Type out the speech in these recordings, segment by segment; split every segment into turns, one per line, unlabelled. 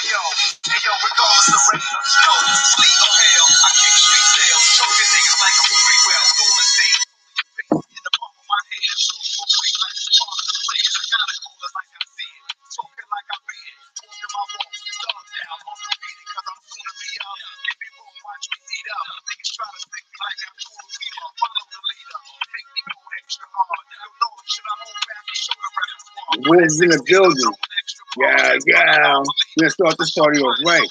yo, regardless of rain or snow, sleet or hail, I kick street sales, choking niggas like I'm free well, Golden State. In the palm of my hand, truthful weight like the palm of the players, kinda cooler like I see it, talking like I read it, walking my walk, dog down, on the beat, cause I'm soon to be up. If you won't watch me eat up, niggas try to stick me like I'm cool fever, follow the leader, make me go extra hard. Yo, Lord, should I hold back or show the repertoire?
Wolves in the building. Yeah. Let's start this party off right.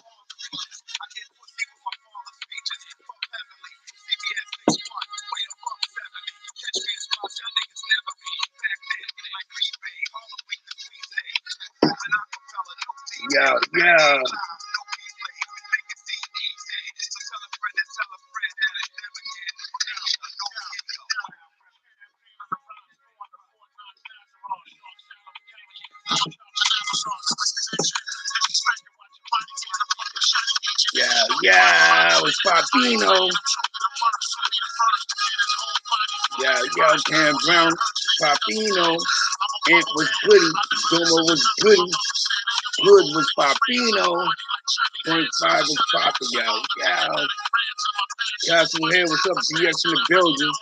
Yeah. Yeah, it's Papino. Yeah, Cam Brown, Papino. Ant was goody. Zuma was goody. Good was Papino. 0.5 was Papa, yo. Yeah. Castle here, what's up? DX in the building.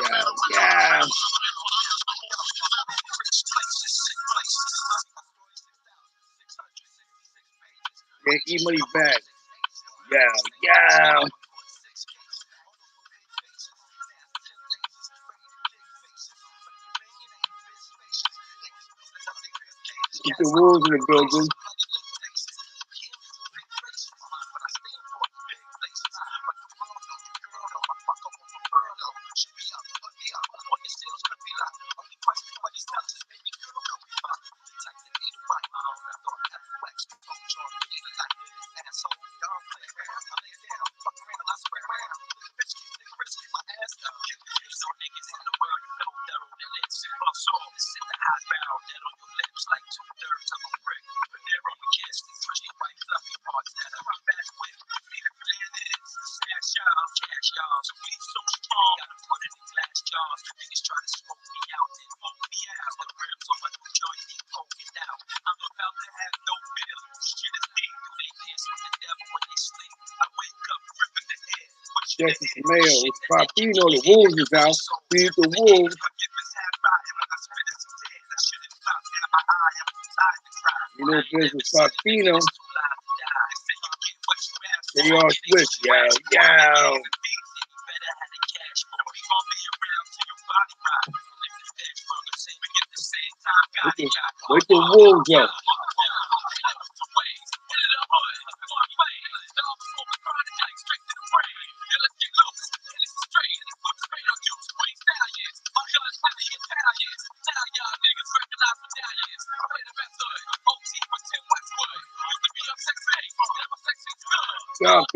Yeah. Get E-Money back. Yeah. Keep the rules in the building. Justice Mayo, it's Papino, the Wolves is out. Feed the Wolves. You know, this is Papino. They all switch, yo. With the Wolves up. Stop.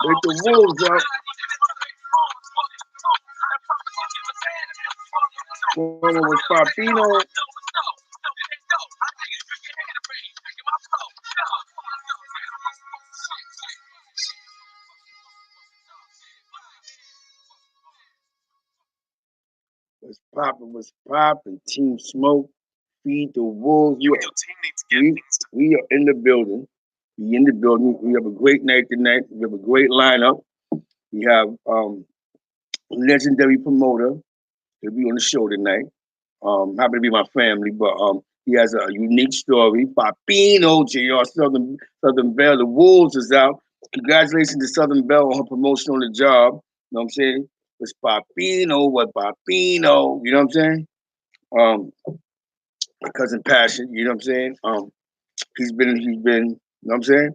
With the Wolves up. Corner was Papino. Was popping. Team Smoke, Feed the Wolves. We are in the building. We have a great night tonight. We have a great lineup. We have legendary promoter. He'll be on the show tonight. Happy to be my family, but he has a unique story. Papino, JR Southern Belle. The Wolves is out. Congratulations to Southern Belle on her promotion on the job. You know what I'm saying? It's Papino, you know what I'm saying? My cousin Passion, you know what I'm saying? He's been, you know what I'm saying?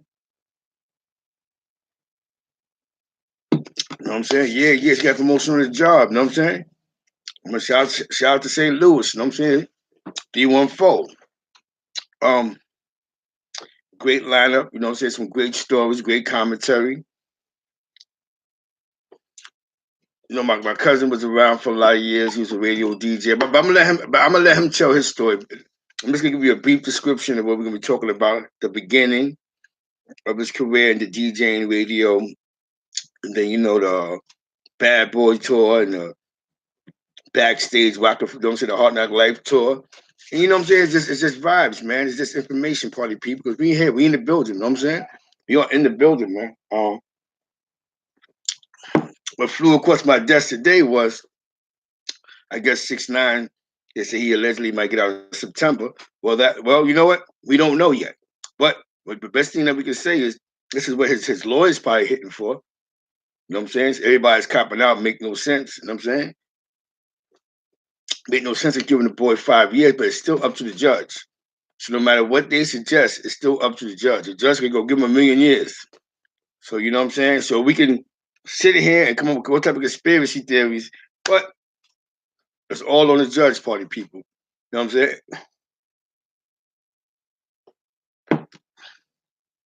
You know what I'm saying? Yeah, he's got promotion on his job, you know what I'm saying? I'm gonna shout out to St. Louis, you know what I'm saying? D14. Great lineup, you know what I'm saying? Some great stories, great commentary. You know, my cousin was around for a lot of years. He was a radio DJ. But I'm gonna let him tell his story. I'm just gonna give you a brief description of what we're gonna be talking about. The beginning of his career in the DJing radio, and then the Bad Boy tour and the backstage rocker, don't say the Hard Knock Life tour. And you know what I'm saying? It's just vibes, man. It's just information party people because we here, we in the building, you know what I'm saying? We are in the building, man. What flew across my desk today was, I guess 6ix9ine. They say he allegedly might get out in September. Well, you know what? We don't know yet. But the best thing that we can say is this is what his lawyers probably hitting for. You know what I'm saying? So everybody's copping out, make no sense. You know what I'm saying? Make no sense of giving the boy 5 years, but it's still up to the judge. So no matter what they suggest, it's still up to the judge. The judge can go give him 1,000,000 years. So you know what I'm saying? So we can sit here and come up with what type of conspiracy theories, but it's all on the judge party, people. You know what I'm saying?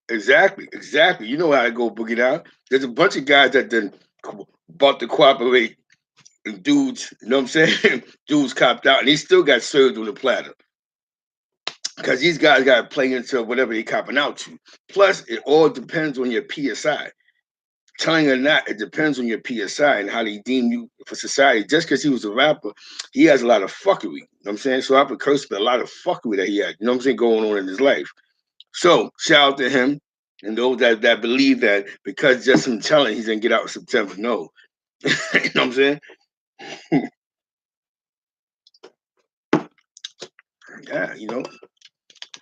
Exactly. You know how I go boogie down. There's a bunch of guys that then bought to cooperate, and dudes, you know what I'm saying? Dudes copped out, and he still got served on the platter because these guys got to play into whatever they copping out to. Plus, it all depends on your PSI. Telling or not, it depends on your PSI and how they deem you for society. Just because he was a rapper, he has a lot of fuckery. You know what I'm saying? So I would curse for a lot of fuckery that he had, you know what I'm saying, going on in his life. So shout out to him and those that believe that because just him telling he's gonna get out in September. No. You know what I'm saying? Yeah,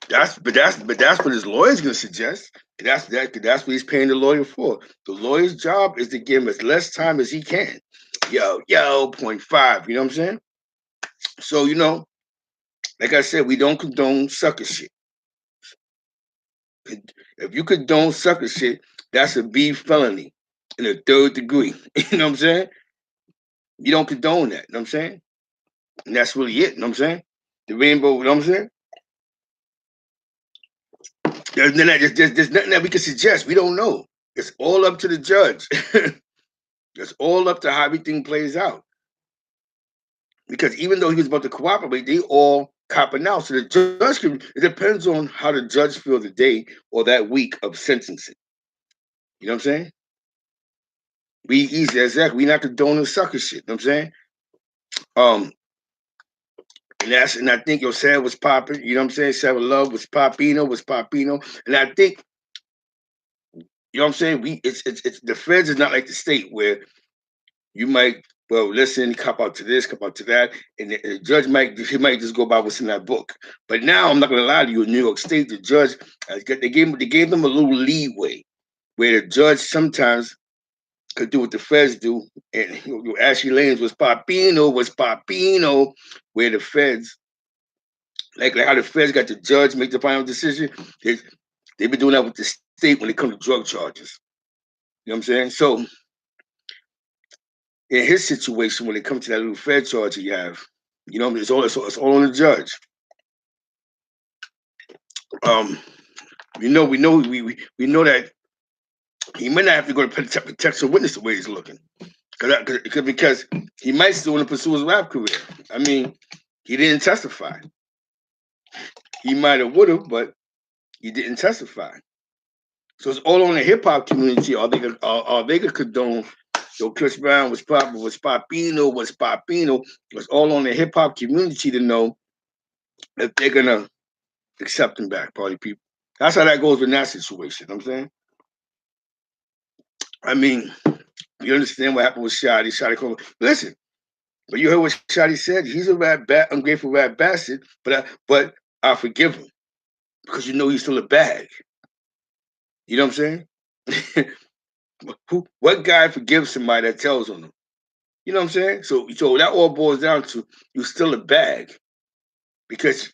that's what his lawyer's gonna suggest. That's what he's paying the lawyer for. The lawyer's job is to give him as less time as he can. Yo, point five. You know what I'm saying? So like I said, we don't condone sucker shit. If you condone sucker shit, that's a B felony in the third degree. You know what I'm saying? You don't condone that. You know what I'm saying? And that's really it. You know what I'm saying? The rainbow. You know what I'm saying? There's nothing that we can suggest. We don't know. It's all up to the judge. It's all up to how everything plays out. Because even though he was about to cooperate, they all copping out. So the judge can. It depends on how the judge feels the day or that week of sentencing. You know what I'm saying? We easy, exactly. We not condoning sucker shit. You know what I'm saying? Um, and I think your Sad was popping. You know what I'm saying? Sad Love was Popino. And I think you know what I'm saying. It's the feds is not like the state where you might listen, cop out to this, cop out to that, and the judge might just go by what's in that book. But now I'm not gonna lie to you, in New York State, the judge they gave them a little leeway where the judge sometimes could do what the feds do, and Ashley Lanes was Papino, where the feds like how the feds got the judge make the final decision. They they've been doing that with the state when it comes to drug charges. You know what I'm saying? So in his situation, when it comes to that little Fed charge you have, it's all on the judge. Um, we know that he might not have to go to protect a witness the way he's looking, because he might still want to pursue his rap career. I mean, he didn't testify. He might have would have, but he didn't testify. So it's all on the hip hop community. Are they gonna condone? So Chris Brown was Papino. It's all on the hip hop community to know if they're gonna accept him back, party people. That's how that goes in that situation. You know what I'm saying? I mean, you understand what happened with Shotty. Shotty called. Listen, but you heard what Shotty said. He's a ungrateful rat bastard. But I forgive him because he's still a bag. You know what I'm saying? What guy forgives somebody that tells on him? You know what I'm saying? So that all boils down to you still a bag because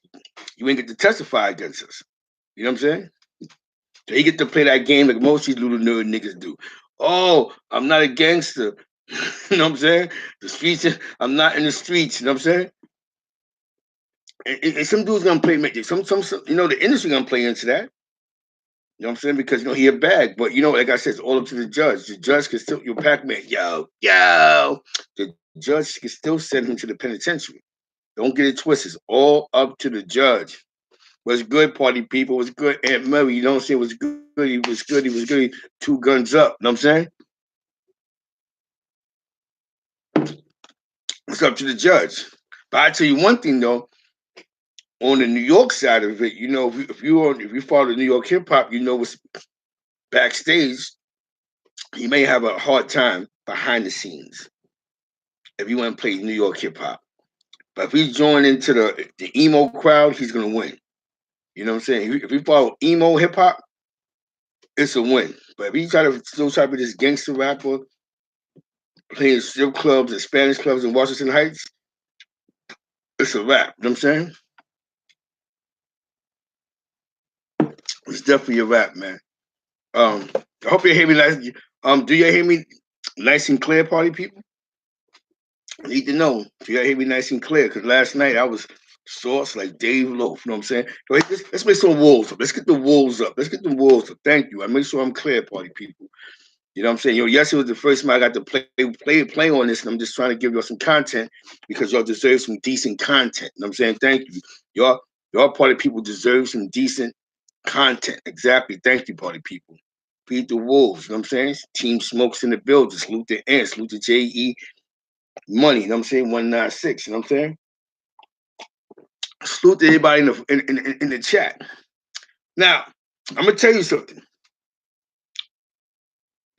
you ain't get to testify against us. You know what I'm saying? So you get to play that game like most of these little nerd niggas do. Oh, I'm not a gangster. You know what I'm saying? The streets, I'm not in the streets. You know what I'm saying? And some dudes gonna play, the industry gonna play into that. You know what I'm saying? Because he a bag, but like I said, it's all up to the judge. The judge can still your Pac-Man, yo. The judge can still send him to the penitentiary. Don't get it twisted. It's all up to the judge. What's good, party people? What's good, Aunt Murray? You know what I'm saying? What's good? He was good. He was good. Two guns up. You know what I'm saying? It's up to the judge. But I tell you one thing though, on the New York side of it, if you follow New York hip hop, what's backstage. You may have a hard time behind the scenes if you want to play New York hip hop. But if he join into the emo crowd, he's gonna win. You know what I'm saying? If you follow emo hip hop, it's a win. But if he try to be this gangster rapper playing strip clubs and Spanish clubs in Washington Heights, it's a rap. You know what I'm saying? It's definitely a rap, man. I hope you hear me nice. Do you hear me nice and clear, party people? I need to know if you hear me nice and clear. Because last night I was sauce like Dave Loaf. You know what I'm saying? Let's make some wolves up. Let's get the wolves up. Let's get the wolves up. Thank you. I make sure I'm clear, party people. You know what I'm saying? Yes, it was the first time I got to play on this, and I'm just trying to give y'all some content because y'all deserve some decent content. You know what I'm saying? Thank you. Y'all party people deserve some decent content. Exactly. Thank you, party people. Feed the wolves. You know what I'm saying? Team Smokes in the building. Salute the ants. Salute the JE Money. You know what I'm saying? 196. You know what I'm saying? Salute to everybody in the chat. Now, I'm gonna tell you something.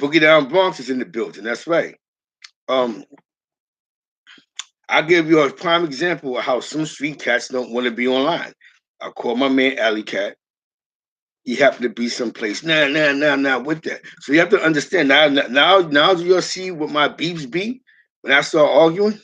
Boogie Down Bronx is in the building. That's right. Um, I'll give you a prime example of how some street cats don't want to be online. I call my man Alley Cat. He happened to be someplace. Nah, with that. So you have to understand now you'll see what my beefs be when I start arguing.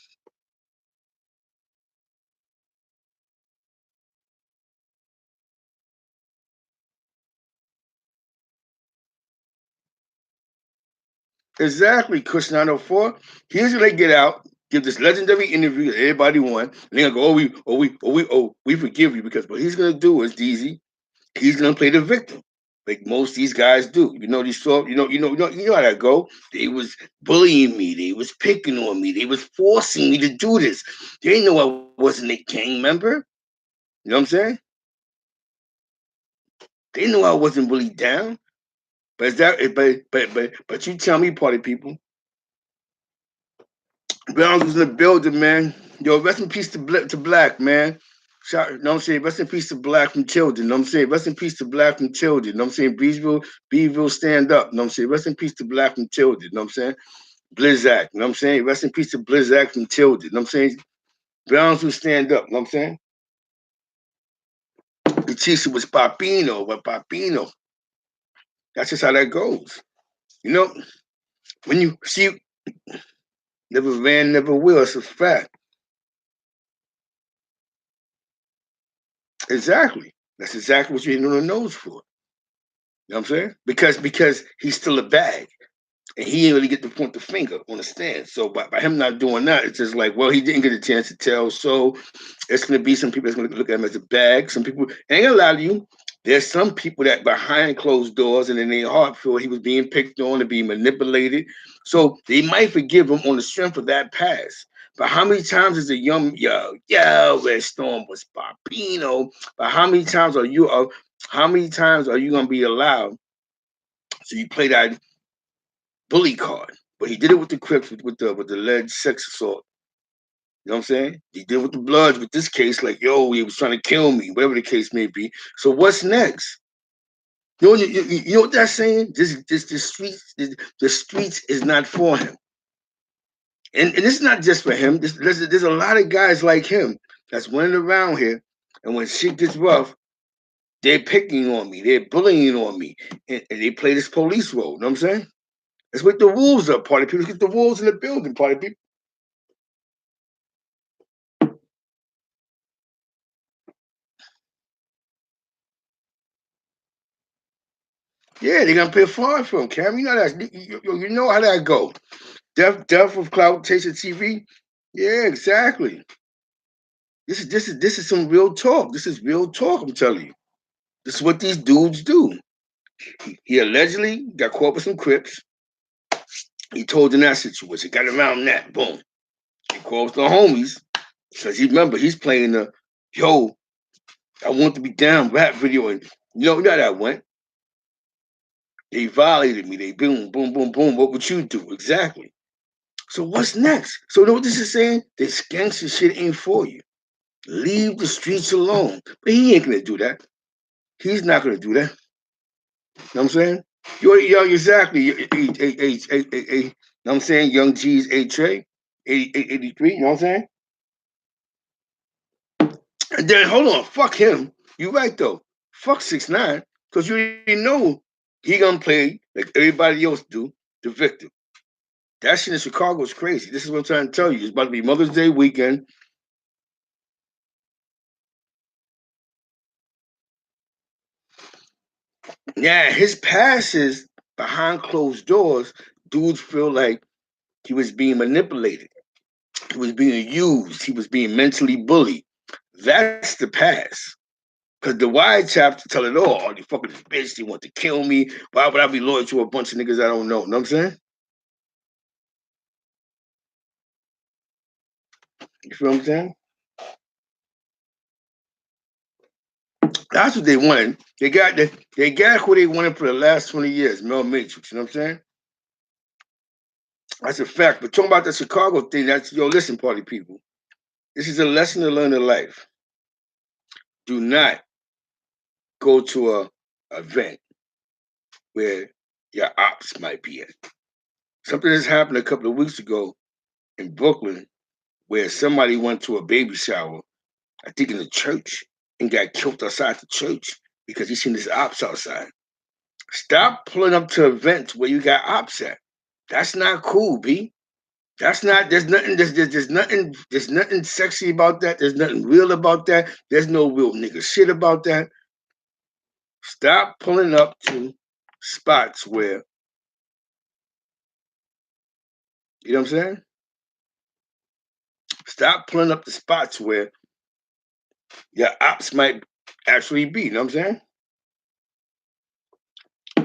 Exactly, Kush 904. Here's what they get out, give this legendary interview that everybody won, and they're gonna go, we forgive you because what he's gonna do is DZ, he's gonna play the victim. Like most of these guys do. These so you know how that go. They was bullying me, they was picking on me, they was forcing me to do this. They know I wasn't a gang member. You know what I'm saying? They knew I wasn't really down. But is that but you tell me, party people, Browns was in the building, man. Yo, rest in peace to Black, man. You know what I'm saying? Rest in peace to Black from children. You know what I'm saying? Rest in peace to Black from children. You know what I'm saying? Beeville, stand up. You know what I'm saying? Rest in peace to Black from children. You know what I'm saying? Blizzak. You know what I'm saying? Rest in peace to Blizzak from children. You know what I'm saying? Browns will stand up. You know what I'm saying? The Chiefs was Papino, but Papino. That's just how that goes. You know, when you see, never ran, never will. It's a fact. Exactly. That's exactly what you're hitting on the nose for. You know what I'm saying? Because he's still a bag. And he didn't really get to point the finger on the stand. So by him not doing that, it's just like, well, he didn't get a chance to tell. So it's gonna be some people that's gonna look at him as a bag. Some people ain't gonna lie to you. There's some people that behind closed doors and in their heart feel he was being picked on and being manipulated. So they might forgive him on the strength of that past. But how many times is a young Red Storm was Barbino? But how many times are you gonna be allowed? So you play that bully card. But he did it with the Crips with the lead sex assault. You know what I'm saying? He did with the Bloods with this case, like, yo, he was trying to kill me, whatever the case may be. So what's next? You know what that's saying? The streets is not for him. And it's not just for him. There's a lot of guys like him that's running around here. And when shit gets rough, they're picking on me, they're bullying on me, and they play this police role. You know what I'm saying? Let's wake the wolves up, party people. Let's get the wolves in the building, party people. Yeah, they're gonna pay a fine for him, Cam. You know that. You know how that go. Death of Cloud Chaser TV. Yeah, exactly. This is some real talk. This is real talk. I'm telling you. This is what these dudes do. He allegedly got caught with some Crips. He told in that situation, got around that, boom. He calls the homies because he remember he's playing the yo, I want to be down rap video, and you know how that went. They violated me. They boom, boom, boom, boom. What would you do? Exactly. So what's next? So you know what this is saying? This gangster shit ain't for you. Leave the streets alone. But he ain't gonna do that. He's not gonna do that. You know what I'm saying? Yo, exactly. You know what I'm saying? Young G's A Trey, 83, you know what I'm saying? And then hold on, fuck him. You right though. Fuck 6ix9ine. Because you already know he gonna play like everybody else do, the victim. That shit in Chicago is crazy. This is what I'm trying to tell you. It's about to be Mother's Day weekend. Yeah, his passes behind closed doors, dudes feel like he was being manipulated. He was being used. He was being mentally bullied. That's the past. Because the wide chapter tell it all. Oh, they fucking this bitch. They want to kill me. Why would I be loyal to a bunch of niggas I don't know? You know what I'm saying? You feel what I'm saying? That's what they wanted. They got who they wanted for the last 20 years, Mel Matrix. You know what I'm saying? That's a fact. But talking about the Chicago thing, that's yo, listen, party people. This is a lesson to learn in life. Do not go to a event where your ops might be at. Something has happened a couple of weeks ago in Brooklyn where somebody went to a baby shower, I think in the church, and got killed outside the church because he seen his ops outside. Stop pulling up to events where you got ops at. That's not cool, B. That's not. There's nothing sexy about that. There's nothing real about that. There's no real nigga shit about that. Stop pulling up to spots where you know what I'm saying. Stop pulling up the spots where your ops might actually be. You know what I'm saying?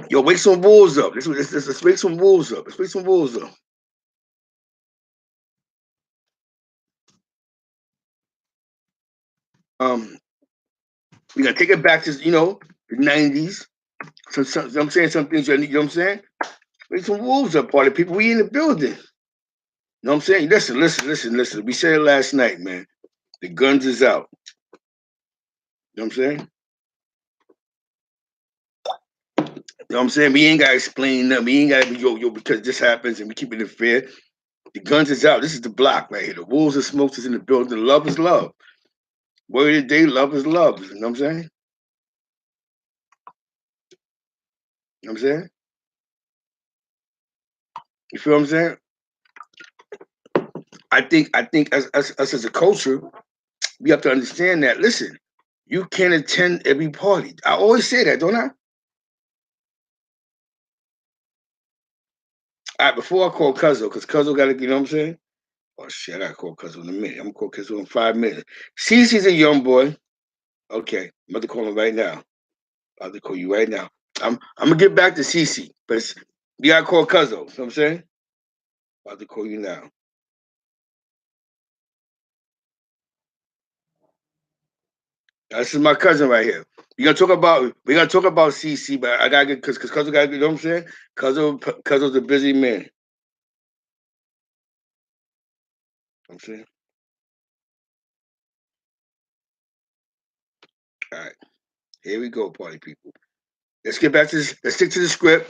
Yo, wake some wolves up. Let's wake some wolves up. Let's wake some wolves up. Um, we gotta take it back to the '90s. I'm saying some things. You know what I'm saying? Wake some wolves up, party people. We in the building. You know what I'm saying? Listen. We said it last night, man. The guns is out. You know what I'm saying? You know what I'm saying? We ain't gotta explain nothing. We ain't gotta be yo because this happens and we keep it fair. The guns is out. This is the block right here. The wolves and smokes is in the building. Love is love. Word of the day, love is love. You know what I'm saying? You know what I'm saying? You feel what I'm saying? I think as us as a culture, we have to understand that. Listen, you can't attend every party. I always say that, don't I? All right, before I call Cuzzo, because Cuzzo got to, you know what I'm saying? Oh shit, I gotta call Cuzzo in a minute. I'm gonna call Cuzzo in 5 minutes. Cece's a young boy. Okay, I'm about to call him right now. I'm about to call you right now. I'm gonna get back to Cece, but you gotta call Cuzzo. You know what I'm saying? I'm about to call you now. This is my cousin right here. We gonna talk about CC, but I gotta get because Cousin gotta you know what I'm saying? Cousin's a busy man. You know what I'm saying? All right. Here we go, party people. Let's get back to this. Let's stick to the script.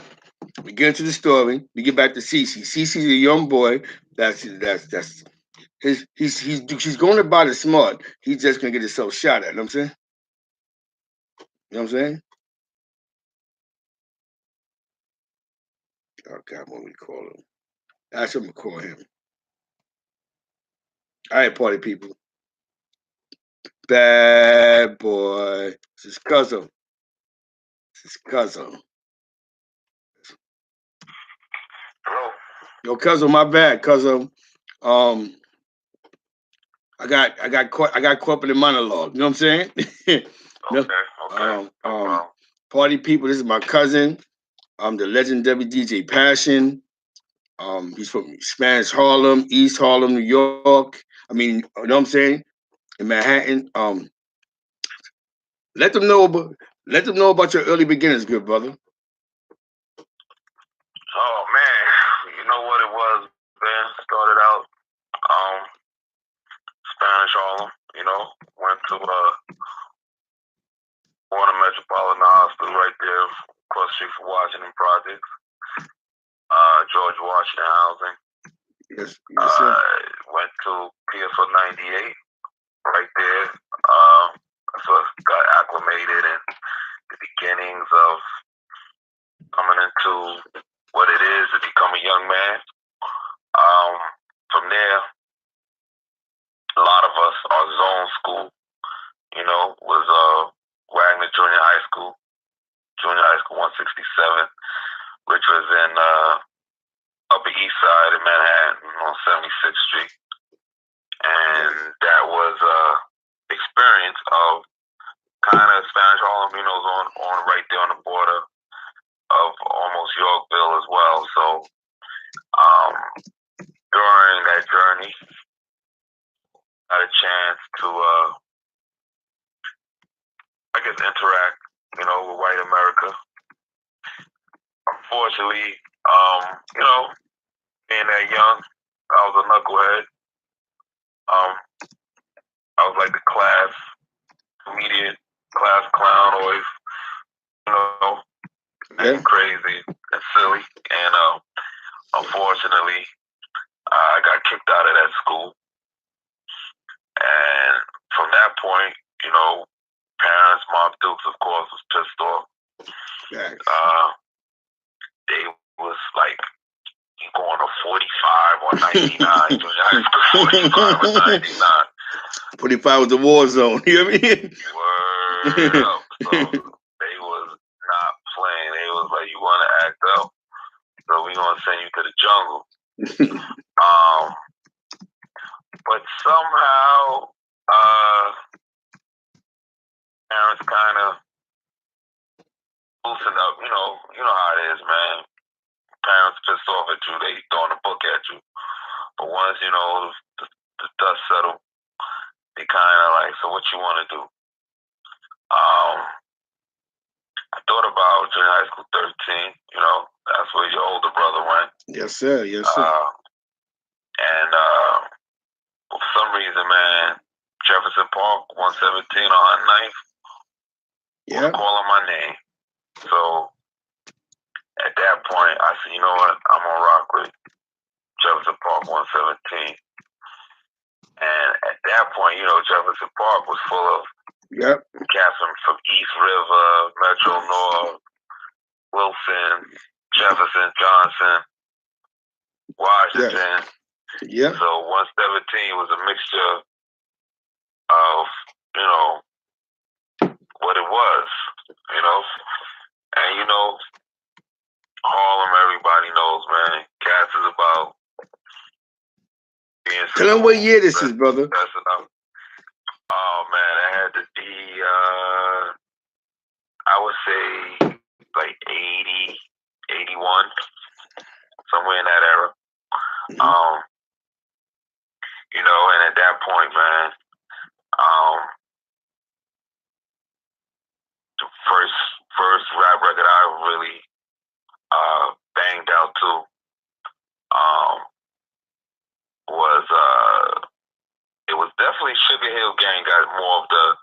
We get into the story. We get back to CC. CC's a young boy. That's his he's going about it smart. He's just gonna get himself shot at. You know what I'm saying? You know what I'm saying? Oh God, what we call him? That's what I'm gonna call him. All right, party people. Bad boy. This is cousin. This is cousin.
Hello.
Yo, cousin, my bad, cousin. Um, I got caught up in the monologue. You know what I'm saying? no,
Okay. Okay. No problem.
Party people, this is my cousin. The legendary DJ Passion. He's from Spanish Harlem, East Harlem, New York. I mean, you know what I'm saying? In Manhattan. Let them know about your early beginnings, good brother.
Oh man, you know what it was, man. Started out um Spanish Harlem, you know, went to Warner Metropolitan Hospital right there across the street from Washington Projects, George Washington Housing.
Yes, sir.
Went to PFL 98 right there. So I got acclimated in the beginnings of coming into what it is to become a young man. From there, a lot of us, our zone school, you know, was Wagner Junior High School, 167, which was in Upper East Side in Manhattan on 76th Street. And that was experience of kind of Spanish Harlem, you know, on right there on the border of almost Yorkville as well. So during that journey, I had a chance to, I guess, interact, you know, with white America. Unfortunately, you know, being that young, I was a knucklehead. I was like the class comedian, class clown, always, you know, acting crazy and silly. And unfortunately, I got kicked out of that school. And from that point, you know, parents, Mom Dukes, of course, was pissed off.
Yes.
They was like, you going to 45 or 99, junior high school, 45 or 99.
45 was the war zone, you know what I mean?
Word up. So they was not playing. They was like, you want to act out? So we gonna send you to the jungle. But somehow, parents kind of loosened up. You know how it is, man. Parents pissed off at you, they throwing a book at you. But once you know the dust settled, they kind of like, so what you want to do? I thought about junior high school 13. You know, that's where your older brother went.
Yes, sir. Yes, sir.
And for some reason, man, Jefferson Park, 117 on 9th, was calling my name. So at that point, I said, you know what? I'm gonna rock with Jefferson Park 117. And at that point, you know, Jefferson Park was full of cats from East River, Metro North, Wilson, Jefferson, Johnson, Washington. So 117 was a mixture of, you know, what it was, you know. And, you know, Harlem, everybody knows, man. Cats is about being.
Tell them what year this is, brother.
Oh, man, it had to be, I would say, like 80, 81, somewhere in that era. You know, and at that point, man, the first rap record I really banged out to was it was definitely Sugar Hill Gang. Got more of the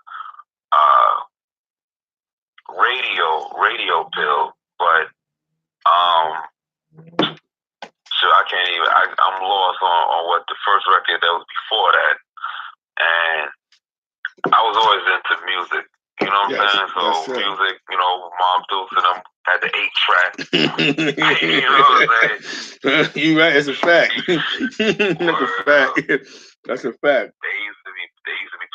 radio pill, but so I can't even. I'm lost on what the first record that was before that, and I was always into music. You know what I'm saying? So music, you know, Mom Dukes and them had the 8-track. You know what I'm saying?
You right? It's a fact. That's a fact. That's a fact.
They used to be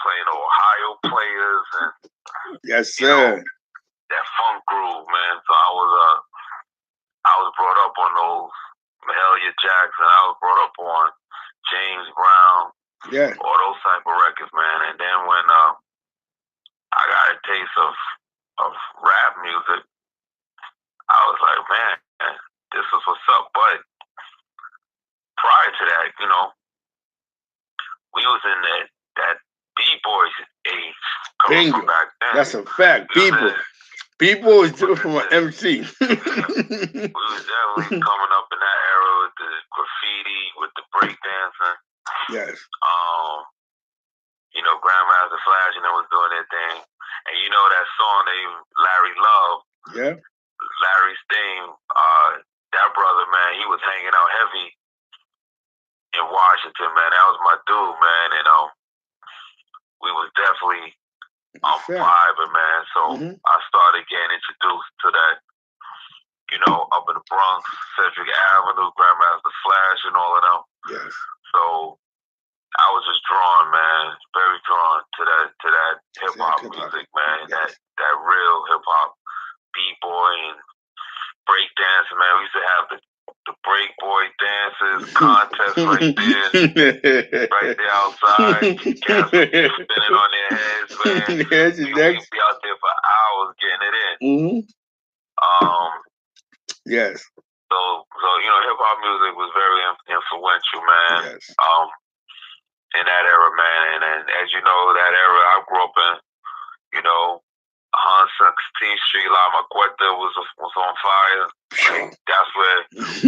playing Ohio Players and
yes, sir.
You know, that funk groove, man. So I was brought up on those Mahalia Jackson. I was brought up on James Brown.
Yeah.
All those type of records, man. And then when I got a taste of rap music,
Danger.
back then.
That's a fact. People is different from an MC.
We was definitely coming up in that era with the graffiti, with the breakdancing.
Yes.
You know, Grandmaster Flash, was doing their thing. And you know that song Larry Love.
Yeah.
Larry's theme, that brother, man, he was hanging out heavy in Washington, man. That was my dude, man. And we was definitely vibing, man. So I started getting introduced to that, up in the Bronx, Cedric Avenue, Grandmaster Flash, and all of them.
Yes.
So I was just drawn, man, very drawn to that hip hop music, man. Yes. That real hip hop, b-boy and break dancing, man. We used to have the break boy dances contest right there outside. Cats spinning on their heads, man.
Yes,
we be out there for hours getting it in.
Yes.
So hip hop music was very influential, man.
Yes.
In that era, man, and as you know, that era I grew up in, 116th Street, La Maqueta was on fire. Like, that's where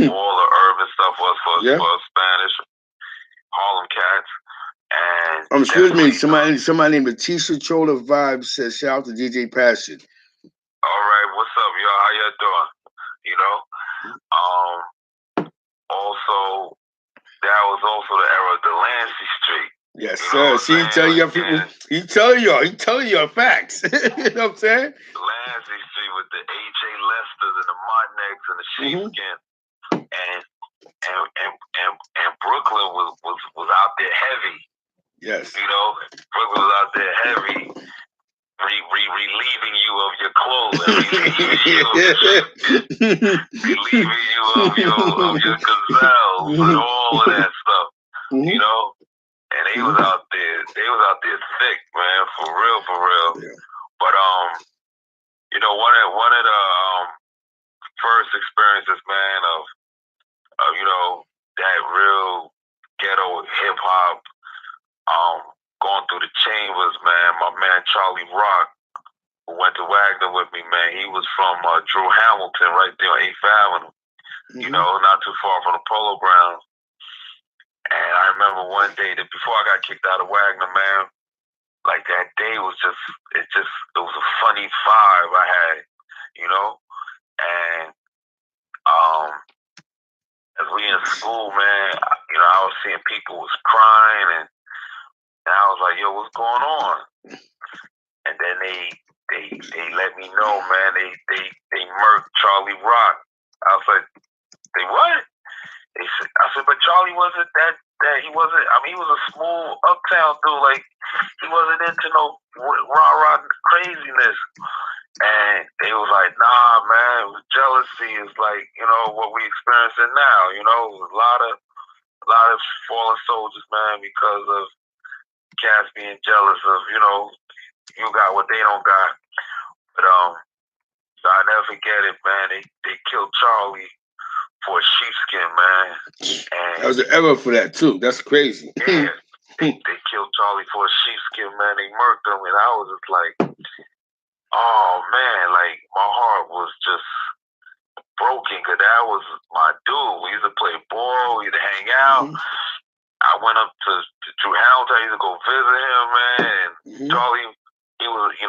all the urban stuff was for Spanish Harlem cats. And
excuse me, somebody named Letitia Chola Vibes says shout out to DJ Passion.
All right, what's up, y'all? How y'all doing? Also, that was also the era of Delancey Street.
Yes, sir. See, he telling y'all people. He telling y'all facts. You know what I'm saying?
Delancey Street with the AJ Lesters and the Martinez and the Sheepskin, and Brooklyn was out there heavy.
Yes.
Brooklyn was out there heavy, relieving you of your clothes, relieving you of your gazelles and all of that stuff. And they was out there thick, man, for real.
Yeah.
But one of the first experiences, man, of that real ghetto hip hop, going through the chambers, man. My man Charlie Rock, who went to Wagner with me, man, he was from Drew Hamilton, right there on 8th Avenue. Not too far from the Polo Grounds. And I remember one day that before I got kicked out of Wagner, man, like that day was it was a funny vibe I had, and as we in school, man, I was seeing people was crying, and I was like, yo, what's going on? And then they let me know, man, they murked Charlie Rock. I was like, they what? I said, but Charlie wasn't that he wasn't. I mean, he was a smooth uptown dude. Like, he wasn't into no rah craziness. And they was like, nah, man, jealousy is like, what we experiencing now. A lot of fallen soldiers, man, because of cats being jealous of, you got what they don't got. But so I never forget it, man. They killed Charlie for a sheepskin, man. And
that was an era for that too. That's crazy.
Yeah, they killed Charlie for a sheepskin, man. They murked him, and I was just like, oh man, like my heart was just broken, because that was my dude. We used to play ball, we used to hang out. I went up to Drew Hamilton. I used to go visit him, man. And Charlie, he was, he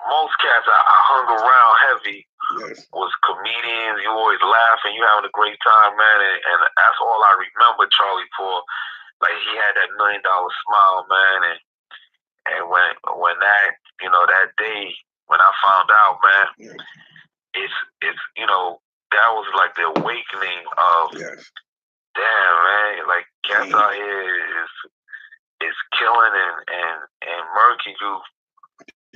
most cats I hung around heavy.
Yes.
Was comedians. You always laughing, you having a great time, man, and that's all I remember Charlie for. Like, he had that $1 million smile, man, and when that that day when I found out, man, it's that was like the awakening of damn, man, like cats out here is killing and murking you.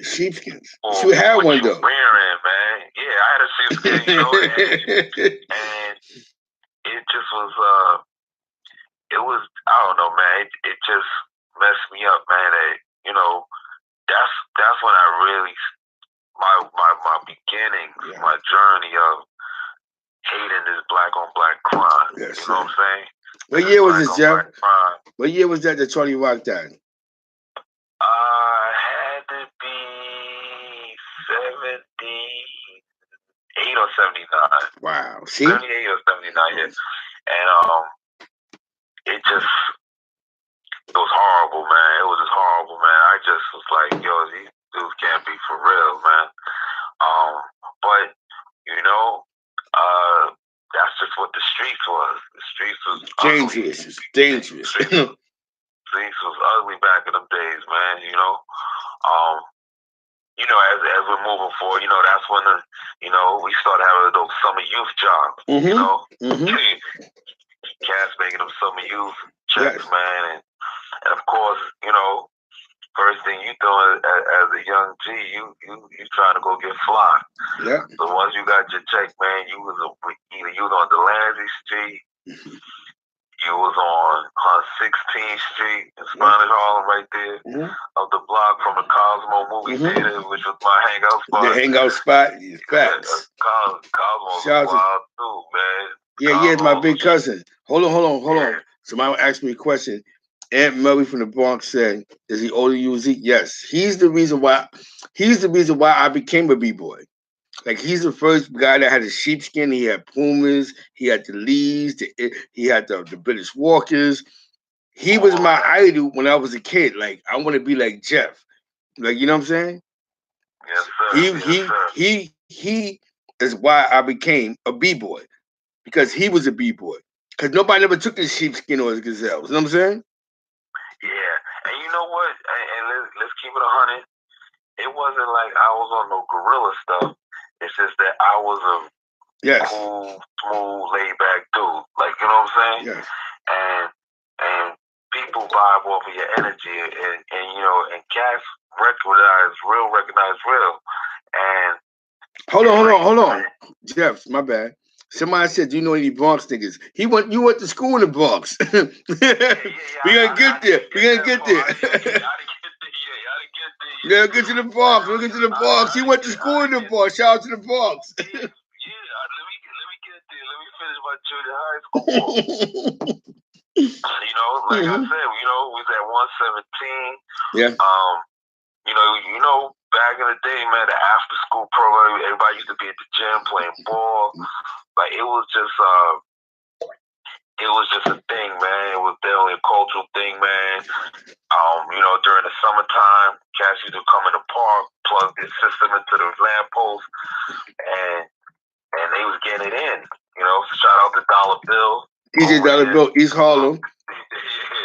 Sheepskins. You had one though.
Wearing, man. Yeah, I had a sheepskin, and it just was it was, I don't know, man, it just messed me up, man. That that's when I really my beginnings, my journey of hating this black on black crime.
Yes,
you know what I'm saying?
What year was this, Jeff? What year was that Charlie Rock died?
Had to be 78 or 79.
Wow. See?
78 or 79, yeah. And it was horrible, man. It was just horrible, man. I just was like, yo, these dudes can't be for real, man. But that's just what the streets was. The streets was
dangerous.
Ugly.
It's dangerous.
Streets was ugly back in them days, man. As we're moving forward, that's when we start having those summer youth jobs. Cats making them summer youth checks, yes. Man, and of course, first thing you doing as a young G, you trying to go get fly.
Yeah.
So once you got your check, man, you was on Delancey Street, you was on 16th Street in Spanish Harlem, right there, up the block from the Cosmo movie theater, which was my hangout spot.
The hangout spot, facts.
Cosmo's wild too, man.
Yeah, it's my big cousin. Hold on. Somebody asked me a question. Aunt Murray from the Bronx said, "Is he older than you, Zeke?" Yes. He's the reason why I became a b-boy. Like, he's the first guy that had a sheepskin. He had Pumas. He had the Lees. He had the British Walkers. He was my idol when I was a kid. Like, I want to be like Jeff. Like, you know what I'm saying?
Yes, sir.
He is why I became a b-boy, because he was a b-boy. Because nobody ever took his sheepskin or his gazelles. You know what I'm saying?
Yeah, and you know what? And let's keep it 100. It wasn't like I was on no gorilla stuff. It's just that I was a cool, smooth, laid back dude. Like, you know what I'm saying?
Yes.
And people vibe off of your energy, and cats recognize real. And
hold on. Jeff, my bad. Somebody said, "Do you know any Bronx niggas?" You went to school in the Bronx.
Yeah,
we gonna get there.
Yeah,
get to the Bronx. We'll get to the Bronx. He went to school in the Bronx. Shout out to the Bronx.
Let me get there. Let me finish my junior high school. Like I said, we was at 117.
Yeah.
Back in the day, man, the after school program, everybody used to be at the gym playing ball. Like, it was just a thing, man. It was definitely a cultural thing, man. During the summertime, cats used to come in the park, plug their system into the lamppost, and they was getting it in. Shout out to Dollar Bill.
DJ Dollar Bill, East Harlem,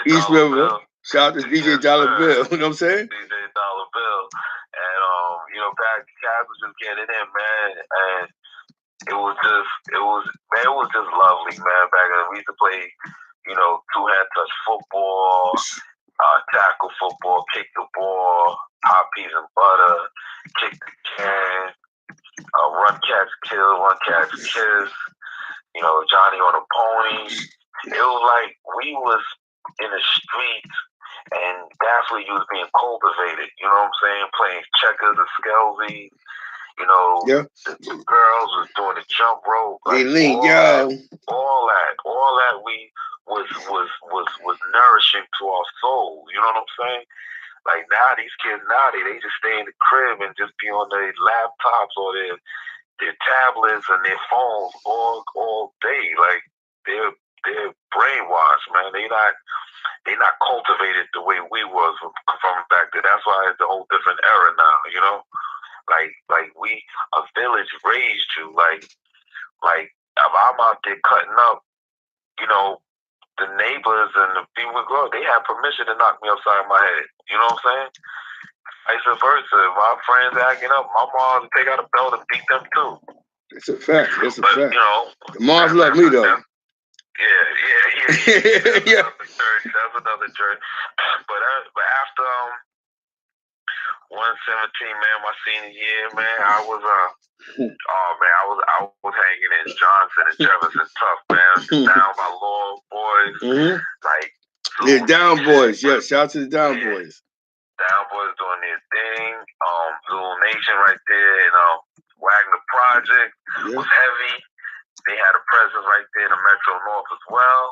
East River.
Bill.
Shout out to DJ Dollar Bill. You know what I'm saying?
DJ Dollar Bill. And back cats was just getting it in, man. And it was just lovely, man. Back then, we used to play, two-hand touch football, tackle football, kick the ball, hot peas and butter, kick the can, run catch kill, run catch kiss. Johnny on a pony. It was like we was in the streets, and that's where you was being cultivated. You know what I'm saying? Playing checkers and skelzy. The girls was doing the jump rope. Like, all that we was nourishing to our souls. You know what I'm saying? Like, now these kids they just stay in the crib and just be on their laptops or their tablets and their phones all day. Like, they're brainwashed, man. They not cultivated the way we was from back then. That's why it's a whole different era now. Like we, a village raised you. Like if I'm out there cutting up, the neighbors and the people we grow, they have permission to knock me upside my head. You know what I'm saying? Vice versa. If my friends acting up, my mom would take out a belt and beat them too.
It's a fact. The moms love me though.
Yeah. That's another journey. But after 117, man, my senior year, man, I was I was hanging in Johnson and Jefferson tough, man. Down by Law boys, like
Down boys. Yeah, shout out to the Down boys.
Down boys doing their thing. Zulu Nation right there, Wagner Project was heavy. They had a presence right there in the Metro North as well.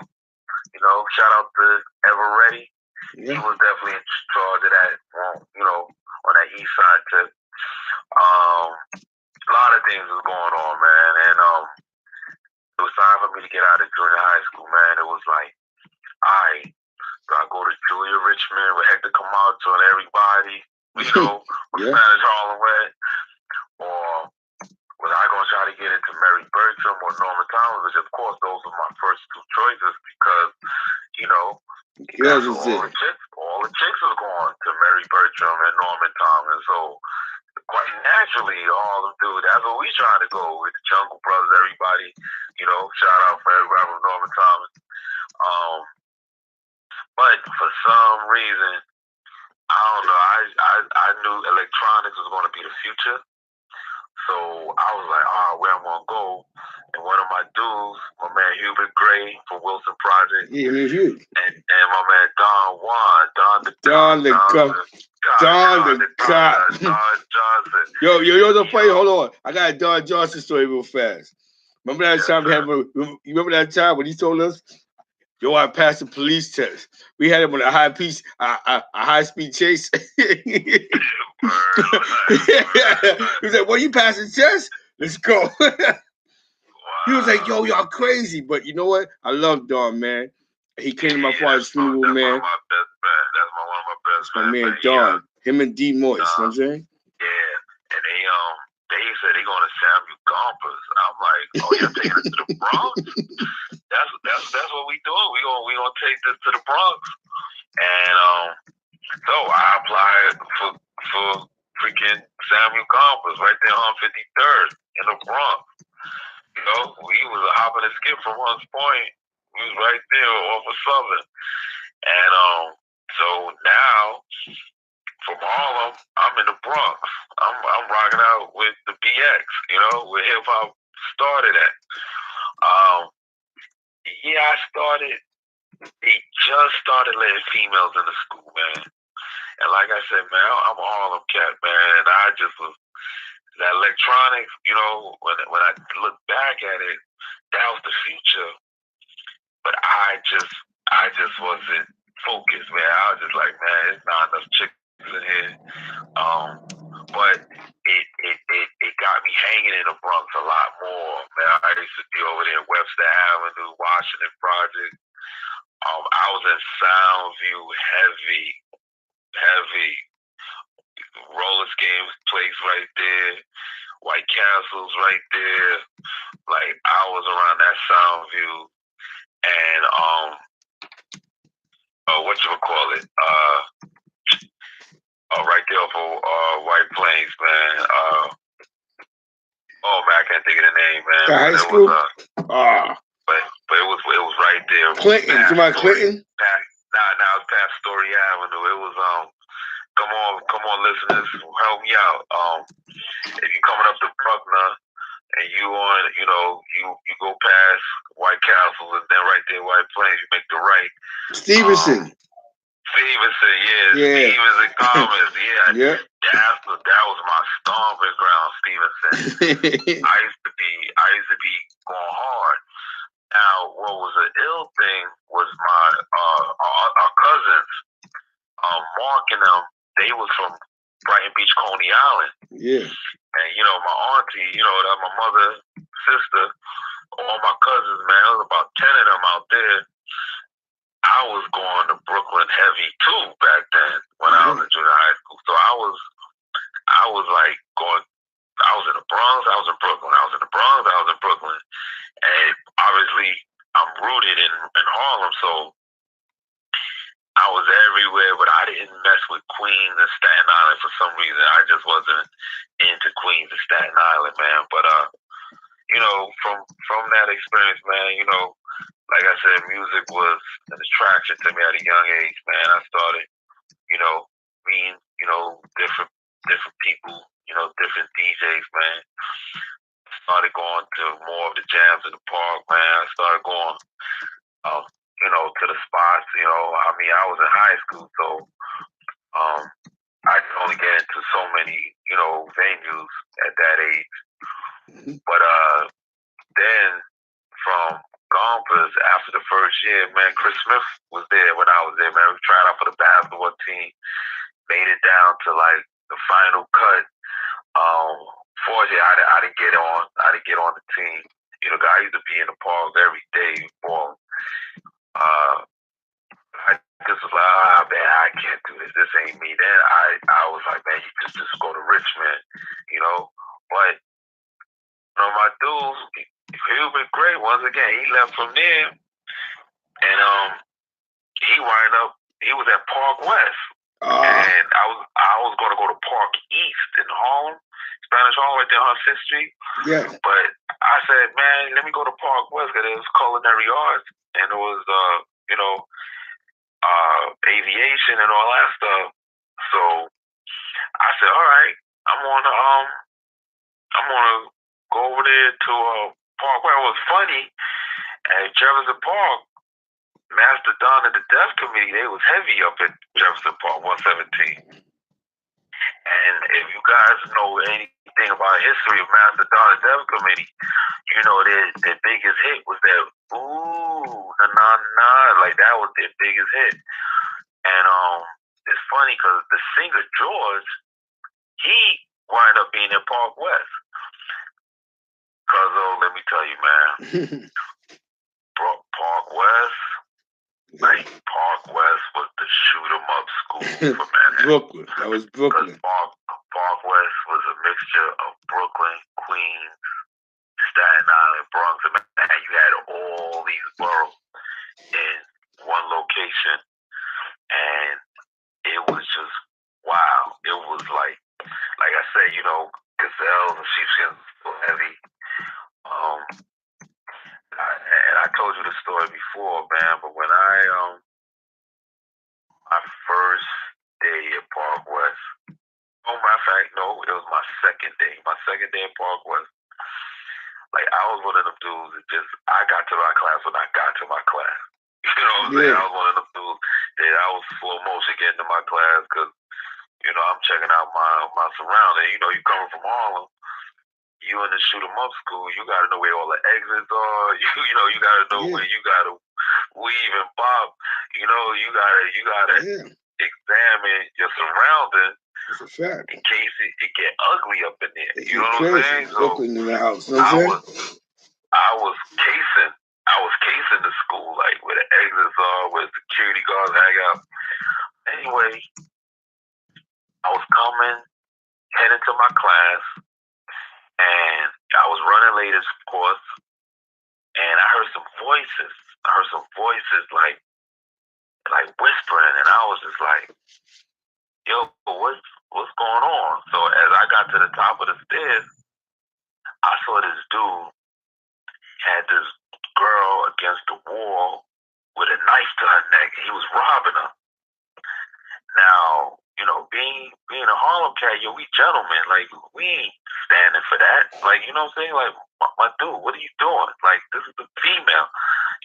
Shout out to Ever Ready. He was definitely in charge of that, on that east side tip. A lot of things was going on, man, and it was time for me to get out of junior high school, man. It was like, I go to Julia Richmond with Hector Camacho and everybody, with Spanish Harlem Red, or was I going to try to get into Mary Bertram or Norman Thomas? Which, of course, those were my first two choices because, all the chicks was going to Mary Bertram and Norman Thomas. So, quite naturally, all of them do. That's what we trying to go with the Jungle Brothers, everybody. Shout out for everybody from Norman Thomas. But for some reason, I don't know. I knew electronics was going to be the future. So I was like, where I'm going to go. And one of my dudes, my man Hubert Gray from Wilson Project.
Yeah, he was huge.
And my man Don Juan, Don the Johnson.
Yo, the funny, hold on. I got a Don Johnson story real fast. Remember that time you remember that time when he told us, yo, I passed the police test. We had him on a high speed chase. He was like, well, you passed the test? Let's go. He was like, yo, y'all crazy. But you know what? I love Don, man. He came to my father's funeral, man.
That's one of my best
friends. My man Don. Him and D Moist, you know what I'm saying?
Yeah. And they said they're going to Samuel Gompers. I'm like, oh, you're taking it to the Bronx? That's what we doing. We gonna take this to the Bronx. And so I applied for freaking Samuel Gompers right there on 53rd in the Bronx. We was a hop and a skip from Hunts Point. We was right there off of Southern. And so now from Harlem, I'm in the Bronx. I'm rocking out with the BX, where hip hop started at. They just started letting females in the school, man. And like I said, man, I'm a Harlem cat, man. And I just was, that electronics, when I look back at it, that was the future. But I just wasn't focused, man. I was just like, man, there's not enough chicks in here. But it got me hanging in the Bronx a lot more, man. I used to be over there in Webster Avenue, Washington Project. I was in Soundview, heavy. Roller skates place right there. White Castle's right there. Like, I was around that Soundview. And, whatchamacallit? Right there off of White Plains, man. Man, I can't think of the name, man.
The high school?
But it was right there.
Clinton. You about Clinton?
Now it's past Story Avenue. It was come on, listeners, help me out. If you're coming up to Bruckner and you go past White Castle and then right there White Plains, you make the right.
Stevenson,
yeah. Stevenson Commons, yeah. That was my stomping ground, Stevenson. I used to be going hard. Now, what was an ill thing was my our cousins, Mark and them. They was from Brighton Beach, Coney Island.
Yeah.
And my auntie, that my mother, sister, all my cousins, man, there was about 10 of them out there. I was going to Brooklyn heavy too back then when I was in junior high school. So I was like going. I was in the Bronx. I was in Brooklyn. I was in the Bronx. I was in Brooklyn. And obviously, I'm rooted in Harlem, so I was everywhere. But I didn't mess with Queens and Staten Island for some reason. I just wasn't into Queens and Staten Island, man. But from that experience, man, like I said, music was an attraction to me at a young age, man. I started, meeting, different people, different DJs, man. Started going to more of the jams in the park, man. I started going, to the spots. I was in high school, so I could only get into so many, venues at that age. But then from Gompers after the first year, man. Chris Smith was there when I was there, man. We tried out for the basketball team, made it down to like the final cut. Fortunately, I didn't get on. I didn't get on the team. You know, guys used to be in the park every day for. I just was like, ah, man, I can't do this. This ain't me. Then I was like, man, you just go to Richmond, you know. But my dudes, he was great. Once again, he left from there, and he wind up. He was at Park West, and I was going to go to Park East in Harlem, Spanish Harlem, right there on Sixth Street.
Yeah.
But I said, man, let me go to Park West because it was culinary arts, and it was you know, aviation and all that stuff. So I said, all right, I'm gonna go over there to Park where it was funny at Jefferson Park. Master Don and the Deaf Committee, they was heavy up at Jefferson Park 117. And if you guys know anything about the history of Master Don and the Deaf Committee, you know their biggest hit was that ooh na na na, like that was their biggest hit. And it's funny because the singer George, he wound up being in Park West. Cause let me tell you, man, Park West, like Park West was the shoot 'em up school for Manhattan.
Brooklyn, that was Brooklyn.
Park West was a mixture of Brooklyn, Queens, Staten Island, Bronx, and Manhattan. You had all these boroughs in one location. And it was just wow. It was like I said, you know, gazelles and sheepskins were heavy. And I told you the story before, man. But when my first day at Park West, matter of fact, no, it was my second day. My second day at Park West. Like I was one of them dudes that I got to my class when I got to my class. You know what I'm saying? I was one of them dudes that I was slow motion getting to my class because, you know, I'm checking out my surroundings. You know, you coming from Harlem, you in the shoot 'em up school, you got to know where all the exits are. You know, you got to know where you got to weave and bob. You know, you got to examine your surroundings.
That's a fact.
In case it get ugly up in there. You know what I'm saying? So
Brooklyn in the house. You know what I'm saying?
I was casing the school, like where the exits are, where security guards hang out. Anyway, I was heading to my class, and I was running late, of course, and I heard some voices. Like whispering, and I was just like, yo, what's going on? So as I got to the top of the stairs, I saw this dude had this girl against the wall with a knife to her neck. He was robbing her. Now, you know, being a Harlem cat, yo, we gentlemen. Like, we ain't standing for that. Like, you know what I'm saying? Like, my dude, what are you doing? Like, this is the female.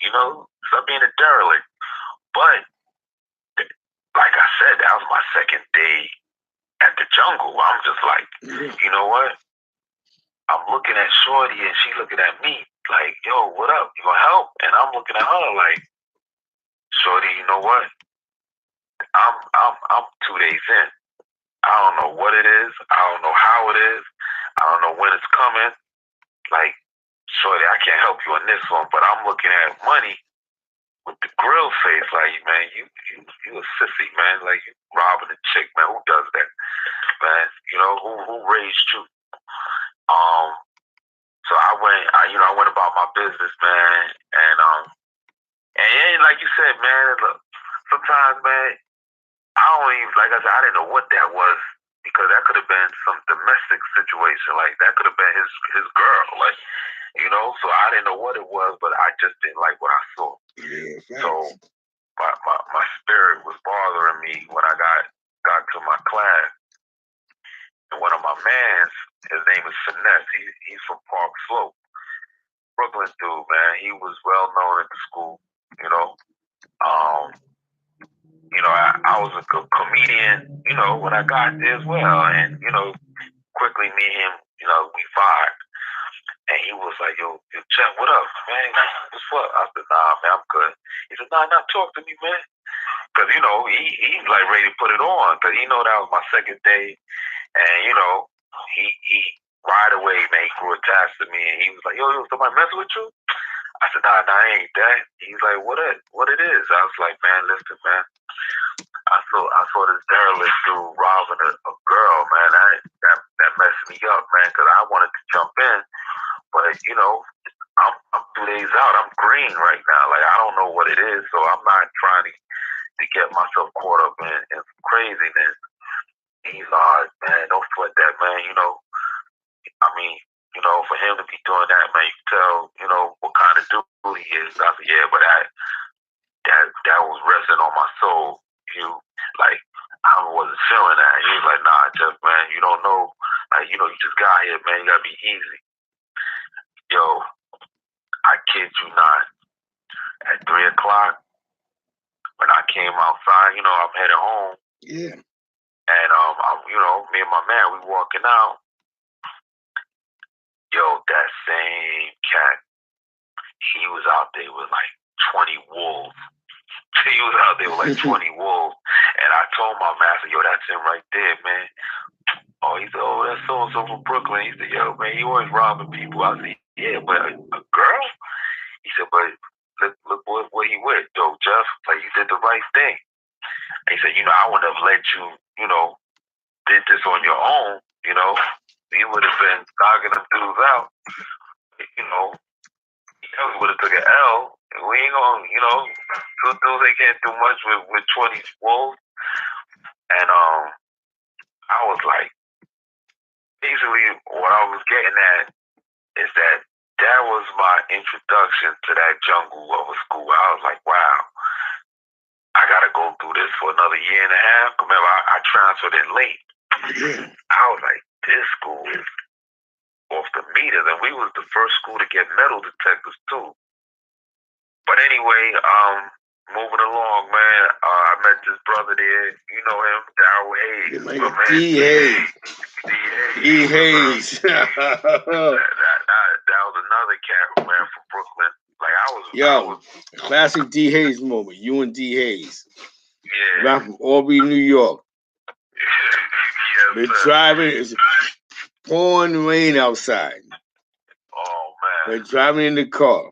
You know, stop being a derelict. But, like I said, that was my second day at the jungle. I'm just like, you know what? I'm looking at Shorty and she looking at me like, yo, what up? You gonna help? And I'm looking at her like, Shorty, you know what? I'm 2 days in. I don't know what it is. I don't know how it is. I don't know when it's coming. Like, Shorty, I can't help you on this one, but I'm looking at money with the grill face. Like, man, you a sissy, man. Like, you robbing a chick, man. Who does that? Man, you know, who raised you? So I went about my business, man, and like you said, man, look, sometimes, man, I don't even, like I said, I didn't know what that was because that could have been some domestic situation, like that could have been his girl, like, you know. So I didn't know what it was, but I just didn't like what I saw.
Yeah,
so my spirit was bothering me when I got to my class. And one of my mans, his name is Finesse. He's from Park Slope, Brooklyn dude, man. He was well known at the school, you know. You know, I was a comedian, you know, when I got there as well, and you know, quickly me and him, you know, we vibed. And he was like, yo, Jeff, what up, man? What's up? I said, nah, man, I'm good. He said, nah, talk to me, man. Because, he's like ready to put it on. Because he know that was my second day. And, he right away, man, he grew attached to me. And he was like, yo, somebody messing with you? I said, nah, I ain't that. He's like, what it is? I was like, man, listen, man. I saw this derelict dude robbing a girl, man. That messed me up, man, because I wanted to jump in. But, I'm 2 days out. I'm green right now. Like, I don't know what it is, so I'm not trying to get myself caught up in some craziness. He's like, man, don't sweat that, man. I mean, for him to be doing that, man, you can tell, what kind of dude he is. I said, yeah, but that was resting on my soul. Like, I wasn't feeling that. He was like, nah, Jeff, man, you don't know. Like, you just got here, man. You gotta be easy. Yo, I kid you not. At 3:00, when I came outside, I'm heading home.
Yeah.
And me and my man, we walking out. Yo, that same cat, he was out there with like 20 wolves. He was out there with like 20 wolves. And I told my master, yo, that's him right there, man. Oh, he said, oh, that's so-and-so from Brooklyn. He said, yo, man, he always robbing people. I said, yeah, but a girl? He said, but look what he with, though, Jeff. Like, you did the right thing. And he said, I wouldn't have let you, did this on your own, You would have been knocking them dudes out. We would have took an L. We ain't gonna, two dudes, they can't do much with 20 wolves. And I was like, basically what I was getting at is that was my introduction to that jungle of a school. I was like, wow, I gotta go through this for another year and a half. Remember, I transferred in late. I was like, this school is off the meters, and we was the first school to get metal detectors too. But anyway, moving along, man. I met this brother there. You know him, Darryl Hayes.
D. Hayes. D. Hayes.
That was another cat, man, from Brooklyn. Like I was
classic D. Hayes moment. You and D. Hayes.
Yeah.
Right from Albany, New York.
Yes,
been driving. It's pouring rain outside.
Oh man.
We're driving in the car.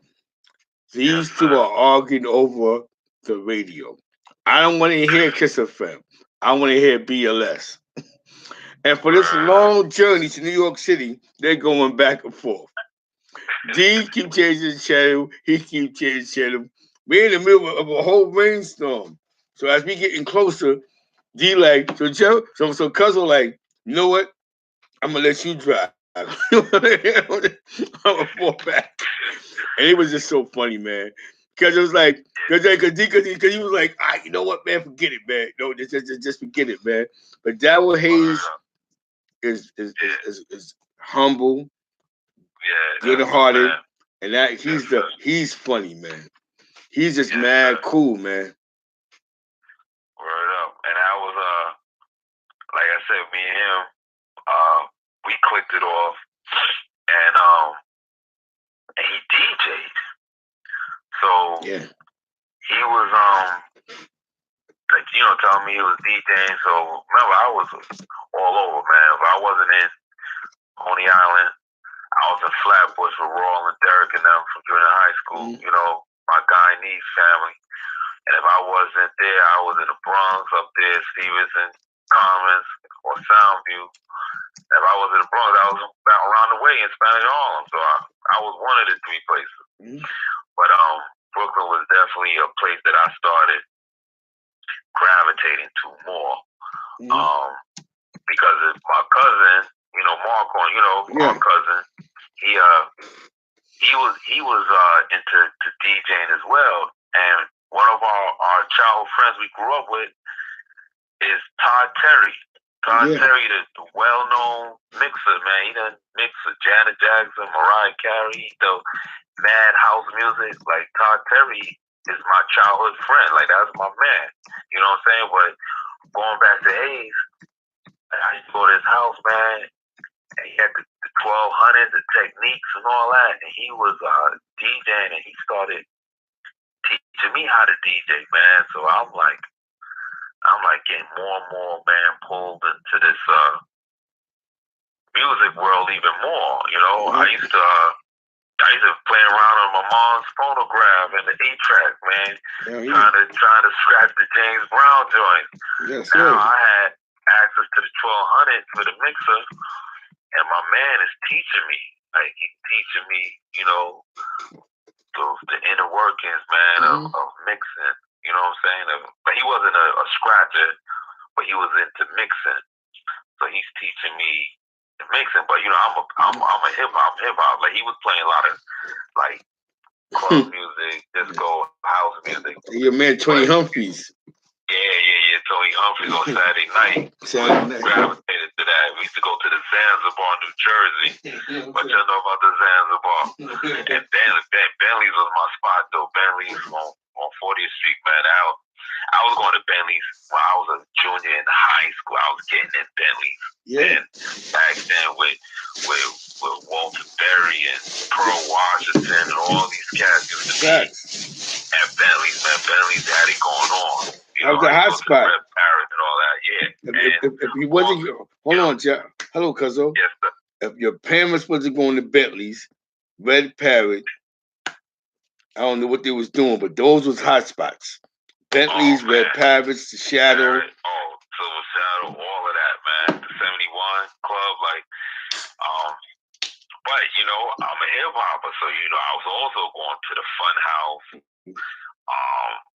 These two are arguing over the radio. I don't want to hear Kiss FM. I want to hear BLS. And for this long journey to New York City, they're going back and forth. D keep changing the channel. He keep changing the channel. We're in the middle of a whole rainstorm. So as we getting closer, D like, so Joe, so Cuzzo like, you know what? I'm gonna let you drive. I'm gonna fall back. And it was just so funny, man. Because it was like, because he was like, you know what, man, forget it, man. No, just forget it, man. But Darryl Hayes is humble, good-hearted, and that he's funny, man. He's just mad cool, man.
Word up, and I was like I said, me and him, we clicked it off, and he DJ'd. So he was like, telling me he was DJing. So remember, I was all over, man. If I wasn't in Coney Island, I was in Flatbush with Roll and Derek and them from junior high school. My Guyanese family. And if I wasn't there, I was in the Bronx up there, Stevenson, Commons, or Soundview. If I was in the Bronx, I was around the way in Spanish Harlem. So I was one of the three places. But Brooklyn was definitely a place that I started gravitating to more. Because my cousin, Marco, our cousin, he was into DJing as well. And one of our childhood friends we grew up with is Todd Terry. Todd Terry, the well-known mixer, man. He done mixed for Janet Jackson, Mariah Carey, the mad house music. Like, Todd Terry is my childhood friend. Like, that's my man. You know what I'm saying? But going back to Hayes, I used to go to his house, man. and he had the 1200, the techniques and all that, and he was DJing, and he started teaching me how to DJ, man. So I'm like getting more and more, man, pulled into this music world even more. You know, I used to play around on my mom's phonograph and the 8-track, man, trying to scratch the James Brown joint.
Yes,
now I had access to the 1200 for the mixer, and my man is teaching me. Like he's teaching me, you know, the inner workings, man, of mixing. You know what I'm saying? But he wasn't a scratcher, but he was into mixing. So he's teaching me the mixing. But you know, I'm a hip hop. Like he was playing a lot of like club music, disco, house music.
Your man Tony Humphries.
Yeah. Tony Humphries on Saturday night. Gravitated to that. We used to go to the Zanzibar, New Jersey. What you know about the Zanzibar? And Bentley's was my spot though. Bentley's on 40th Street, man. I was going to Bentley's when I was a junior in high school. I was getting in Bentley's.
Yeah.
And back then with Walter Berry and Pearl Washington and all these cats used to be at Bentley's, man. Bentley's had it going on. You
that was a hot spot.
Red Parrot and all that, yeah.
If you wasn't, hold on, Jack. Hello, Cuzzo.
Yes, sir.
If your parents wasn't going to Bentley's, Red Parrot, I don't know what they was doing, but those was hot spots. Bentley's, Red Parrots, the Shadow.
Silver Shadow, all of that, man. The 71 Club, like, but you know, I'm a hip hopper, so you know, I was also going to the Fun House.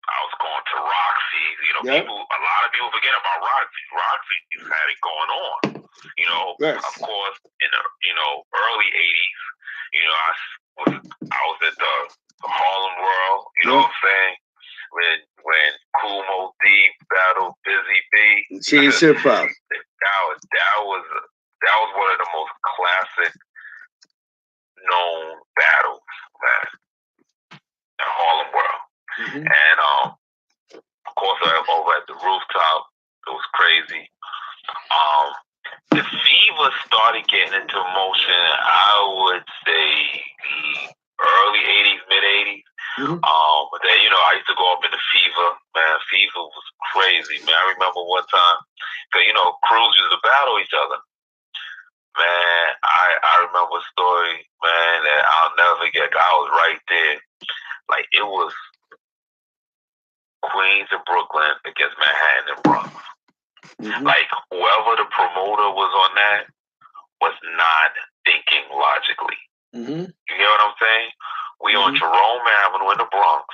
I was going to Roxy. You know, a lot of people forget about Roxy. Roxy had it going on. You know, of course, in the early '80s, you know, I was at the Harlem World. You know what I'm saying? When Kool Moe Dee battled Busy Bee.
Change hip hop.
That was one of the most classic known battles, man. At Harlem World. And of course over at the rooftop, it was crazy. The fever started getting into motion, I would say the early '80s, mid '80s. But then, you know, I used to go up in the Fever, man. Fever was crazy, man. I remember one time, cause you know, crews used to battle each other. Man, I remember a story, man, that I'll never forget. I was right there. Like, it was Queens and Brooklyn against Manhattan and Bronx. Like, whoever the promoter was on that was not thinking logically. You get what I'm saying? We on Jerome Avenue in the Bronx,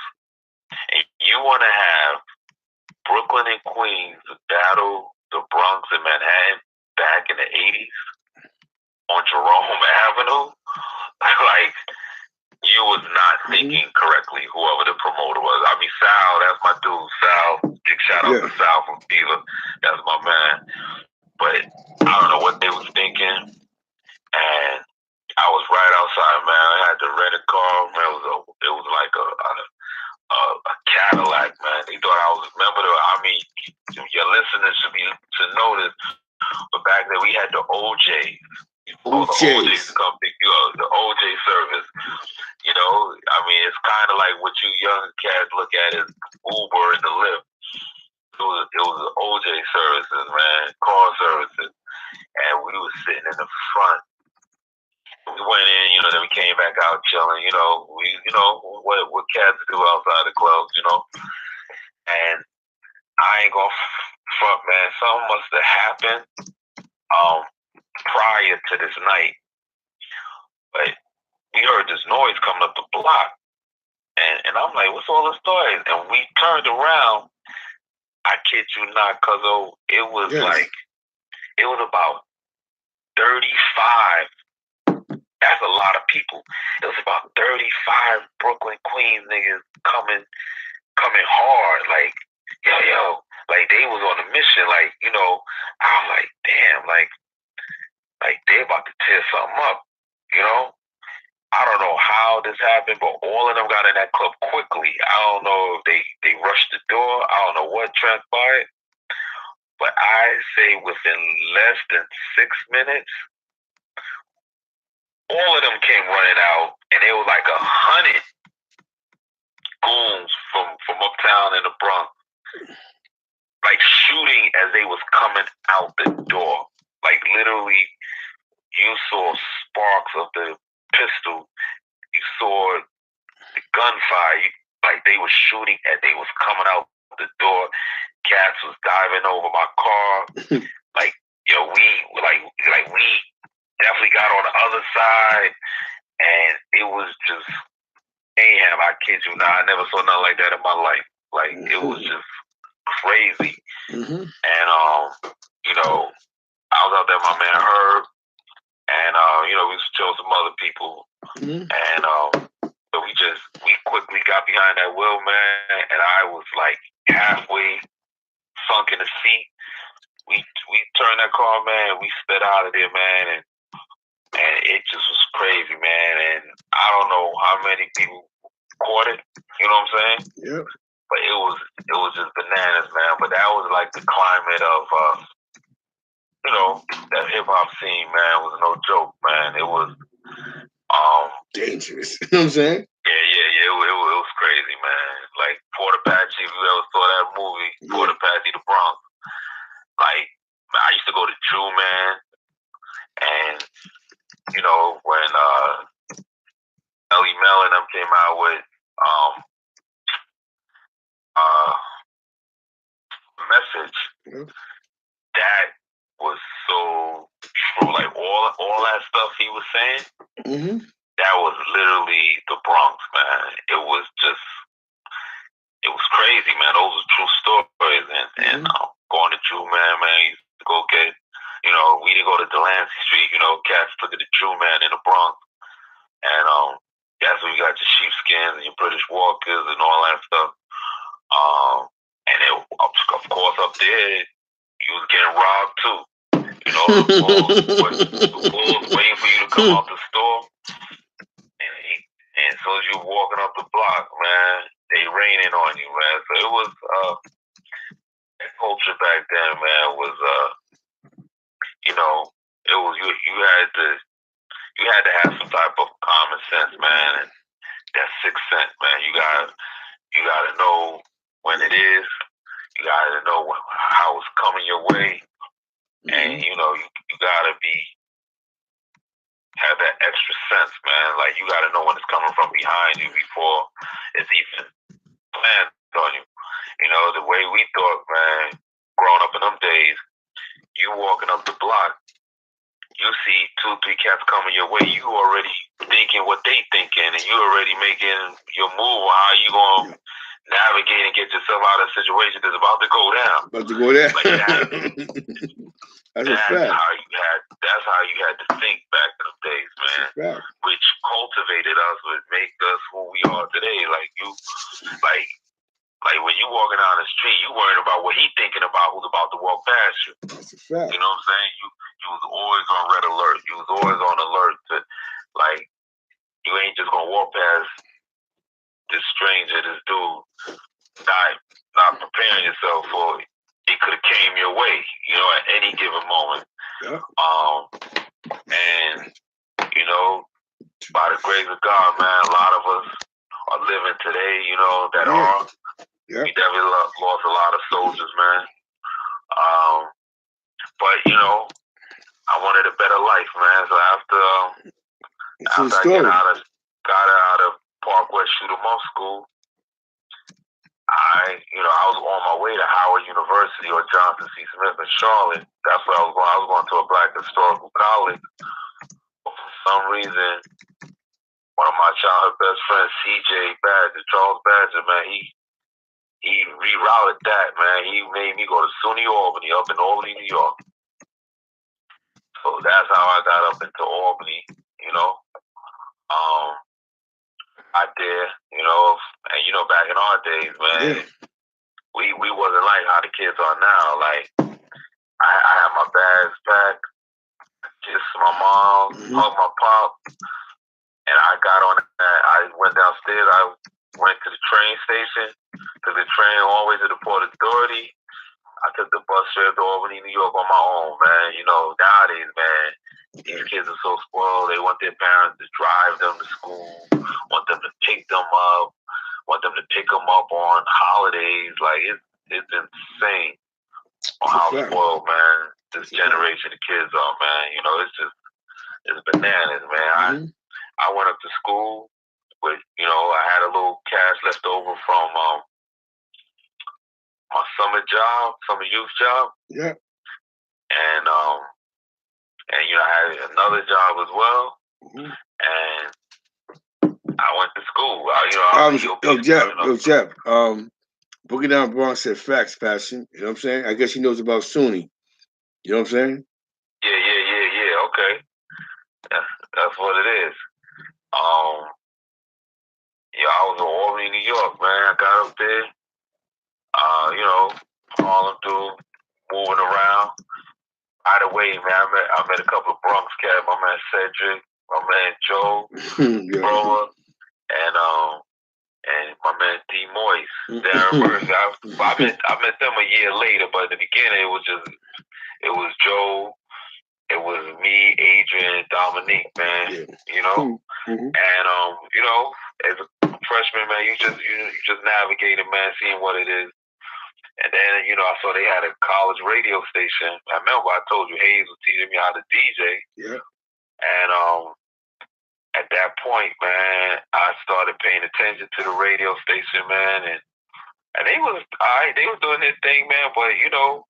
and you want to have Brooklyn and Queens battle the Bronx and Manhattan back in the '80s on Jerome Avenue? Like, you was not thinking correctly, whoever the promoter was. I mean, Sal, that's my dude. Sal, big shout out to Sal from Fever. That's my man. But I don't know what they was thinking. And I was right outside, man. I had to rent a car. Man, it was like a Cadillac, man. They thought I was a member of. I mean, your listeners should know this. But back then we had the OJs. The OJs come pick you up. The OJ service. You know, I mean, it's kind of like what you young cats look at as Uber and the Lyft. It was the OJ services, man, car services, and we was sitting in the front. We went in, you know, then we came back out chilling, you know, what cats do outside the clubs, you know. And I ain't gonna front, man. Something must have happened prior to this night. But we heard this noise coming up the block. And I'm like, what's all this noise? And we turned around. I kid you not, cuzzo, it was like, it was about 35. That's a lot of people. It was about 35 Brooklyn Queens niggas coming hard. Like, yo, like they was on a mission. Like, you know, I was like, damn, like they about to tear something up, you know? I don't know how this happened, but all of them got in that club quickly. I don't know if they rushed the door. I don't know what transpired. But I say within less than 6 minutes, all of them came running out, and they were like 100 goons from uptown in the Bronx, like shooting as they was coming out the door. Like literally, you saw sparks of the pistol. You saw the gunfire. Like they were shooting as they was coming out the door. Cats was diving over my car. Like we definitely got on the other side, and it was just mayhem. I kid you not. I never saw nothing like that in my life. Like it was just crazy. And you know, I was out there, my man Herb, and we chose some other people, and but we quickly got behind that wheel, man, and I was like halfway sunk in the seat. We turned that car, man. We sped out of there, man, and it just was crazy, man. And I don't know how many people caught it. You know what I'm saying?
Yeah.
But it was just bananas, man. But that was like the climate of that hip hop scene, man, was no joke, man. It was
dangerous. You know what I'm saying?
Yeah. It was crazy, man. Like Port Apache, if you ever saw that movie, Port Apache, the Bronx. Like I used to go to Jew, man, and when Ellie Mel and them came out with Message, that was so true. Like all that stuff he was saying, that was literally the Bronx, man. It was crazy, man. Those were true stories, and going to Jew Man, used to go get, we didn't go to Delancey Street, cats took it to Jew Man in the Bronx, and that's where you got your sheepskins and your British Walkers and all that stuff. And it, of course, up there, you was getting robbed too. The bulls waiting for you to come out the store, and as soon as you walking up the block, man, they raining on you, man. So it was that culture back then, man, was it was you had to have some type of common sense, man, and that sixth sense, man. You gotta know when it is. You gotta know how it's coming your way, and you gotta have that extra sense, man. Like you gotta know when it's coming from behind you before it's even planned on you. The way we thought, man, growing up in them days, you walking up the block, you see 2-3 cats coming your way, you already thinking what they thinking, and you already making your move on how you gonna navigate and get yourself out of a situation that's about to go down.
That's a fact.
That's how you had to think back in the days, man. Which cultivated us, would make us who we are today. Like when you walking down the street, you worrying about what he thinking about who's about to walk past you.
That's a fact.
You know what I'm saying? You was always on red alert. You was always on alert to, like, you ain't just gonna walk past this stranger, this dude, not preparing yourself for it. It could have came your way, at any given moment.
Yeah.
And by the grace of God, man, a lot of us are living today, that are. Yeah. We definitely lost a lot of soldiers, man. But I wanted a better life, man. So after I got out of Park West Shoot 'em Up School, I was on my way to Howard University or Johnson C. Smith in Charlotte. That's where I was going. I was going to a Black historical college. But for some reason, one of my childhood best friends, C.J. Badger, Charles Badger, man, he rerouted that, man. He made me go to SUNY Albany, up in Albany, New York. So that's how I got up into Albany, out there, and back in our days, man, we wasn't like how the kids are now. Like I had my bags packed, kissed my mom, hugged my pop, and I got on that. I went downstairs. I went to the train station, took the train all the way to the Port Authority. I took the bus trip to Albany, New York on my own, man. Nowadays, man, These kids are so spoiled. They want their parents to drive them to school, want them to pick them up, want them to pick them up on holidays. Like it's insane on how spoiled, man, this generation of kids are, man. You know, it's bananas, man. I went up to school with, you know, I had a little cash left over from my summer youth job.
Yeah.
And you know, I had another job as well. And I went to school.
Jeff. Boogie Down Bronx said facts, fashion. You know what I'm saying? I guess he knows about Sunni. You know what I'm saying?
Yeah. Okay, that's what it is. Yeah, I was in Albany, New York, man. I got up there. You know, Harlem through, moving around. By the way, man, I met a couple of Bronx cats. My man Cedric, my man Joe, Broa, and my man D Moise, Darren Burke. I met them a year later, but in the beginning it was Joe, it was me, Adrian, Dominique, man. You know, and you know, as a freshman, man, you just navigating, man, seeing what it is. And then, you know, I saw they had a college radio station. I remember I told you Hayes was teaching me how to DJ.
Yeah.
And at that point, man, I started paying attention to the radio station, man, and they was they was doing their thing, man. But you know,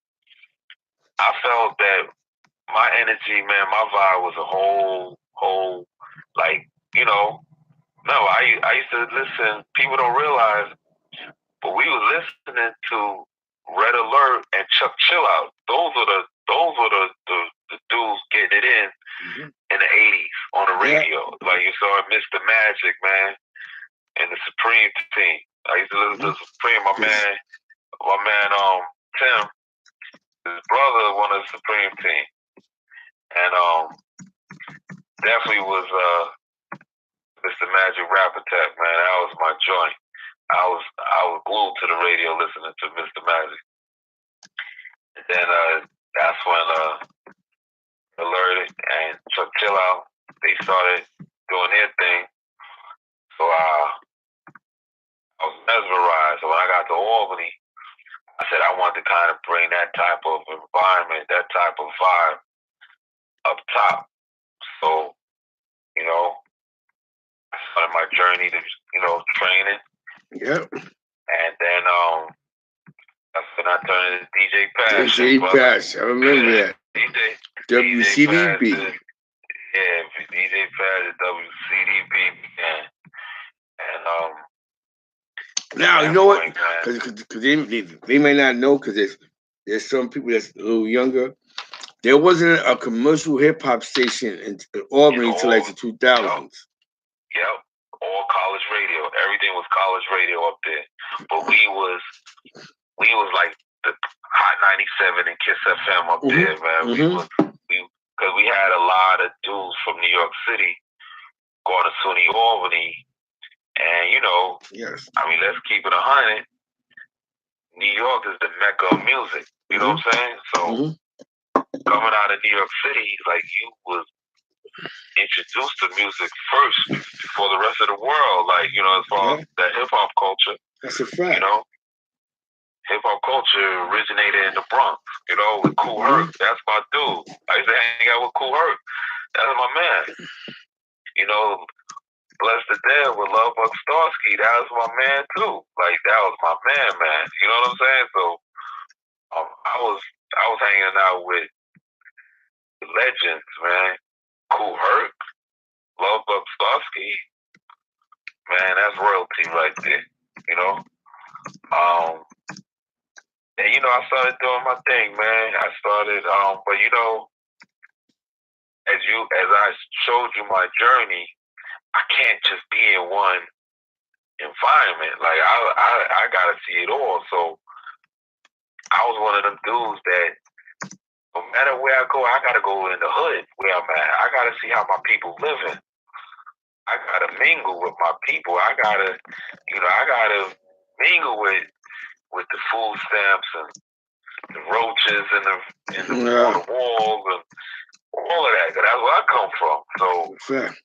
I felt that my energy, man, my vibe was a whole like, you know, no, I used to listen. People don't realize, but we were listening to Red Alert and Chuck Chill Out. Those were the dudes getting it in the 80s on the radio. Like you saw Mr. Magic, man, and the Supreme team. I used to listen to Supreme. My man Tim, his brother won the Supreme team. And definitely was Mr. Magic Rap Attack, man. That was my joint. I was glued to the radio listening to Mr. Magic. And then that's when Alerted and Chuck Chill Out, they started doing their thing. So I was mesmerized. So when I got to Albany, I said I wanted to kind of bring that type of environment, that type of vibe up top. So, you know, I started my journey to, you know, training.
Yep.
And then that's when I turned into DJ Pass.
DJ Pass, I remember that. WCDB.
Yeah, DJ Pass at WCDB began. And
now you know what? Because they may not know, because there's some people that's a little younger. There wasn't a commercial hip hop station in Albany until like the 2000s.
Yep. All college radio. Everything was college radio up there. But we was like the Hot 97 and Kiss FM up there, man. Because we had a lot of dudes from New York City going to SUNY Albany. And, you know, I mean, let's keep it 100. New York is the mecca of music. You know what I'm saying? So coming out of New York City, like, you was introduced to music first before the rest of the world. Like, you know, as far as the hip-hop culture.
That's a fact.
You know? Hip-hop culture originated in the Bronx, you know, with Kool Herc. That's my dude. I used to hang out with Kool Herc. That's my man. You know, Bless the Dead with Love Buck Starsky. That was my man, too. Like, that was my man. You know what I'm saying? So, I was hanging out with legends, man. Kool Herc, Love Buck Starsky. Man, that's royalty right there, you know? And, you know, I started doing my thing, man. I started, but, you know, as I showed you my journey, I can't just be in one environment. Like, I got to see it all. So I was one of them dudes that no matter where I go, I got to go in the hood where I'm at. I got to see how my people living. I got to mingle with my people. I got to mingle with the food stamps and the roaches and the on the walls and All of that. 'Cause that's where I come from. So
Fair.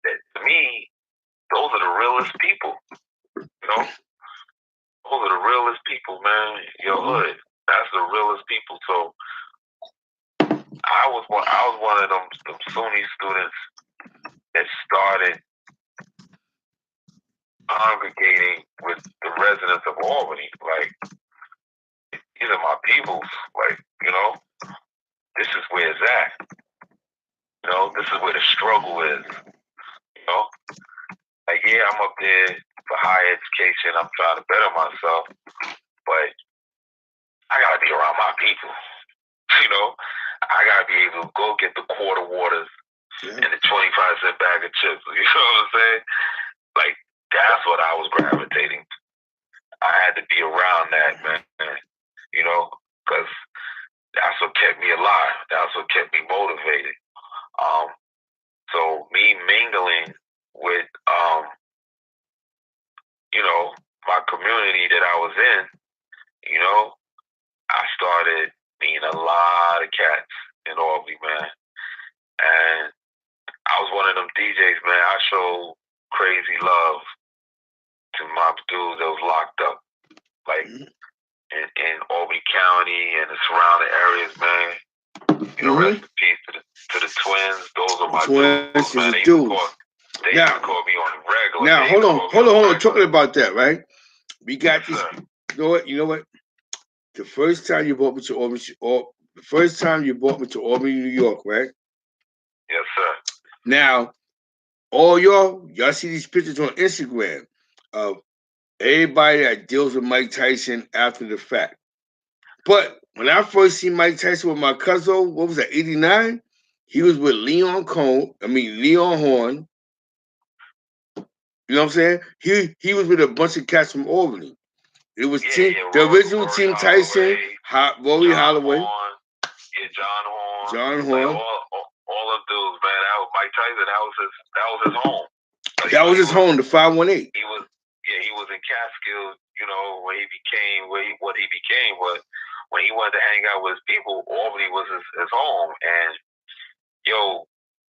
to me, those are the realest people. You know, those are the realest people, man. Your hood. That's the realest people. So I was one of them SUNY students that started congregating with the residents of Albany. Like, these are my peoples. Like, this is where it's at. This is where the struggle is. You know, like, yeah, I'm up there for higher education. I'm trying to better myself, but I gotta be around my people. I gotta be able to go get the quarter waters and the 25-cent bag of chips. You know what I'm saying? Like, that's what I was gravitating to. I had to be around that, man. Because that's what kept me alive. That's what kept me motivated. So me mingling with, my community that I was in, I started meeting a lot of cats in Albany, man. And I was one of them DJs, man. I showed crazy love to my dudes that was locked up, like in Albany County and the surrounding areas, man. Rest in peace to the twins. Those are my dudes, man. They used to call me on the regular.
Now, hold on. Talking about that, right? We got this.
Sir.
You know what? The first time you brought me to Albany, New York, right?
Yes, sir.
Now, all y'all see these pictures on Instagram of everybody that deals with Mike Tyson after the fact. But when I first seen Mike Tyson with my cousin, what was that, 89? He was with Leon Horn. You know what I'm saying? He was with a bunch of cats from Albany. It was the original
Rory
Team Tyson, Rory Holloway.
John Horn. Like all of dudes, man. That was Mike Tyson. That was his home.
That was his home, the 518.
He was in Catskill, when he became what he became. But when he wanted to hang out with his people, Albany was his home. And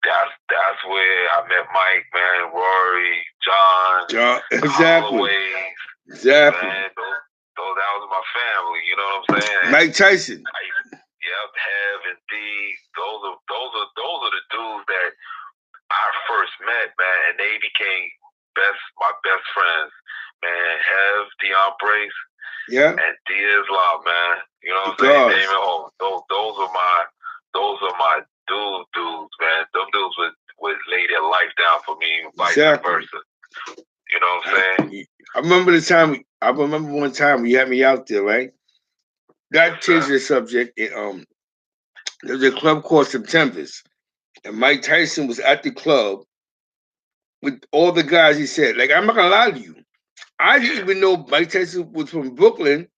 that's where I met Mike, man, Rory, John,
exactly.
Holloway, exactly. Man, that was my family. You know what I'm saying? And
Mike Tyson.
Hev and D. Those are the dudes that I first met, man, and they became my best friends, man. Hev, Dion Brace, and D Islam, man. You know what I'm saying? Damon Hall. Those are my dudes, man. Them dudes would lay their life down for me, vice versa. You know what I'm saying?
I remember one time you had me out there, right? That changed the subject. There was a club called September's, and Mike Tyson was at the club with all the guys. He said, like, I'm not gonna lie to you, I didn't even know Mike Tyson was from Brooklyn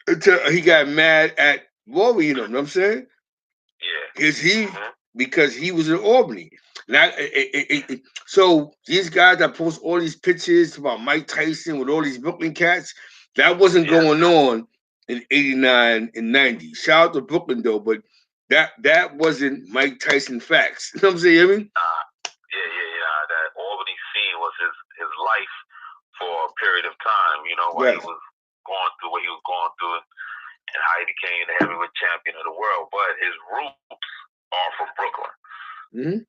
until he got mad at Rory. You know what I'm saying?
Yeah.
Because he was in Albany. Now, so these guys that post all these pictures about Mike Tyson with all these Brooklyn cats, that wasn't going on in 89 and 90. Shout out to Brooklyn though, but that wasn't Mike Tyson facts. You know what I'm saying?
Yeah. That Albany scene was his life for a period of time, while he was going through what he was going through and how he became the heavyweight champion of the world. But his roots are from Brooklyn.
Mm-hmm.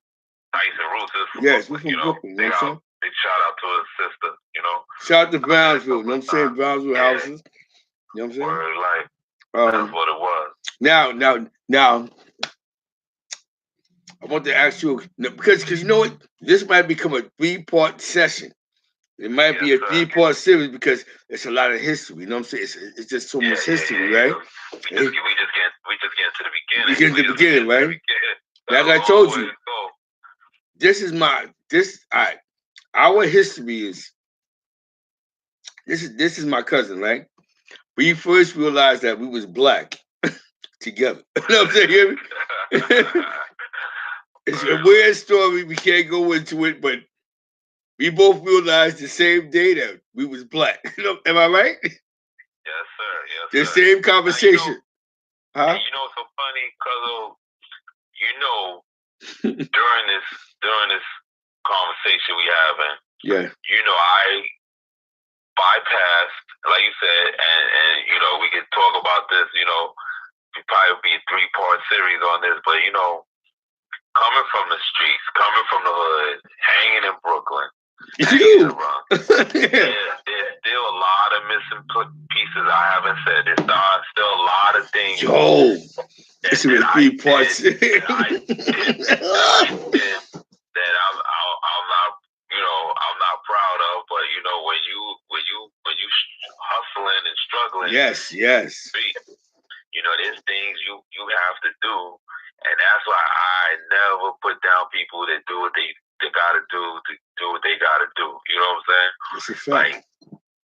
Tyson roots is from
Brooklyn.
Brooklyn. Big shout out to his sister,
Shout out to Brownsville. You know what I'm saying? Brownsville houses. You know what I'm saying?
Word life. That's what it was.
Now, I want to ask you, because you know what? This might become a 3-part session. It might be a 3-part series because it's a lot of history. You know what I'm saying? It's just so much history, right?
We just get to the beginning.
We get to the beginning, right? Like I told you, our history is this is my cousin, right? We first realized that we was black together. You know what I'm saying? It's a weird story. We can't go into it, but we both realized the same day that we was black. Am I right?
Yes, sir.
The same conversation.
Huh? You know what's so funny, cuz you know, during this conversation we having,
yeah,
you know, I bypassed, like you said, and you know, we could talk about this. You know, it probably be a 3-part series on this, but you know, coming from the streets, coming from the hood, hanging in Brooklyn, hanging around. There's still a lot of missing pieces I haven't said. There's still a lot of things.
Yo, this is a 3-part series.
That I'm not, you know, I'm not proud of. But you know, when you hustling and struggling,
yes,
you know, there's things you have to do, and that's why I never put down people that do what they gotta do to do what they gotta do. You know what I'm saying?
That's a fact.
Like,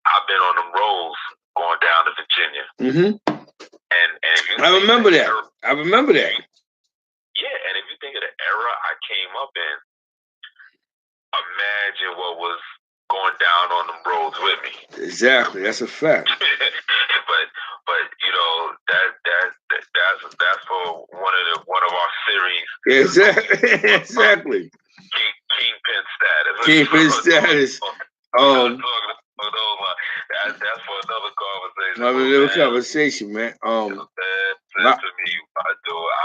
I've been on them roads going down to Virginia.
Mm-hmm.
And if you
I remember that. I remember that.
Yeah, and if you think of the era I came up in, imagine what was going down on them roads with me.
Exactly, that's a fact.
but you know, that's for one of our series.
Exactly.
Kingpin status.
Kingpin status.
That's for another conversation.
Another conversation, man.
Listen to me,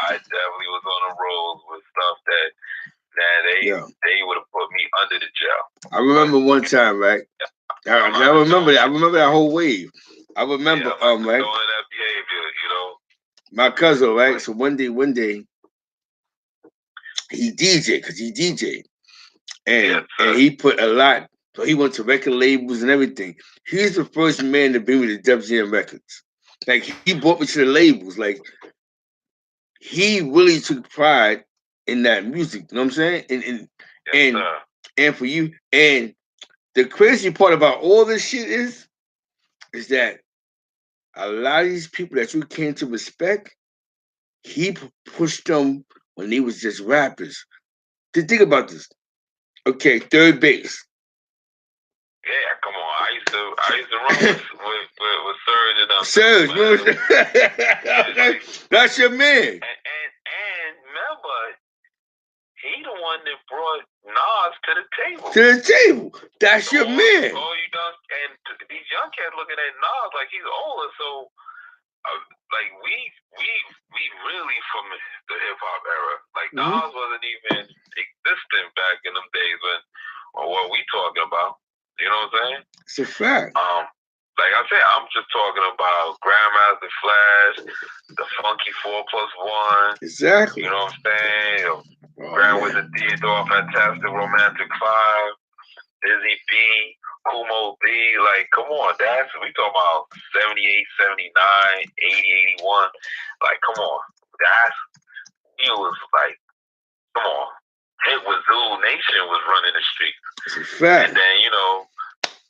I definitely was on the road with stuff that they would have put me under the jail.
I remember one time, right? I remember that. I remember that whole wave. I remember, right?
That behavior, you know.
My cousin, right? So one day, he DJ'd, and he put a lot. So he went to record labels and everything. He's the first man to bring me to Def Jam Records. Like, he brought me to the labels. Like, he really took pride in that music. You know what I'm saying? And for you, and the crazy part about all this shit is that a lot of these people that you came to respect, he pushed them when they was just rappers. To think about this. Okay, third base.
Yeah, come on. I used to run with Surge and them.
Surge, that's your man.
And remember, he the one that brought Nas to the table.
That's your man.
Oh, you know, and these young cats looking at Nas like he's older. So, like we really from the hip hop era. Like, Nas wasn't even existent back in them days when, or what we talking about. You know what I'm saying?
It's a fact.
Like I said, I'm just talking about Grandmaster Flash, the Funky 4+1.
Exactly.
You know what I'm saying? Grand Wizard Theodore, Fantastic Romantic 5, Dizzy B, Kumo B. Like, come on, we talking about 78, 79, 80, 81. Like, come on. He was like, come on. Hit with Zulu Nation was running the streets.
It's a fact.
And then, you know,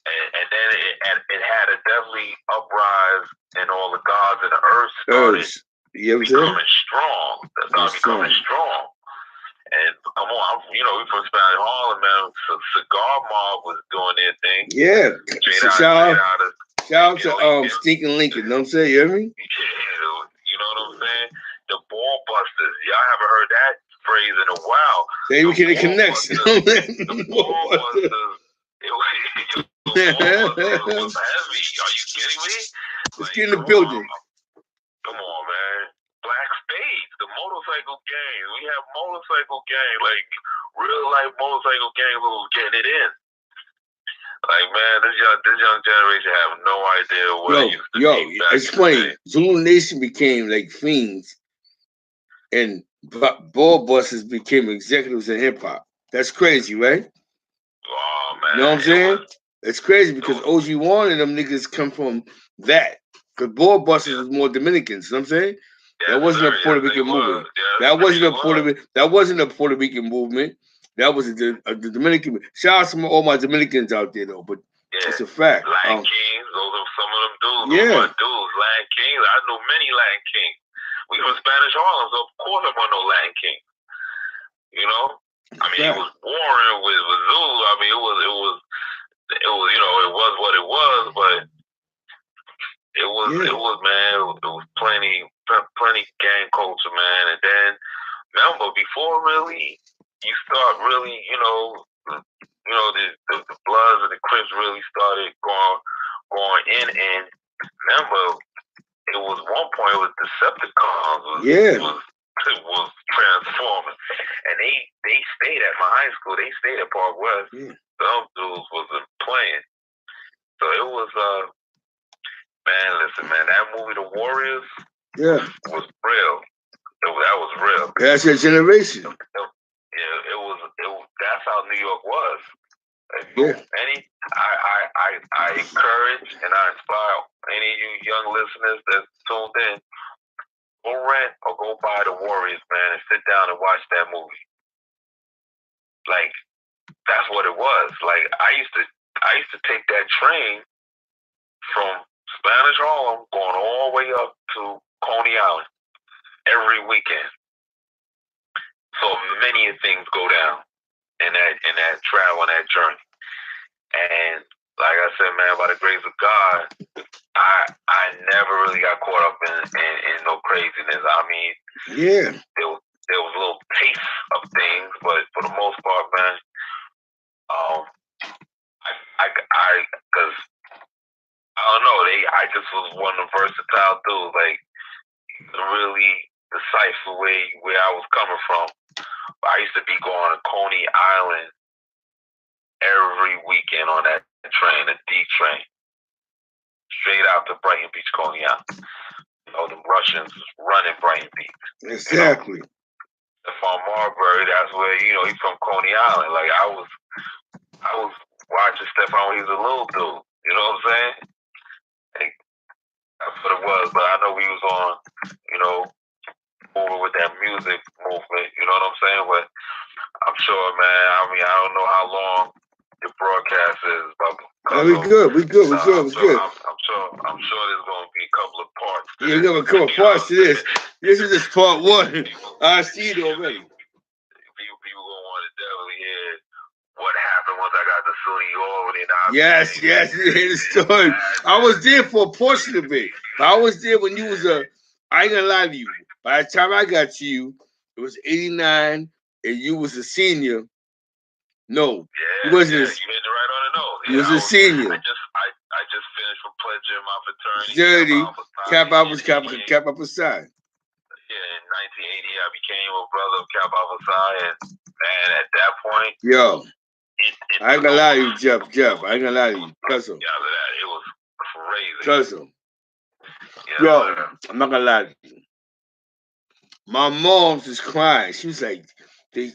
and then it had a definitely uprise, and all the gods of the earth started becoming strong. Becoming strong. And come on, you know, we from Spanish Harlem, man. Cigar Mob was doing their thing.
Yeah. Shout out to Stinking Lincoln. You know what I'm saying? You hear me?
Yeah, you know what I'm saying? The Ball Busters. Y'all haven't heard that phrase in a while.
They were getting connection.
The Ball Busters. It was heavy. Are you kidding me?
Let's get in the building.
Come on, man. Black Spades, the motorcycle gang. We have motorcycle gang, like real life motorcycle gang who was getting it in. Like, man, this young generation have no idea what it used to be.
It's funny. Zulu Nation became like fiends, and ball busters became executives in hip hop. That's crazy, right?
Oh man,
you know what I'm saying? It's crazy because OG1 and them niggas come from that. Because ball busters was more Dominicans. You know what I'm saying? That wasn't a Puerto Rican movement. That wasn't a Puerto Rican movement. That was a Dominican. Shout out to all my Dominicans out there, though. But it's a fact.
Latin Kings, those are some of them dudes. Those are my dudes. Latin Kings. I know many Latin Kings. We from Spanish Harlem, so of course I want no Latin King. You know? I mean, it was boring with Zulu. I mean, it was, you know, it was what it was, but it was, man, it was plenty gang culture, man. And then remember before really you start really, the Bloods and the Crips really started going in, and remember it was one point it was Decepticons was transforming, and they stayed at my high school. They stayed at Park West.
Yeah.
Some dudes wasn't playing, so it was man. Listen, man, that movie The Warriors was real. That was real.
That's your generation.
It was. That's how New York was. I encourage and I inspire any of you young listeners that tuned in. Go rent or go buy The Warriors, man, and sit down and watch that movie. Like that's what it was. Like I used to take that train from Spanish Harlem going all the way up to Coney Island every weekend. So many things go down in that travel and that journey. And like I said, man, by the grace of God, I never really got caught up in no craziness. I mean, there was a little taste of things, but for the most part, man, because I don't know, I just was one of the versatile dudes, like really decipher where I was coming from. I used to be going to Coney Island every weekend on that train, a D train, straight out to Brighton Beach, Coney Island. The Russians running Brighton Beach.
Exactly.
From Marbury, that's where he's from Coney Island. Like I was watching Stephon when he was a little dude. You know what I'm saying? Like, that's what it was. But I know we was on, over with that music movement. You know what I'm saying? But I'm sure, man. I mean, I don't know how long your broadcast is, but
we good. I'm sure
there's going to be a couple of parts.
Yeah, we got a couple of parts to this. This is just part one. I see it already.
People gonna want to definitely hear what happened once I got to Sunny Albany.
Yes, you hear the story. I was there for a portion of it. I was there when you was I ain't gonna lie to you. By the time I got to you, it was 89, and you was a senior. No,
you wasn't. You hit it right on the nose.
You was a senior.
I just finished from pledging my fraternity.
Cap Alpha Psi.
Yeah, in 1980, I became a brother of Cap Alpha Psi, and man, at that point,
I ain't gonna lie to you, Jeff. I ain't gonna lie to you, cousin.
It was crazy.
Cousin. I'm not gonna lie to you. My mom's just crying. She was like, they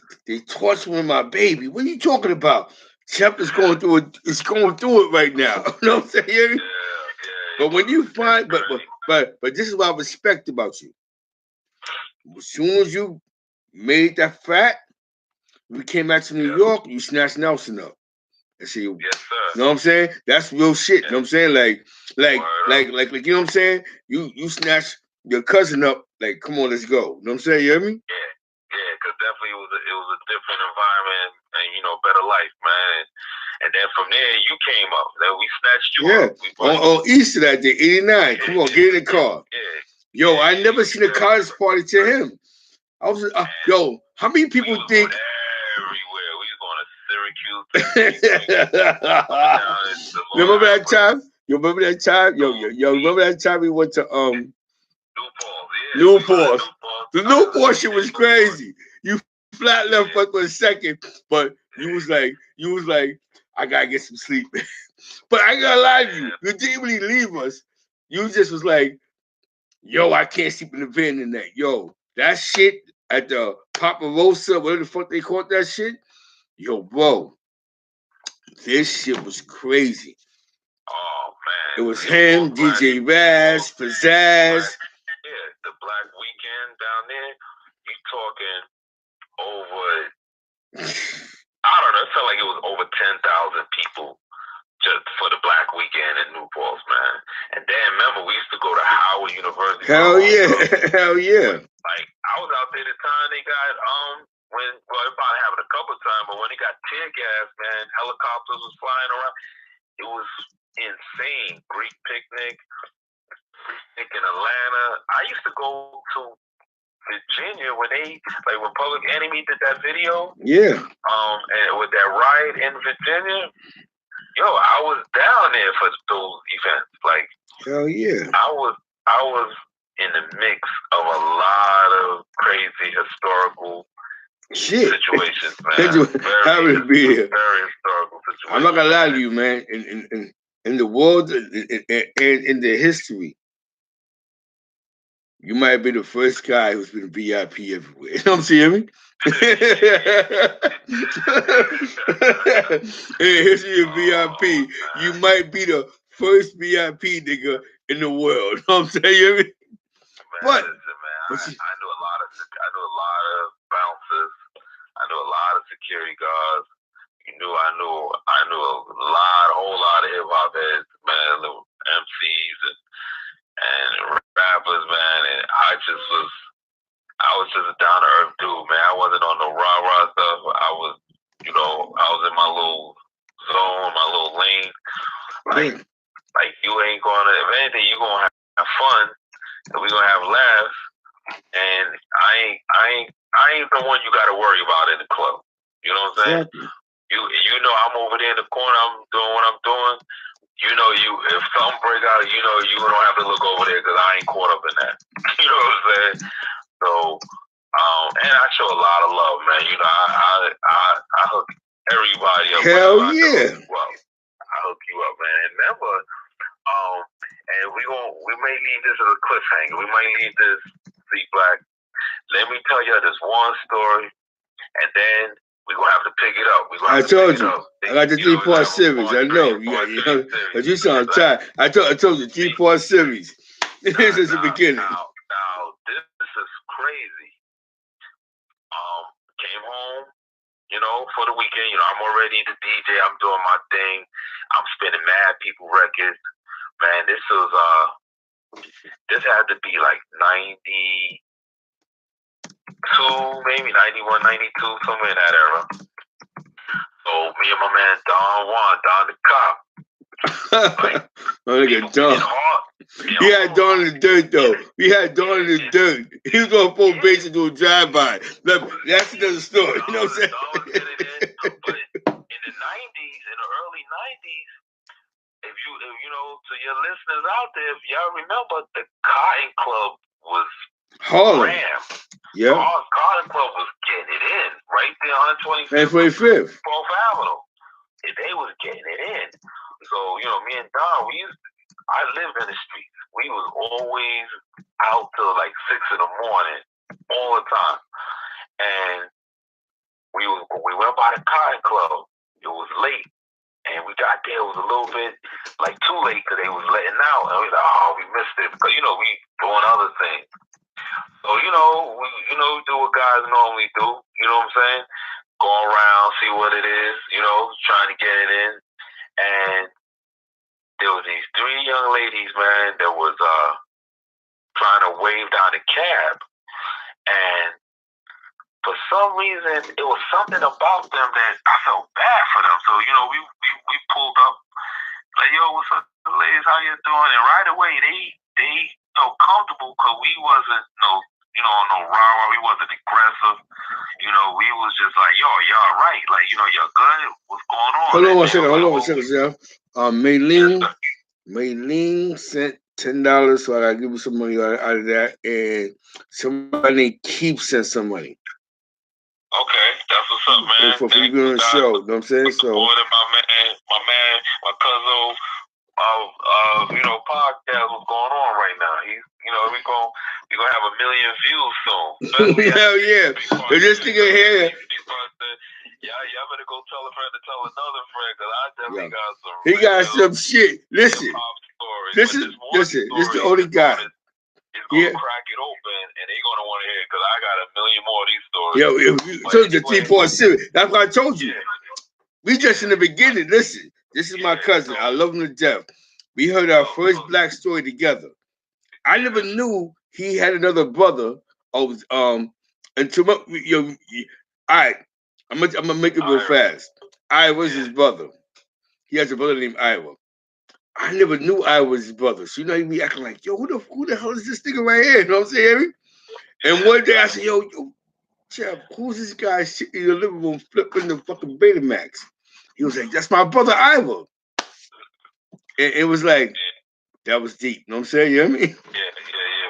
torturing my baby. What are you talking about? Jeff is going through it. It's going through it right now. You know what I'm saying? But when you find, but this is what I respect about you. As soon as you made that fact, we came back to New York. You snatched Nelson up. And see, you know what I'm saying? That's real shit. You know what I'm saying? Like, you know what I'm saying? You snatched your cousin up. Like, come on, let's go. You know what I'm saying? You hear me?
Yeah, because definitely it was a different environment and better life, man. And then from there you came up. Then we snatched you up.
On Easter that day, 89. Come on, get in the car. Yo, I never seen a college party to him. I was how many people think
everywhere? We was going to Syracuse.
Remember that time? You remember that time? Yo, remember that time we went to Newport? The Newport shit was crazy. You flat left for a second, but you was like, I gotta get some sleep. But I gotta lie to you, you didn't really leave us. You just was like, yo, I can't sleep in the van tonight. Yo, that shit at the Paparosa, whatever the fuck they called that shit. Yo, bro, this shit was crazy.
Oh man,
it was him, DJ Raz, Pizzazz.
Yeah, the Black Weekend down there. You talking over? I don't know. It felt like it was over 10,000 people just for the Black Weekend in Newport, man. And then remember, we used to go to Howard University.
Hell yeah.
Like I was out there the time they got it probably happened a couple of times, but when they got tear gas, man, helicopters was flying around. It was insane. Greek picnic in Atlanta. I used to go to Virginia, when Public Enemy did that video,
Yeah.
and with that riot in Virginia, yo, I was down there for those events. Like,
hell yeah.
I was in the mix of a lot of crazy historical situations, man.
Very
historical situations.
I'm not gonna lie to you, man. In the world and in the history, you might be the first guy who's been a VIP everywhere. You know what I'm saying? In history of VIP, you might be the first VIP nigga in the world. You know what I'm saying?
Man, but listen, man, I knew a lot of bouncers. I knew a lot of security guards. I knew a whole lot of hip hop heads, man, the MCs and rappers, man. And I was just a down to earth dude, man. I wasn't on no rah stuff. I was in my little zone, my little lane. Like you ain't gonna, if anything, you gonna have fun, and we gonna have laughs. And I ain't the one you gotta worry about in the club. You know what I'm saying?
Exactly.
You know I'm over there in the corner. I'm doing what I'm doing. If something break out, you don't have to look over there because I ain't caught up in that. You know what I'm saying? So, and I show a lot of love, man. I hook everybody up.
Hell yeah.
Well, I hook you up, man. And remember, and we may leave this as a cliffhanger. We might leave this, see, Black. Let me tell you this one story, and then we're going to have to pick it up.
I told you. I got the G-Part series. I know. But you sound tired. I told you, G-Part series. This is the beginning.
Now, this is crazy. Came home, for the weekend. I'm already the DJ. I'm doing my thing. I'm spinning mad people records. Man, this had to be like 92, maybe 91, 92, somewhere in that era. So me and my man Don the cop.
My nigga Don. He had Don in the dirt though. We had Don in the dirt. He was on full base and do a drive-by. That's another story. You know what I'm saying?
But in the 90s, in the early 90s, if to your listeners out there, if y'all remember, the Cotton Club was
Harlem.
Yeah. Cotton Club was getting it in right there on
25th.
12th Avenue. They was getting it in. So, me and Don, I lived in the streets. We was always out till like 6 in the morning, all the time. And we went by the Cotton Club. It was late. And we got there, it was a little bit like too late because they was letting out. And we was like, oh, we missed it. Because, we doing other things. So, we do what guys normally do. You know what I'm saying? Go around, see what it is, trying to get it in. And there was these 3 young ladies, man, that was trying to wave down the cab. And for some reason, it was something about them that I felt bad for them. So, we pulled up, like, yo, what's up, ladies? How you doing? And right away, they felt comfortable because we wasn't no rah-rah. We wasn't aggressive. We was just like, yo, y'all right. Like, y'all good? What's going on?
Hold on one second, Maylene. Maylene sent $10, so I gotta give you some money out of that, and somebody named Keep sent some money.
Okay, that's what's up, man.
For you being on the show, you know what I'm saying? So, my cousin, podcast, what's going on right now? He's, we gonna have 1 million views soon. Hell yeah! But this nigga here. Y'all better go tell a friend to tell another friend, because I definitely got some. He got some shit. Listen, this is the only guy. He's gonna crack it open, and they're gonna want to hear it, because I got 1 million more of these stories. So the T-Part series. That's what I told you. We just in the beginning. Listen, this is my cousin. I love him to death. We heard our first black story together. I never knew he had another brother. Until all right. I'm gonna make it real fast. Iowa's his brother. He has a brother named Iowa. I never knew Iowa was his brother. So he be acting like, yo, who the hell is this nigga right here? You know what I'm saying? And one day I said, yo, Jeff, who's this guy sitting in the living room flipping the fucking Betamax? He was like, that's my brother Ivor. It was like, that was deep. You know what I'm saying? You know what I mean?
Yeah,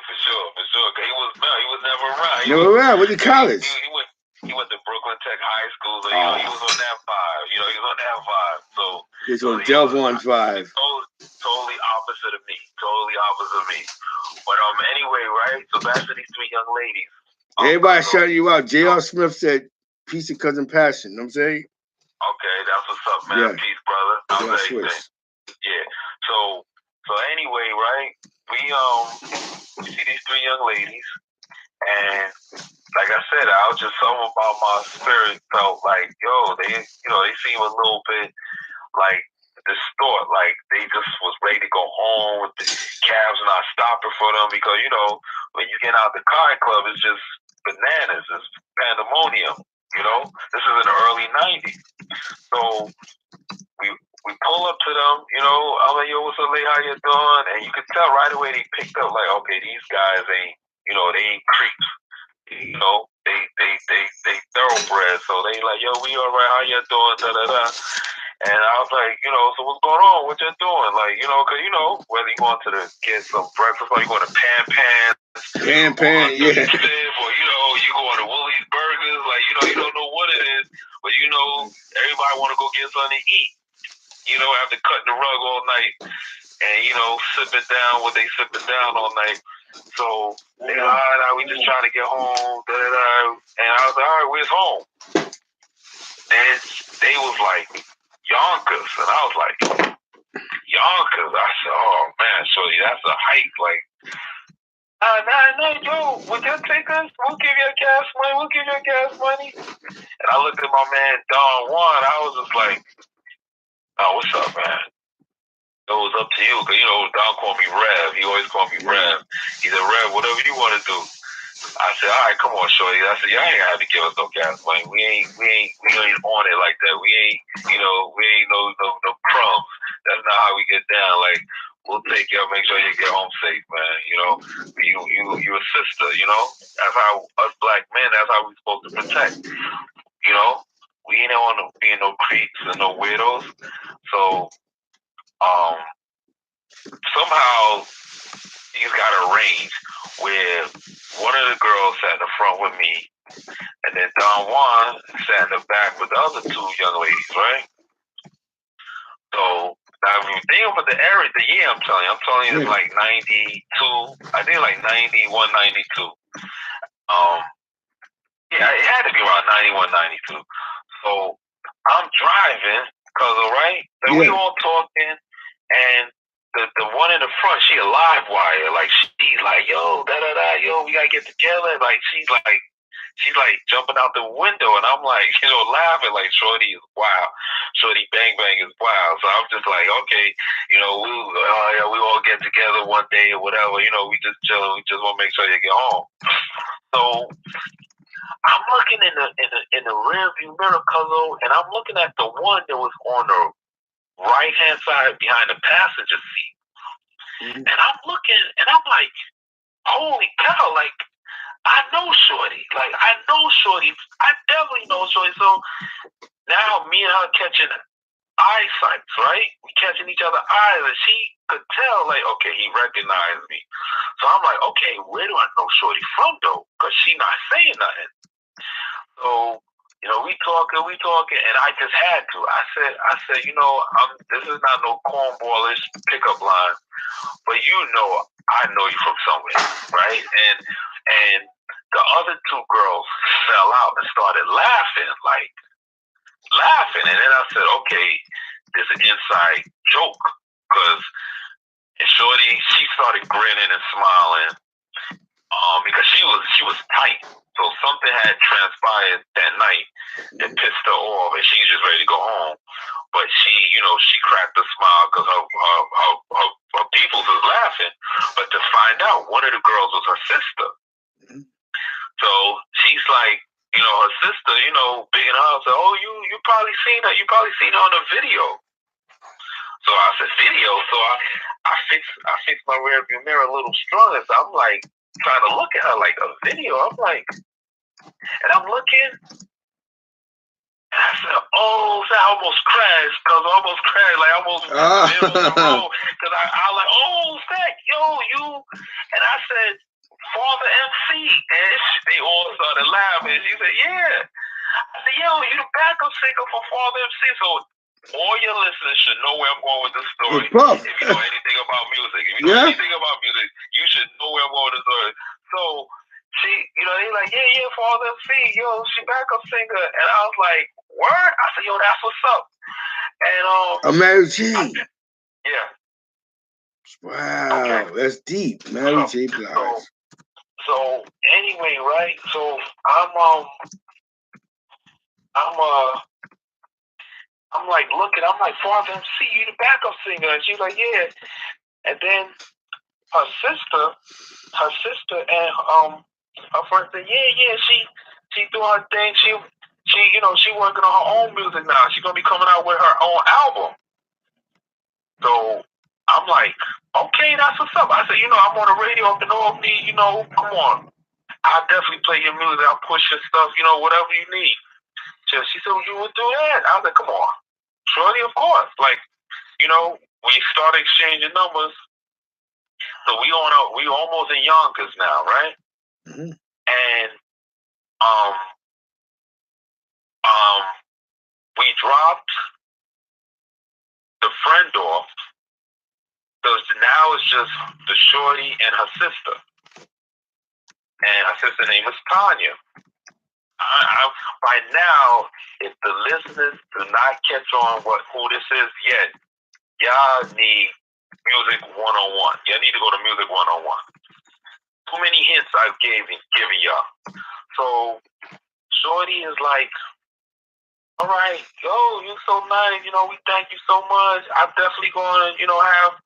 for sure. Cause he was never around.
Never around. Went to college.
He went to Brooklyn Tech High School, so he was on that vibe. He was on that vibe. So
he's on Delvon 5.
Totally opposite of me. But anyway, right? So back to these three young ladies.
Everybody shouting you out. J.R. Smith said, peace and cousin passion. You know what I'm saying?
Okay, that's what's up, man. Yeah. Peace, brother. How's everything? Yeah. So anyway, right? We see these three young ladies, and like I said, I was just something about my spirit felt like, yo, they seem a little bit like distort, like they just was ready to go home with the cabs not stopping for them because when you get out the car club, it's just bananas, it's pandemonium. This is in the early '90s, so we pull up to them. I'm like, yo, what's up, lady? How you doing? And you could tell right away they picked up like, okay, these guys ain't, they ain't creeps. They thoroughbred. So they like, yo, we all right? How you doing? Da da da. And I was like, so what's going on? What you doing? Like, cause whether you going to get some breakfast or you going to Pan,
yeah.
Or you going to Willie's Burgers, like you don't know what it is, but everybody want to go get something to eat. After cutting the rug all night and sipping down what they sipping down all night. So they we just trying to get home, da da da. And I was like, all right, where's home? And they was like, Yonkers, and I was like, Yonkers. I said, oh man, shorty, that's a hike. Like, no, yo, would you take us? We'll give you gas money. And I looked at my man Don Juan. I was just like, oh, what's up, man? It was up to you, because Don called me Rev. He always called me Rev. He said, Rev, whatever you want to do. I said, all right, come on, shorty. I said, y'all ain't gonna have to give us no gas money. We ain't on it like that. We ain't no crumbs. That's not how we get down. Like, we'll take y'all, make sure you get home safe, man. You a sister, That's how us black men, that's how we supposed to protect. We ain't on being no creeps and no weirdos. So, somehow things got arranged where one of the girls sat in the front with me, and then Don Juan sat in the back with the other two young ladies, right? So now if you think about the year I'm telling you it's like 92. I think like 91, 92. Yeah, it had to be around 91, 92. So I'm driving, right? And we all talking, and the one in the front, she a live wire. Like, she's like, yo, da da da, yo, we gotta get together. Like, she's like jumping out the window, and I'm like, laughing like, shorty is wild. Shorty bang bang is wild. So I'm just like, okay, we all get together one day or whatever. We just chill. We just want to make sure you get home. So I'm looking in the rear view mirror, and I'm looking at the one that was on the right hand side behind the passenger seat. And I'm looking, and I'm like, holy cow, like, I know Shorty. Like, I definitely know Shorty. So now me and her catching eyesight, right? We catching each other eyes, and she could tell, like, okay, he recognized me. So I'm like, okay, where do I know Shorty from, though? Because she not saying nothing. So, we talking, and I just had to. I said, this is not no cornballish pickup line, but I know you from somewhere, right? And the other two girls fell out and started laughing, and then I said, okay, there's an inside joke, and Shorty, she started grinning and smiling, because she was tight. So something had transpired that night that pissed her off, and she was just ready to go home. But she cracked a smile because her people was laughing. But to find out, one of the girls was her sister. So she's like, her sister, big enough, said, oh, you probably seen her. You probably seen her on a video. So I said, video? So I fixed my rear view mirror a little stronger. So I'm like, trying to look at her like a video. I'm like, and I'm looking. I said, oh, so I almost crashed, like I almost missed the middle of the road, because I like, oh, Stack, yo, you, and I said, Father MC, and they all started laughing. She said, yeah. I said, yo, you the backup singer for Father MC, so all your listeners should know where I'm going with this story. If you know anything about music, you should know where I'm going with this story. So she, they like, yeah, Father MC, yo, she backup singer, and I was like, word? I said, yo, that's what's up. And
Mary J.
Yeah.
Wow, okay. That's deep, Mary J. Blige.
So anyway, right? So I'm like looking, I'm like, Father MC, you the backup singer, and she's like, yeah. And then her sister and her friend said, yeah, she doing her thing. She working on her own music now. She's gonna be coming out with her own album. So I'm like, okay, that's what's up. I said, I'm on the radio up in Albany, come on. I'll definitely play your music. I'll push your stuff, whatever you need. So she said, you would do that? I was like, come on. Shorty, of course. Like, we started exchanging numbers. So we almost in Yonkers now, right?
Mm-hmm.
And we dropped the friend off. So now it's just the shorty and her sister. And her sister's name is Tanya. By now, if the listeners do not catch on who this is yet, y'all need Music 101. Y'all need to go to Music 101. Too many hints I've given y'all. So shorty is like, all right, yo, you so nice. We thank you so much. I'm definitely going to, have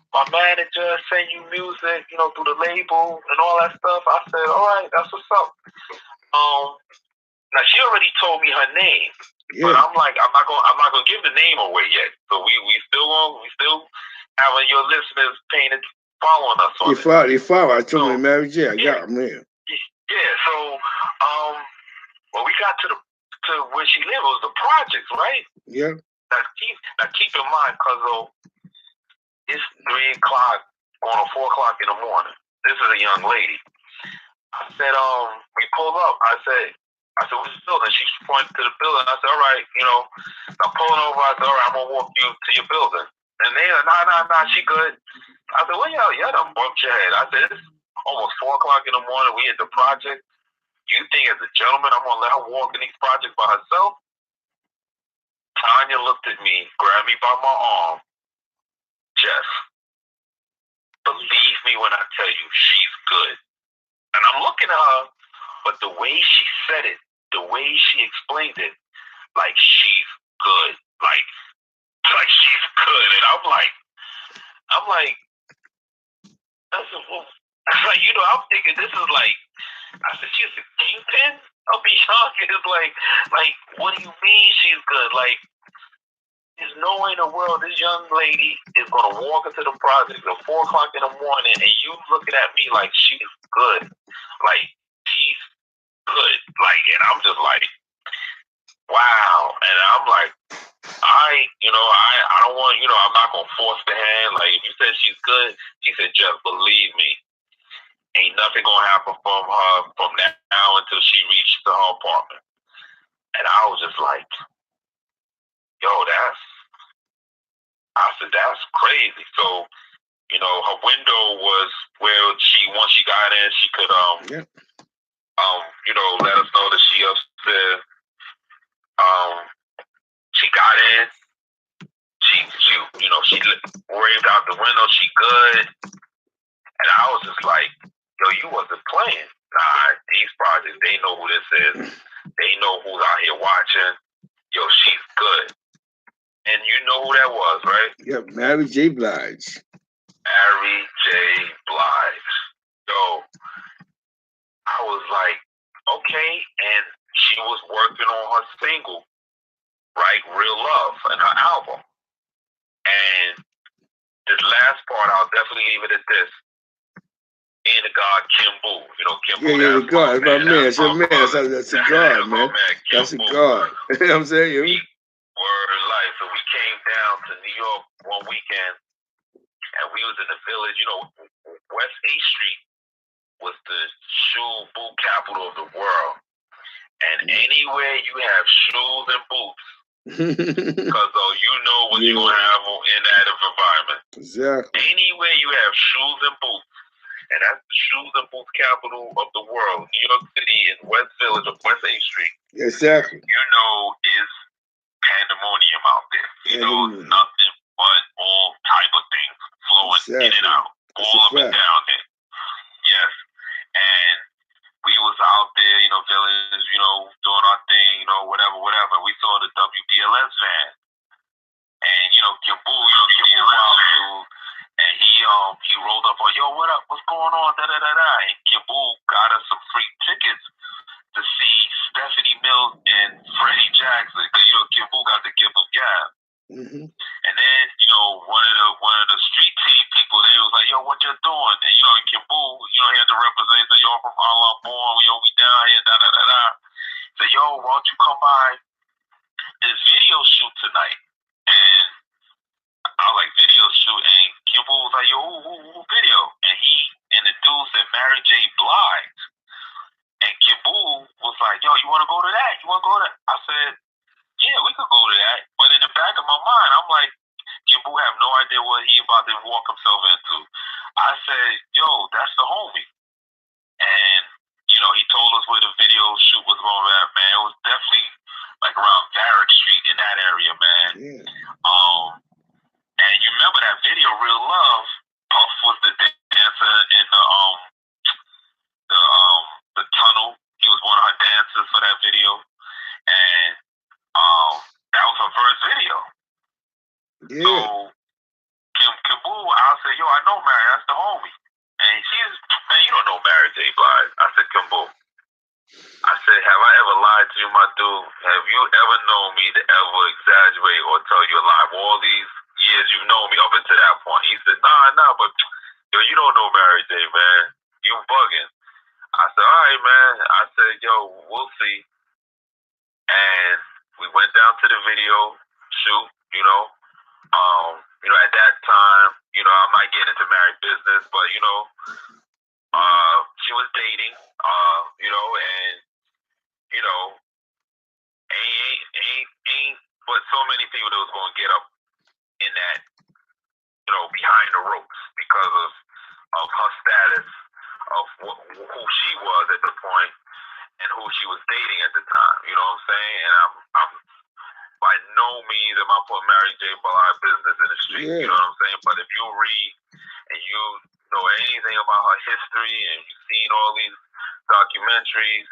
my manager send you music, through the label and all that stuff. I said, all right, that's what's up. Now she already told me her name, but I'm like, I'm not gonna give the name away yet. So we still having your listeners paying it, following us on
it. They follow. I told them Mary J. I got them there.
Yeah. So when we got to where she lived, it was the projects, right?
Yeah.
Now keep in mind, cause it's 3 o'clock going on 4 o'clock in the morning. This is a young lady. I said, we pulled up. I said, what's the building? She pointed to the building. I said, all right, I'm pulling over. I said, all right, I'm gonna walk you to your building. And they like, nah, she good. I said, well, y'all done bumped your head. I said, it's almost 4 o'clock in the morning. We at the project. You think as a gentleman I'm gonna let her walk in these projects by herself? Tanya looked at me, grabbed me by my arm. Jeff, believe me when I tell you, she's good. And I'm looking at her, but the way she said it, the way she explained it, like she's good, like she's good. And I'm like, I'm thinking this is like, I said, she's a kingpin? I'll be shocked. It's like, what do you mean she's good? Like, there's no way in the world this young lady is gonna walk into the project at 4 o'clock in the morning and you looking at me like she's good. Like, she's good. Like, and I'm just like, wow. And I'm like, I don't want, I'm not gonna force the hand. Like, if you said she's good, she said, just believe me. Ain't nothing gonna happen from her from now until she reaches her apartment. And I was just like, yo, that's crazy. So, her window was where once she got in, she could let us know that she upstairs. She got in. She waved out the window. She good. And I was just like, yo, you wasn't playing. Nah, these projects, they know who this is. They know who's out here watching. Yo, she's good. And you know who that was, right?
Yep, Mary J. Blige.
Mary J. Blige. Yo, I was like, okay. And she was working on her single, right? Real Love, and her album. And this last part, I'll definitely leave it at this. and the god Kim Boo. You know, Kim Boo,
Yeah, the
that's my
God. That's my
man.
man.
That's
That's your
my
man.
brother.
That's a God,
That's my
man.
man, Kim
That's a
Boo.
God. You know what I'm saying?
We were life. So we came down to New York one weekend, and we was in the village. You know, West 8th Street was the shoe boot capital of the world. And anywhere you have shoes and boots, because you know what you're going to have in that environment.
Exactly.
Anywhere you have shoes and boots, and that's the shoes and boots capital of the world, New York City in West Village of West 8th Street.
Exactly.
You know is pandemonium out there. You know nothing but all type of things flowing in and out, all up and down there. Yes, and we was out there, you know, village, you know, doing our thing, you know, whatever. We saw the WBLS van, and you know, Kimbu wild dude, and he rolled up on, yo, what up? What's going on? Da da da da. And Kimbu got us some free tickets to see Stephanie Mills and Freddie Jackson, because you know, Kimbu got to give them gab. And then, you know, one of the street team people, they was like, yo, what you doing? And you know, Kimbu, you know, he had to represent, so yo, I'm from Allah Born, yo, we down here, da da da da. So yo, why don't you come by this video shoot tonight? And I was like, video shoot? And Kimbu was like, yo, who video? And the dude said Mary J. Blige. And Kimbu was like, yo, you want to go to that? You want to go to that? I said, yeah, we could go to that. But in the back of my mind, I'm like, Kimbu have no idea what he about to walk himself into. I said, yo, that's the homie. And, you know, he told us where the video shoot was going to happen, man. It was definitely like around Varick Street in that area, man. And you remember that video, Real Love, Puff was the dancer in the tunnel. He was one of her dancers for that video. And that was her first video. Yeah. So Kimbu, I said, yo, I know Mary, that's the homie. And she's, man, you don't know Mary J. Blige. I said, Kimbu, I said, have I ever lied to you, my dude? Have you ever known me to ever exaggerate or tell you a lie? All these years you've known me up until that point. He said, nah, but yo, you don't know Mary J, man. You bugging. I said, all right, man. I said, yo, we'll see. And we went down to the video shoot, you know. At that time, you know, I'm not getting into married business, but you know, she was dating, you know, and you know, ain't but so many people that was gonna get up in that, you know, behind the ropes because of her status, of who she was at the point, and who she was dating at the time. You know what I'm saying? And I'm by no means am I putting Mary J. Blige business in the street. You know what I'm saying? But if you read and you know anything about her history and you've seen all these documentaries,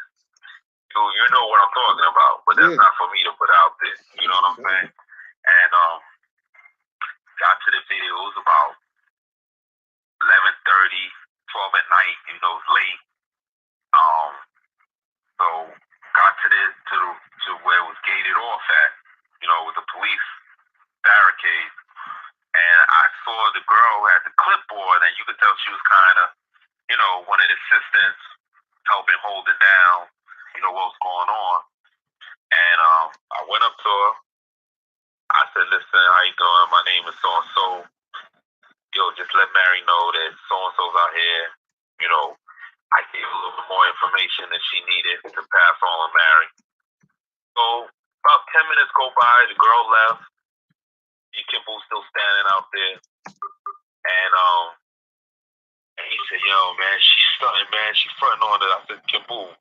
you know what I'm talking about. But that's not for me to put out there. You know what I'm saying? And got to the video. It was about 11:30, 12 at night. You know, it was late. So got to where it was gated off at, you know, with the police barricade. And I saw the girl at the clipboard, and you could tell she was kind of, you know, one of the assistants helping hold it down, you know, what was going on. And I went up to her. I said, listen, how you doing? My name is so-and-so. Yo, just let Mary know that so-and-so's out here. You know, I gave a little bit more information that she needed to pass on to Mary. So about 10 minutes go by, the girl left. And Kimbo's still standing out there. And he said, yo, man, she's stunting, man. She's fronting on it. I said, Kimbo,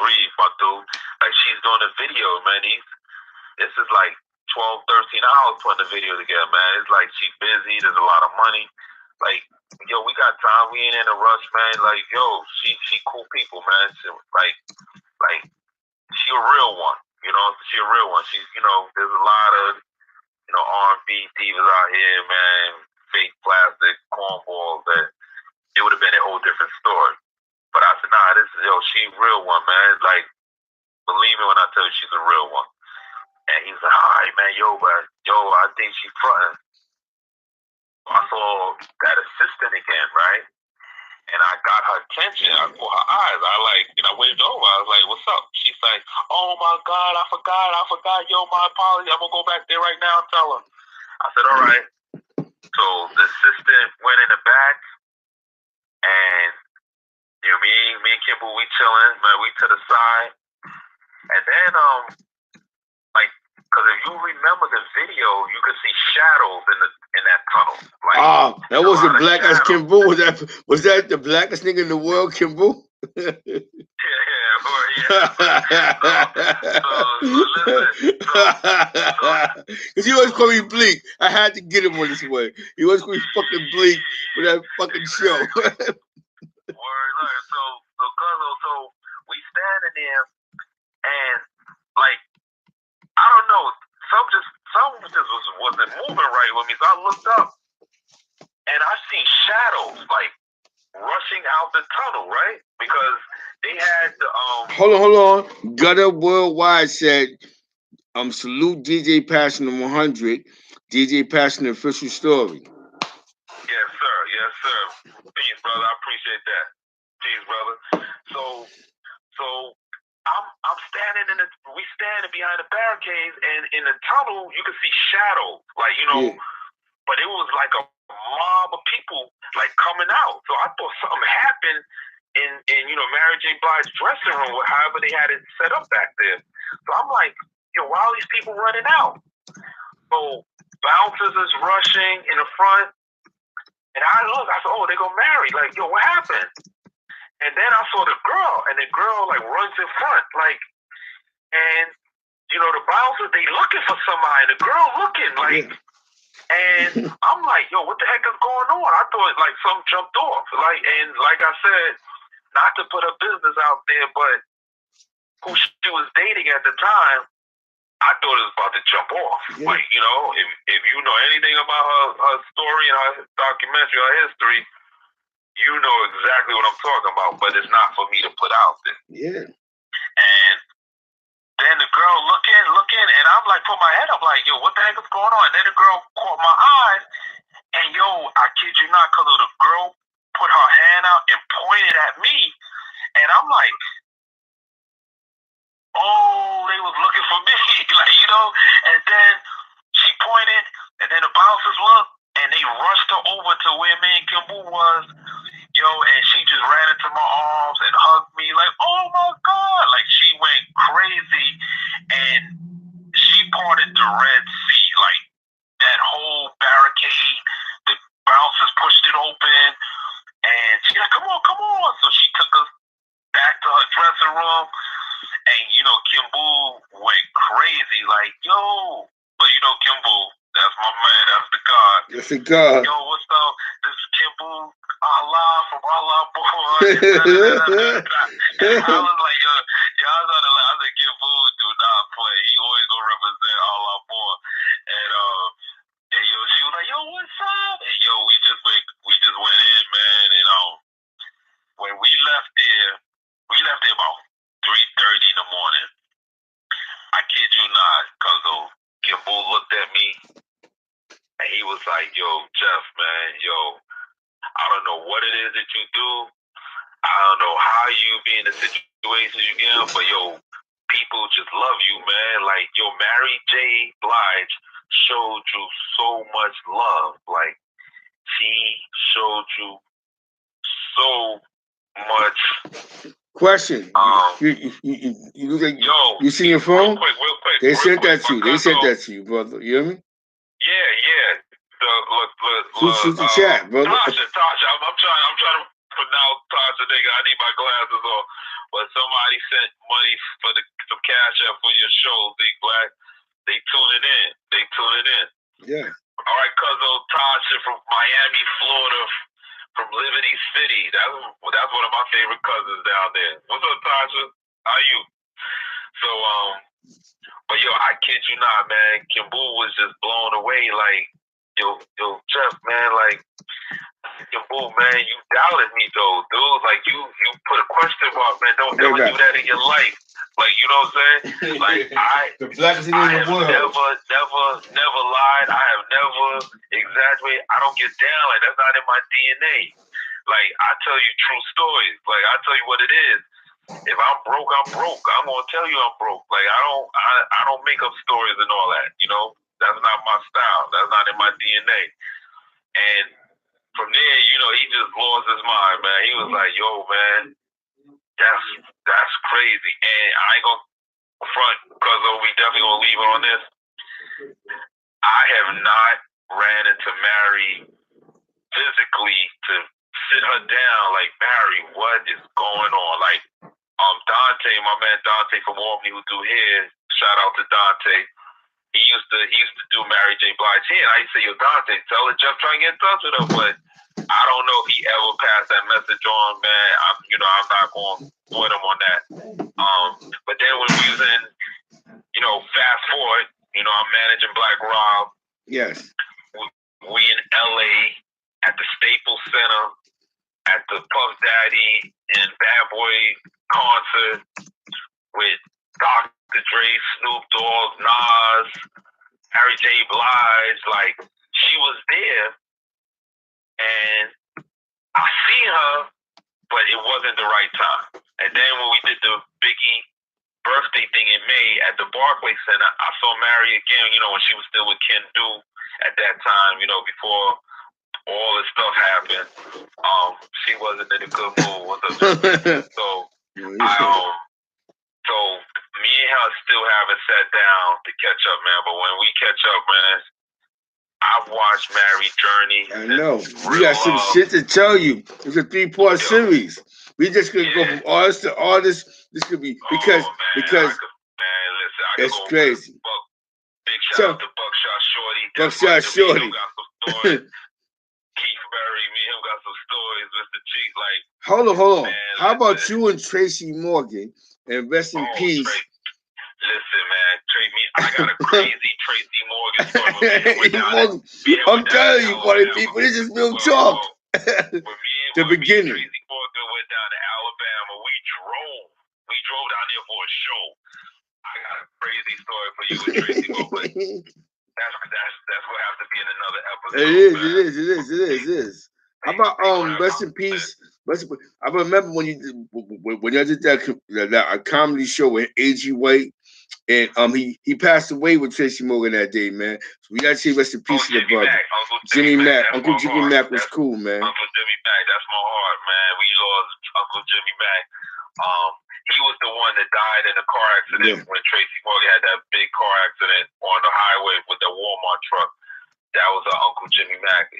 breathe, my dude. Like, she's doing a video, man. This is like 12, 13 hours putting the video together, man. It's like she's busy. There's a lot of money. Like, yo, we got time. We ain't in a rush, man. Like, yo, she cool people, man. Like, she a real one. You know, she a real one. She's, you know, there's a lot of, you know, R&B divas out here, man. Fake plastic cornballs that it would have been a whole different story. But I said, nah, she a real one, man. Like, believe me when I tell you she's a real one. And he's like, all right, man, I think she's fronting. I saw that assistant again, right? and I got her attention. I caught her eyes. I waved over. I was like, "What's up?" She's like, "Oh my God, I forgot. Yo, my apology. I'm gonna go back there right now and tell her." I said, "All right." So the assistant went in the back, and me and Kimbo, we chilling, man. We to the side, and then because if you remember the video, you could see shadows in that tunnel.
That wasn't black as Kimbo. Was that the blackest nigga in the world, Kimbo?
Yeah. Listen.
Because he always called me Bleak. I had to get him on this way. He always called me fucking Bleak for that fucking show.
So we standing there, and I don't know, something just wasn't moving right with me. So I looked up, and I seen shadows rushing out the tunnel, right? Because they had the
Hold on. Gutter Worldwide said, salute DJ Passion 100. DJ Passion official story.
Yes, sir. Peace, brother. I appreciate that. Peace, brother. So I'm standing we standing behind the barricades, and in the tunnel you can see shadows,
Yeah.
But it was like a mob of people coming out. So I thought something happened in Mary J. Blige's dressing room, or however they had it set up back there. So I'm like, yo, why are these people running out? So bouncers is rushing in the front, and I said, oh, they gonna marry. Yo, what happened? And then I saw the girl, and the girl runs in front, and the bouncers, they looking for somebody. The girl looking and I'm like, yo, what the heck is going on? I thought something jumped off. And like I said, not to put her business out there, but who she was dating at the time, I thought it was about to jump off.
Yeah.
If you know anything about her story and her documentary, her history, you know exactly what I'm talking about, but it's not for me to put out there.
Yeah.
And then the girl looking, and I'm put my head up, yo, what the heck is going on? And then the girl caught my eyes, and yo, I kid you not, because the girl put her hand out and pointed at me, and I'm like, oh, they was looking for me, and then she pointed, and then the bouncers looked, and they rushed her over to where me and Kimbo was, and she just ran into my arms and hugged me, oh my God, she went crazy, and she parted the Red Sea, that whole barricade, the bouncers pushed it open, and she's like, come on, so she took us back to her dressing room, and Kimbo went crazy, yo, but Kimbo, that's my man, that's the God.
That's the God.
Yo, what's up? This is Kimbo, Allah from Allah boy. And I was like, yo, y'all know the I said, Kimbo do not play. He always gonna represent Allah boy. And yo, she was like, yo, what's up? And yo, we just went in, man. And when we left there about 3:30 in the morning. I kid you not, cause Kimbo looked at me, and he was like, yo, Jeff, man, yo, I don't know what it is that you do. I don't know how you be in the situations you get in, but yo, people just love you, man. Yo, Mary J. Blige showed you so much love. She showed you so much.
Question. You see your phone?
Real quick.
They sent that to you. They sent that to you, brother. You hear me?
Yeah.
Shoot the chat, brother.
Tasha. I'm trying to pronounce Tasha, nigga. I need my glasses on. But somebody sent money for some cash out for your show, Big Black. They tuning in.
Yeah.
All right, cousin Tasha from Miami, Florida, from Liberty City. That's one of my favorite cousins down there. What's up, Tasha? How are you? So, but yo, I kid you not, man. Kimbo was just blown away. Yo, Jeff, man, Kimbo, man, you doubted me though, dude. You put a question mark, man. Don't ever do that in your life. You know what I'm saying?
The blackest thing in the world.
Never lied. I have never exaggerated. I don't get down. That's not in my DNA. Like, I tell you true stories. Like, I tell you what it is. If I'm broke, I'm broke. I'm gonna tell you I'm broke. Like, I don't make up stories and all that. You know, that's not my style. That's not in my DNA. And from there, you know, he just lost his mind, man. He was like, "Yo, man, that's crazy." And I ain't gonna front because we definitely gonna leave it on this. I have not ran into Mary physically to sit her down. Like, Mary, what is going on? Like, Dante, my man Dante from Albany, who do hair. Shout out to Dante. He used to do Mary J. Blige here, and I used to say, "Yo, Dante, tell her Jeff trying to get in touch with her," but I don't know if he ever passed that message on, man. I'm not going to put him on that. But then when we was in, fast forward, I'm managing Black Rob.
Yes.
We in LA at the Staples Center at the Puff Daddy and Bad Boy concert with Dr. Dre, Snoop Dogg, Nas, Mary J. Blige. Like, she was there, and I seen her, but it wasn't the right time. And then when we did the Biggie birthday thing in May at the Barclays Center, I saw Mary again, when she was still with Ken Do at that time, before all this stuff happened. She wasn't in a good mood. What's up, so so me and her still haven't sat down to catch up, man. But when we catch up, man, I've watched Mary's journey.
I know. We got some shit to tell you. It's a 3-part series. We just gonna go from artist to artist. This could be because listen, it's crazy.
Big shout out to Buckshot Shorty.
Buckshot Shorty.
Keith Berry, me and him got some stories. Mr. Cheek, like.
Hold on. Man, how about you and Tracy Morgan? And rest in peace.
Listen, man, I got a crazy Tracy Morgan story.
I'm telling you, buddy, people, this is real talk. The beginning.
Tracy Morgan went down to Alabama. We drove down there for a show. I got a crazy story for you with Tracy Morgan. That's gonna have to be in another episode.
It is. How about rest in peace? I remember when you did that comedy show with A.G. White, and he passed away with Tracy Morgan that day, man. So we gotta say rest in peace to the brother. Jimmy Mack. Uncle Jimmy Mack was cool, man.
Uncle Jimmy Mack, that's my heart, man. We lost Uncle Jimmy Mack. He was the one that died in a car accident when Tracy Morgan had that big car accident on the highway with the Walmart truck. That was Uncle Jimmy Mack.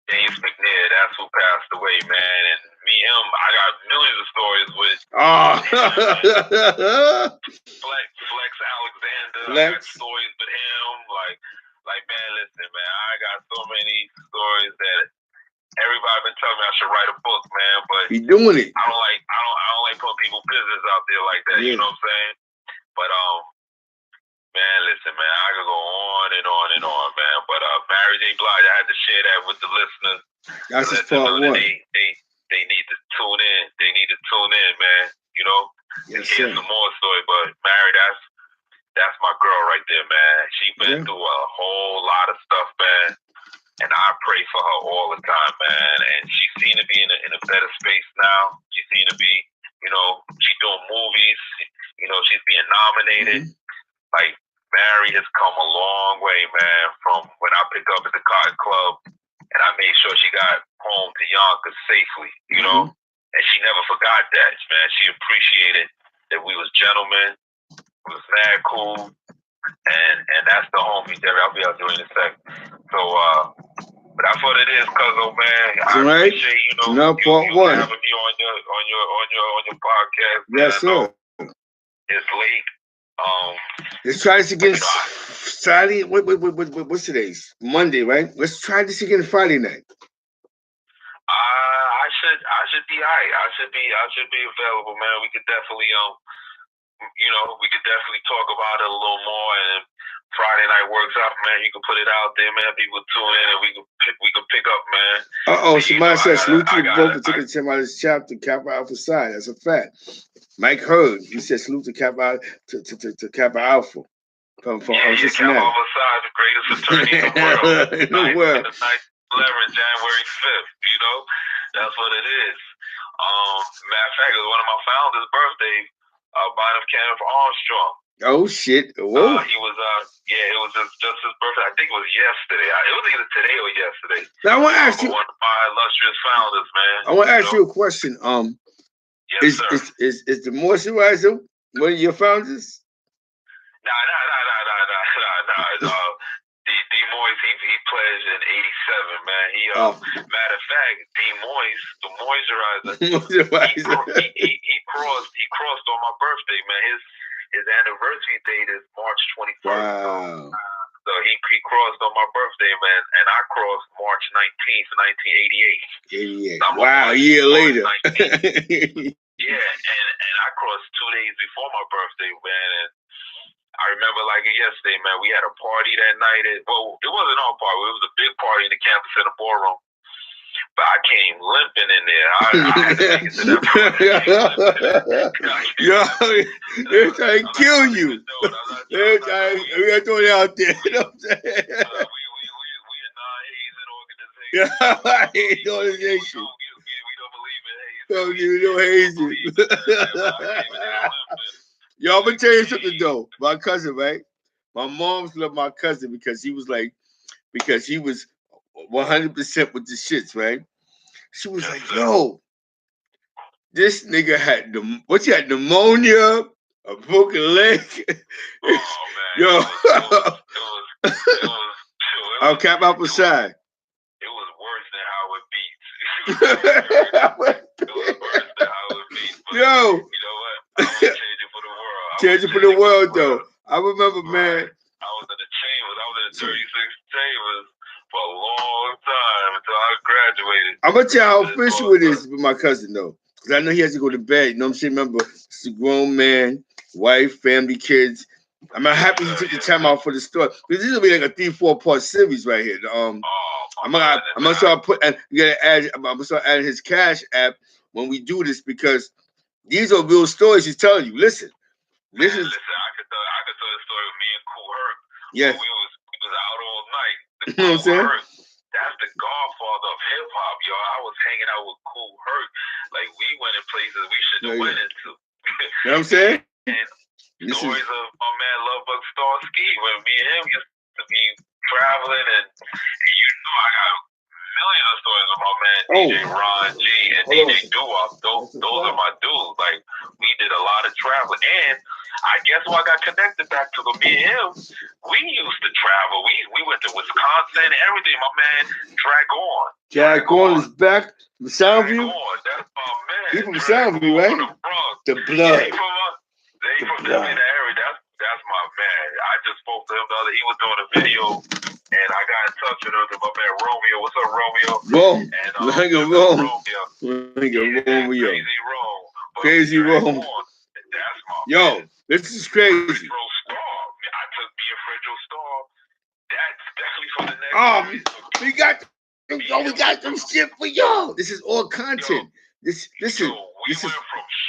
James McNair, that's who passed away, man. And me, him, I got millions of stories with Flex Alexander. I got stories with him. Like, man, listen, man, I got so many stories that everybody been telling me I should write a book, man. But
he doing it.
I don't like putting people's business out there like that. You know what I'm saying? But man, listen, man, I could go on and on and on, man. But Mary J. Blige, I had to share that with the listeners.
That's just part one.
They need to tune in. They need to tune in, man.
Yes,
hear some more story. But Mary, that's my girl right there, man. She been through a whole lot of stuff, man. And I pray for her all the time, man. And she seemed to be in a better space now. She seemed to be, she's doing movies. She's being nominated. Like, Mary has come a long way, man, from when I picked up at the Cotton Club and I made sure she got home to Yonkers safely, and she never forgot that, man. She appreciated that we was gentlemen, we was mad cool, and that's the homie, Jerry. I'll be out there in a second. So, but that's what it is, cuzzo, man. I appreciate, you having me on your podcast.
Yes, sir.
It's late.
Let's try this again Friday. What's today's? Monday, right? Let's try this again Friday night.
I should be alright. I should be available, man. We could definitely we could definitely talk about it a little more, and Friday night works out, man. You can put it out there, man. People tune in, and we can pick up, man.
Somebody said salute to both for taking time out of this chapter, Kappa Alpha side. That's a fact. Mike Hurd, he said salute to Kappa to Kappa Alpha from Cincinnati.
Kappa Alpha side, the greatest attorney in the world.
In the world.
Nice 11, January 5th. You know, that's what it is. Matter of fact, it was one of my founders' birthday. Bynum Kenneth Armstrong.
Oh shit! Whoa.
He was it was just his birthday. I think it was yesterday. It was either today or yesterday.
Now I want to ask you.
One of my illustrious founders, man.
I want to ask you a question.
Yes, sir.
Is the moisturizer one of your founders?
Nah. D Moise, he pledged in '87, man. Matter of fact, D Moise, the moisturizer, he crossed on my birthday, man. His anniversary date is March 21st.
Wow.
So he crossed on my birthday, man, and I crossed March 19th, 1988.
88. Wow, a year later.
Yeah, and I crossed 2 days before my birthday, man, and I remember like yesterday, man, we had a party that night. It wasn't our party. It was a big party in the campus center ballroom. But I came limping in there. I had to make it to that party.
Yo, they're trying to kill you. They're trying to throw it out there. You know what I'm saying?
We a non-hazing organization.
Yeah, I hate the organization.
We don't believe in hazing.
Don't give me no hazing. Yo, I'm gonna tell you something though. My cousin, right? My mom's loved my cousin because he was 100% with the shits, right? She was like, yo, this nigga had pneumonia, a broken leg.
Oh man.
Yo.
It was
I'll cap out beside.
It was worse than how it beats. It was worse than how it beats. But
yo.
You know what? I'm gonna change it for the world.
Change it for the world, though. I remember, man.
I was in the chambers. I was in the 36 chambers for a long time until I graduated.
I'm gonna tell you how official it is with my cousin, though. Because I know he has to go to bed. You know what I'm saying? Remember, it's a grown man, wife, family, kids. I'm happy he took the time out for the story. Because this will be like a 3-4 part series right here. I'm gonna start I'm gonna start adding his Cash app when we do this because these are real stories he's telling you. Listen.
Listen, I could tell the story with me and Cool Herc.
Yes.
We was out all night.
You know what I'm saying?
Herc, that's the godfather of hip hop, yo. I was hanging out with Cool Herc. Like we went in places we shouldn't have went into.
You know what I'm saying?
And stories of my man Lovebug Starsky when me and him used to be traveling and you know I got millions of stories of my man DJ Ron G and DJ Doo-Wop. Those are my dudes. Like we did a lot of traveling, and I guess I got connected back to me and him. We used to travel. We went to Wisconsin and everything. My man
Dragon is back from Soundview.
That's my man.
He from Soundview, right? The blood.
They from the area. That's my man. I just spoke to him the other. He was doing a video. And I got in touch with my man Romeo. What's up, Romeo?
Romeo.
Crazy Rome.
That's my man. This is crazy.
I took me a Fredro Star. That's definitely for the next
we got some shit for y'all. This is all content.
We went from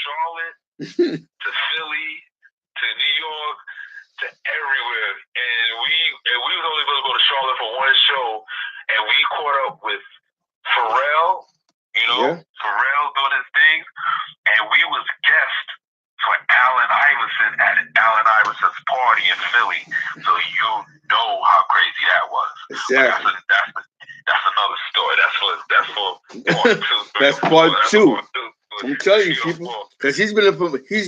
Charlotte to Philly to New York to everywhere, and we was only going to go to Charlotte for one show, and we caught up with Pharrell, Pharrell doing his thing, and we was guests for Allen Iverson at Allen Iverson's party in Philly, so you know how crazy that was.
Exactly.
That's another story. That's for part two.
That's part two. I'm telling you, people, because he's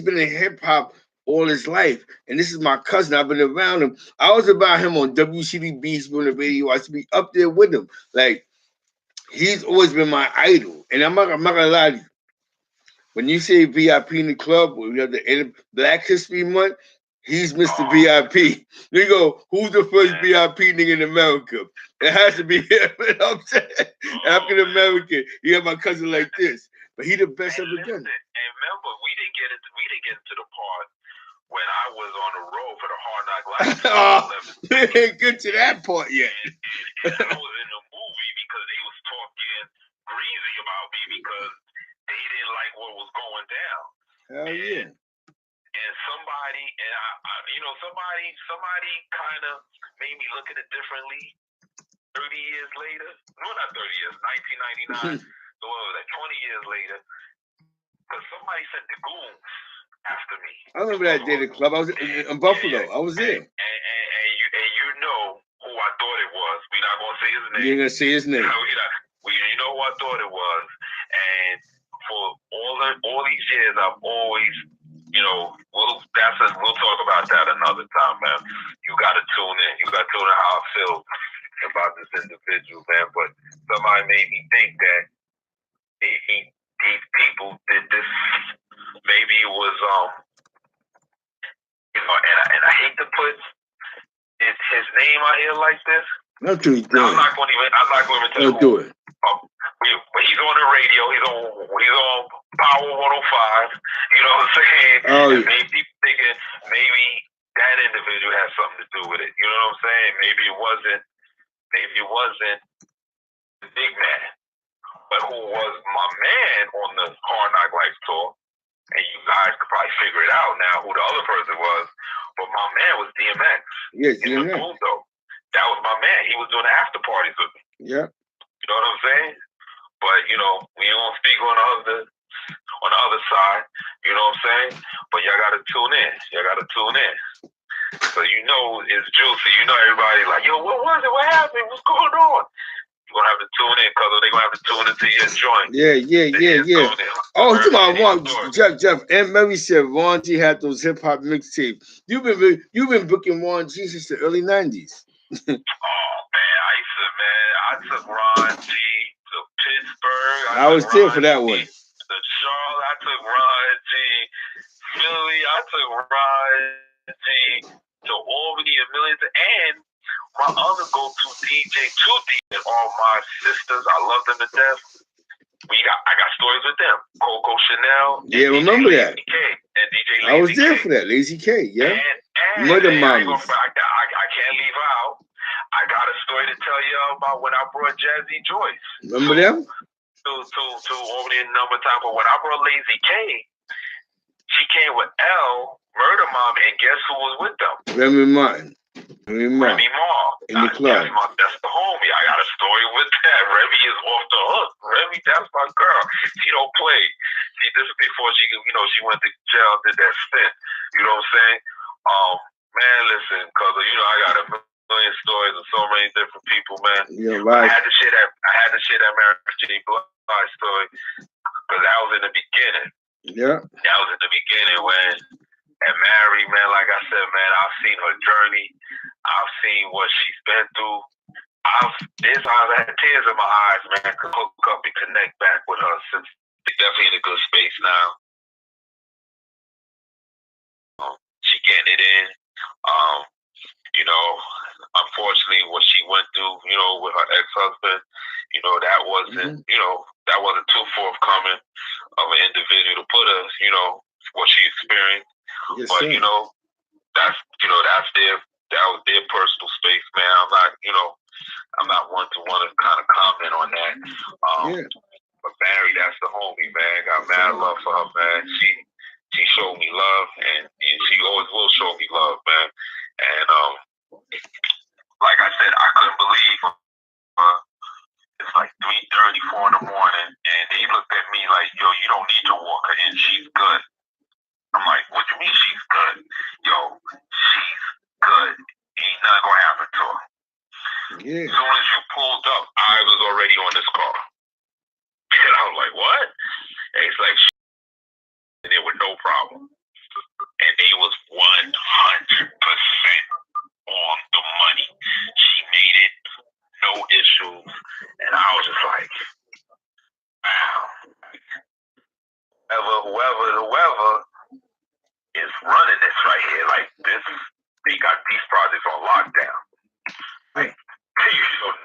been in hip hop all his life, and this is my cousin. I've been around him. I was about him on WCDB. He's been on the radio. I used to be up there with him. Like he's always been my idol, and I'm not gonna lie to you. When you say VIP in the club, when we have the Black History Month, he's Mr. VIP. You go, who's the first VIP nigga in America? It has to be him. You know what I'm saying? African American. You have my cousin like this, but he the best ever done.
And remember, we didn't get into the part when I was on the road for the Hard Knock Life.
We ain't get to that part yet.
And I was in the movie because they was talking greasy about me because they didn't like what was going down.
Hell yeah.
And somebody kind of made me look at it differently. 30 years later, no, not 30 years, 1999, so what was that, 20 years later, because somebody sent the goons after me.
I remember that day at the club. I was in Buffalo. I was there.
And you know who I thought it was. We're not going to say his name.
You ain't going to say his name.
You know who I thought it was. And for all these years, I've always, you know, we'll talk about that another time, man. You got to tune in. You got to tune in how I feel about this individual, man. But somebody made me think that maybe these people did this. Maybe it was, you know, and I hate to put his name out here like this.
Not too good.
I'm not going to even tell you.
Do it.
But he's on the radio. He's on Power 105. You know what I'm saying?
Oh,
and maybe people thinking maybe that individual has something to do with it. You know what I'm saying? Maybe it wasn't the big man, but who was my man on the Hard Knock Life tour. And you guys could probably figure it out now who the other person was. But my man was DMX.
Yes,
in the boom, though. That was my man. He was doing the after parties with me.
Yeah.
You know what I'm saying? But you know, we ain't gonna speak on the other side. You know what I'm saying? But y'all gotta tune in. So you know it's juicy. You know everybody like, yo, what was it? What happened? What's going on? You're gonna have to tune in, cuz they're gonna have to tune into your joint.
Yeah. Oh, you talking about Jeff and Mary said Ron G had those hip hop mixtapes. You've been booking Ron G since the early 90s.
Oh man, I took Ron G to Pittsburgh.
I was there for that one.
To Charlotte, I took Ron G. Philly, I took Ron G. To Albany a million. And my other go-to DJ, two DJs, all my sisters, I love them to death. I got stories with them. Coco Chanel.
Yeah, remember that.
Lazy K, and DJ Lazy
I was there
K.
for that. Lazy K, yeah.
And
Mother
I
Mommies.
I can't leave out. I got a story to tell you about when I brought Jazzy Joyce.
Remember them?
To over there number time. But when I brought Lazy K, she came with L, Murder Mom, and guess who was with them?
Remy Martin.
Remy Ma.
In the club.
That's the homie. I got a story with that. Remy is off the hook. Remy, that's my girl. She don't play. This is before she went to jail, did that stint. You know what I'm saying? Man, listen, cause I got a million stories of so many different people, man.
Yeah, right.
I had to share that Mary J. Blige story, cause that was in the beginning.
Yeah.
That was in the beginning when. And Mary, man, like I said, man, I've seen her journey. I've seen what she's been through. I've had tears in my eyes, man, to hook up and connect back with her since she's definitely in a good space now. She getting it in. Unfortunately, what she went through, with her ex-husband, that wasn't, that wasn't too forthcoming of an individual to put her, what she experienced.
Yes,
but
sir.
That was their personal space, man. I'm not one to want to kind of comment on that. But Barry, that's the homie, man. Got mad love for her, man. She showed me love, and she always will show me love, man. And like I said, I couldn't believe it's like 3:30, 4 in the morning, and they looked at me like, yo, you don't need to walk her in. She's good. I'm like, what you mean she's good? Yo, she's good. Ain't nothing gonna happen to her.
Yeah.
As soon as you pulled up, I was already on this car. And I was like, what? And it's like, and there was no problem. And they was 100% on the money. She made it, no issues. And I was just like, wow. Whoever is running this right here, like this, they got these projects on lockdown. Like,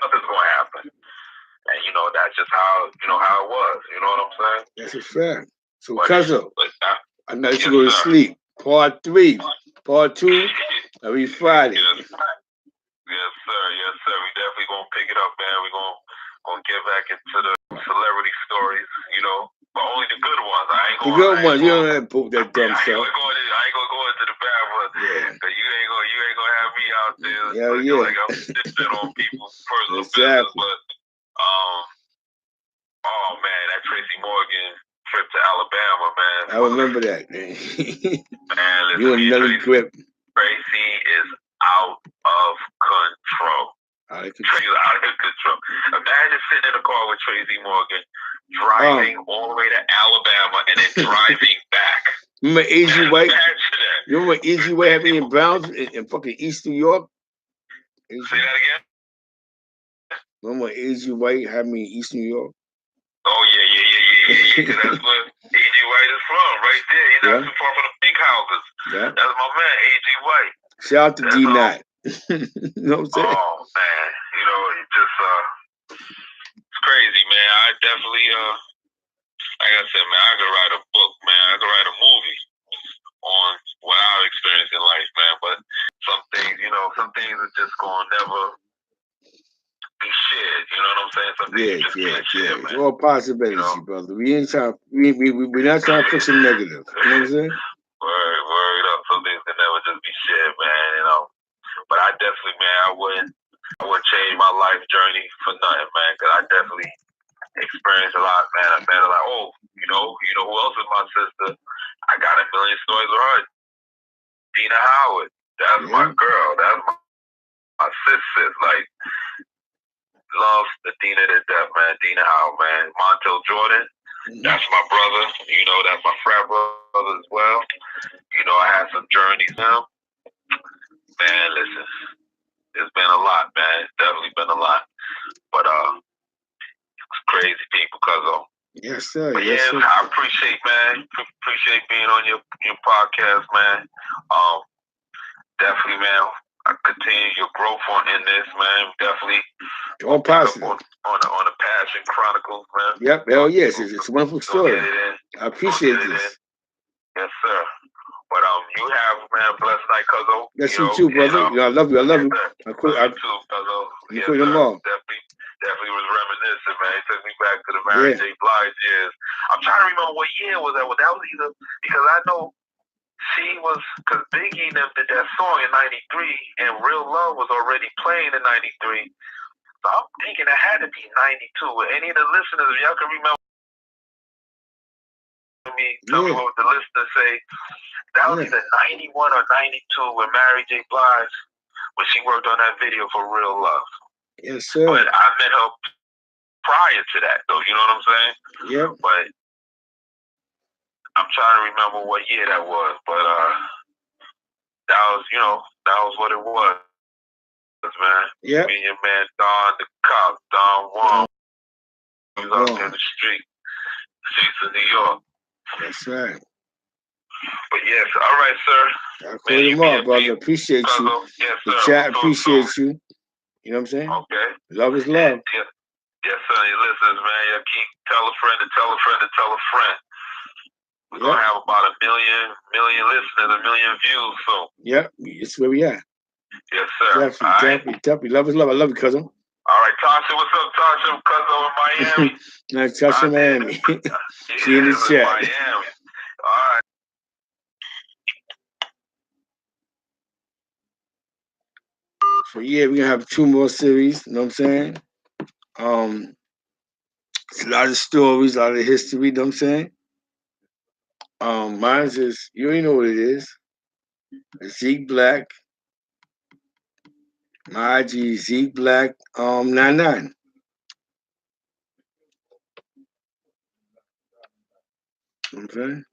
nothing's gonna happen. And that's just how how it was. You know what I'm saying?
That's a fact. So Cuzzo, I know you go to
sir.
sleep. Part 3, Part 2, every Friday.
Yes, sir. We definitely gonna pick it up, man. We're gonna get back into the celebrity stories, but only the good ones.
The good ones. You don't have to poke that dumb stuff.
I ain't gonna go into the bad ones.
Yeah.
You ain't gonna have me out there
Hell
looking
yeah.
like I'm dissing on people's personal business,
Exactly.
but oh man, that Tracy Morgan trip to Alabama, man.
I remember that, man.
Man,
You
listen,
and
me and
Nelly Grip.
Tracy is out of control. Tracy is out of control. Imagine sitting in a car with Tracy Morgan, driving all the way to Alabama and then driving back.
Remember Easy White?
Imagine that.
You remember Easy White had me in Browns in fucking East New York?
Say that again?
Remember Easy White had me in East New York?
Oh yeah. That's where A.G. White is from, right there. He's not too far from the pink houses.
Yeah.
That's my man, A.G. White.
Shout out to D-Nat. You know what I'm saying?
Oh man, it just it's crazy, man. I definitely like I said, man, I could write a book, man. I could write a movie on what I've experienced in life, man. But some things are just gonna never be shared. You know what I'm saying? Some things you just can't share, man.
It's all possibility, brother. We ain't trying. We're not trying to push some negative. You know what I'm saying?
Word up. Some things can never just be shared, man. But I definitely, man, I wouldn't change my life journey for nothing, man. Cause I definitely experienced a lot, man. I met a lot. Oh, you know who else is my sister? I got a million stories with her. Dina Howard. That's my girl. That's my sis. Like, love the Dina to death, man. Dina Howard, man. Montel Jordan. That's my brother. That's my frat brother as well. I had some journeys now. Man, listen. It's been a lot, man. It's definitely been a lot. But it's crazy people, cuz
Yes, sir.
But
yes, sir.
I appreciate, man. Appreciate being on your podcast, man. Definitely, man. I continue your growth in this, man. Definitely.
All positive.
On the Passion Chronicles, man.
Yep. Hell yes. It's a wonderful story. I appreciate this.
Yes, sir. But you have, man, a blessed night, cuzzo.
Yes, you too, brother. I love you. I love you.
I love you too, cuzzo.
You put them all.
Definitely was reminiscing, man. It took me back to the Mary J. Blige years. I'm trying to remember what year was that. Well, that was either because I know because Biggie and them did that song in '93, and Real Love was already playing in '93. So I'm thinking it had to be '92. Any of the listeners, if y'all can remember tell me what the listeners say. That was either '91 or '92 when Mary J. Blige, when she worked on that video for Real Love.
Yes, sir.
But I met her prior to that, though. You know what I'm saying?
Yep.
But I'm trying to remember what year that was. But that was what it was, man.
Yep.
Me and your man Don the Cop, Don Wong. He was out there in the streets of New York.
That's right.
But yes, all right, sir.
I call you up, brother. Appreciate you.
Yes,
the chat appreciates you. You know what I'm saying?
Okay.
Love is love.
Yes, sir. You listeners, man. You keep tell a friend to tell a friend to tell a friend. We're gonna have about a million listeners, a million views soon.
Yep, it's where we at.
Yes, sir.
Definitely. Love is love. I love you, cousin.
All right, Tasha, what's up, Tasha? Cousin in Miami.
Nice, Tasha, Miami. She in the chat.
Miami. All right.
So yeah, we're gonna have 2 more series, you know what I'm saying? It's a lot of stories, a lot of history, you know what I'm saying? Mine's is, you already know what it is. Zeke Black. My IG is Zeke Black 99. Okay.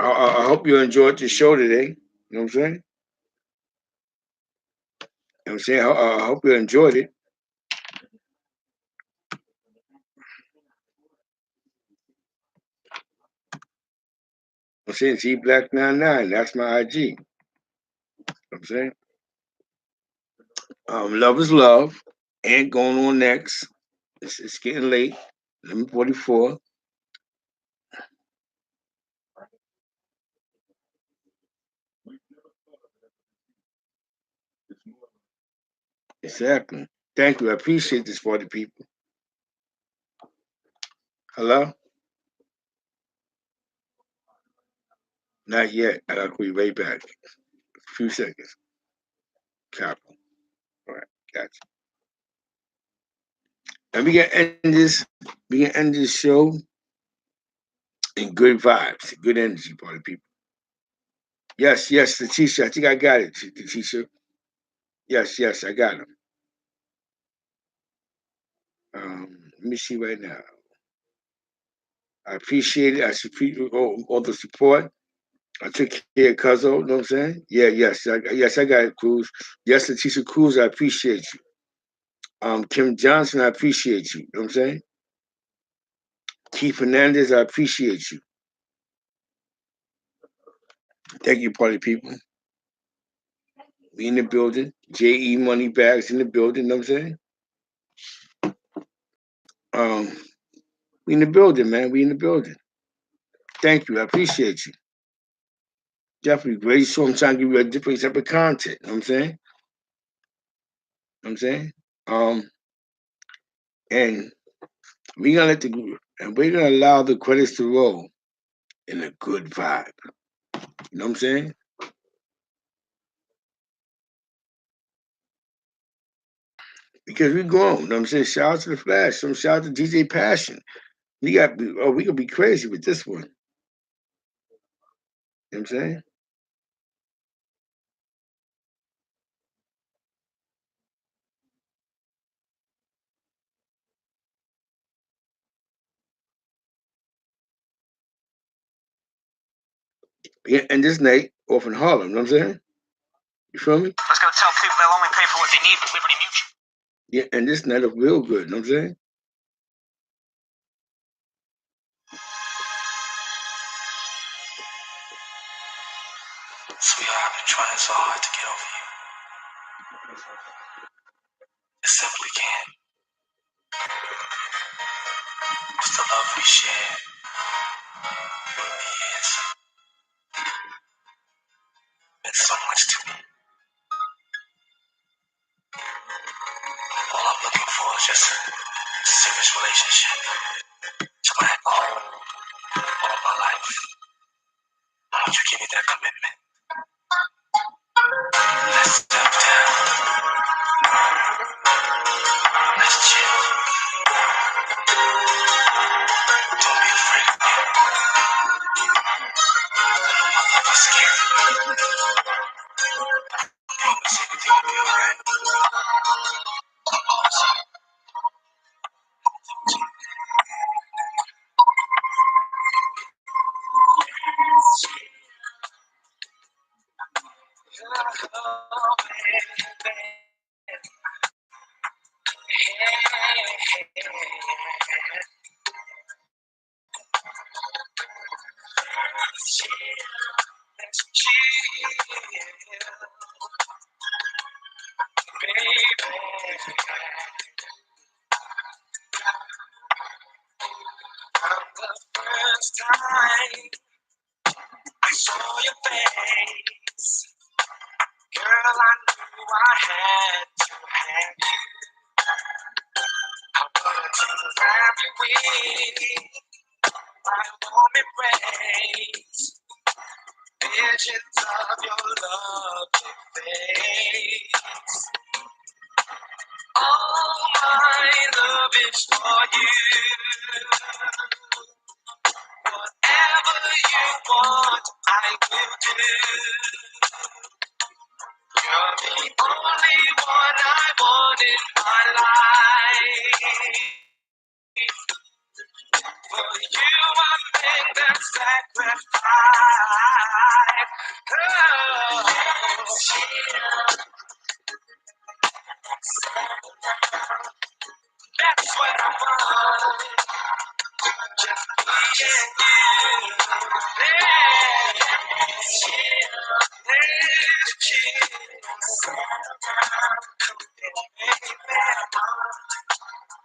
I hope you enjoyed the show today. You know what I'm saying? You know what I'm saying? I hope you enjoyed it. I'm saying Z Black 99. That's my IG. You know what I'm saying? Love is love. And going on next. It's getting late. 11:44. Exactly. Thank you. I appreciate this for the people. Hello? Not yet. I gotta call you right back. A few seconds. Capital. All right, gotcha. And we can end this show in good vibes, good energy, party people. Yes, yes, Letitia. I think I got it, Letitia. Yes, yes, I got him. Let me see right now. I appreciate it. I appreciate all the support. I took care of Cuzzo, you know what I'm saying? Yeah, yes, I got it, Cruz. Yes, Letitia Cruz, I appreciate you. Kim Johnson, I appreciate you. You know what I'm saying? Keith Fernandez, I appreciate you. Thank you, party people. We in the building. J.E. Money Bags in the building, you know what I'm saying? Um, we in the building, man. We in the building. Thank you. I appreciate you. Definitely great. So I'm trying to give you a different type of content. You know what I'm saying? You know what I'm saying? Um, and we're gonna allow the credits to roll in a good vibe. You know what I'm saying? Because we're grown. You know what I'm saying? Shout out to the Flash. Some shout out to DJ Passion. We gonna be crazy with this one. You know what I'm saying? Yeah, and this Nate off in Harlem, you know what I'm saying? You feel me?
Let's go tell people they'll only pay for what they need with Liberty Mutual.
Yeah, and this night look real good, you know what I'm saying?
Sweetheart, I've been trying so hard to get over you. I simply can't. It's the love we shared through the years. Meant so much to me. All I'm looking for is just a serious relationship. It's what I call all my life. Why don't you give me that commitment? Let's step down. Let's chill. Don't be afraid of me. My love is scary. Promise everything will be alright. First time I saw your face, girl, I knew I had to have you. I wanted to wrap you in my warm embrace. Visions of your lovely face. All my love is for you. Whatever you want, I will do. You're the only one I want in my life. For you, I make that sacrifice. That's what I want. Just me and you.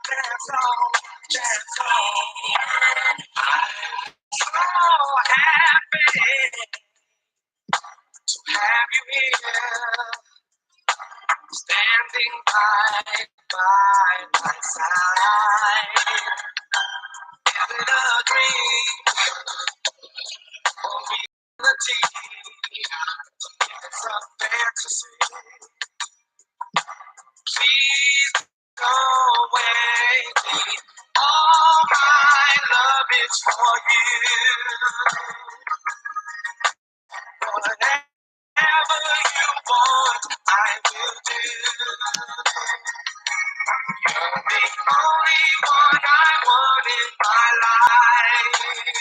That's all. That's all. So happy to have you here, standing by my side. Is it a dream or reality? It's a fantasy. Please go away. All my love is for you. Whatever you want, I will do. You're the only one I want in my life.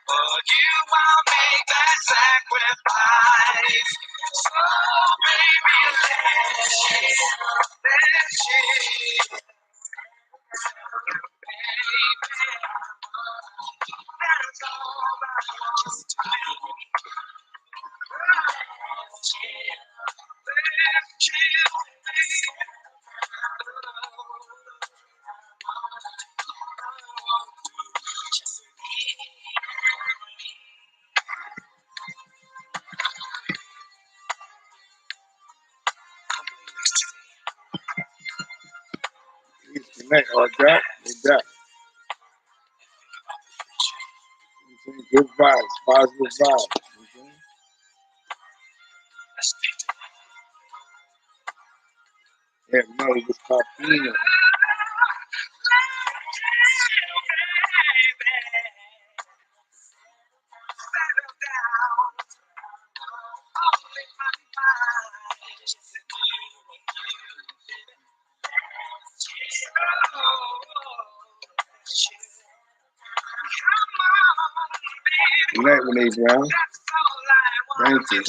For you, I'll make that sacrifice. So, baby, let's chill. Baby, that's all I want to do. Let's chill. Let's chill, baby.
Connect or that, with that. Good vibes, positive vibes. Yeah, no, it was Papino. Good night, Renee Brown. Thank you.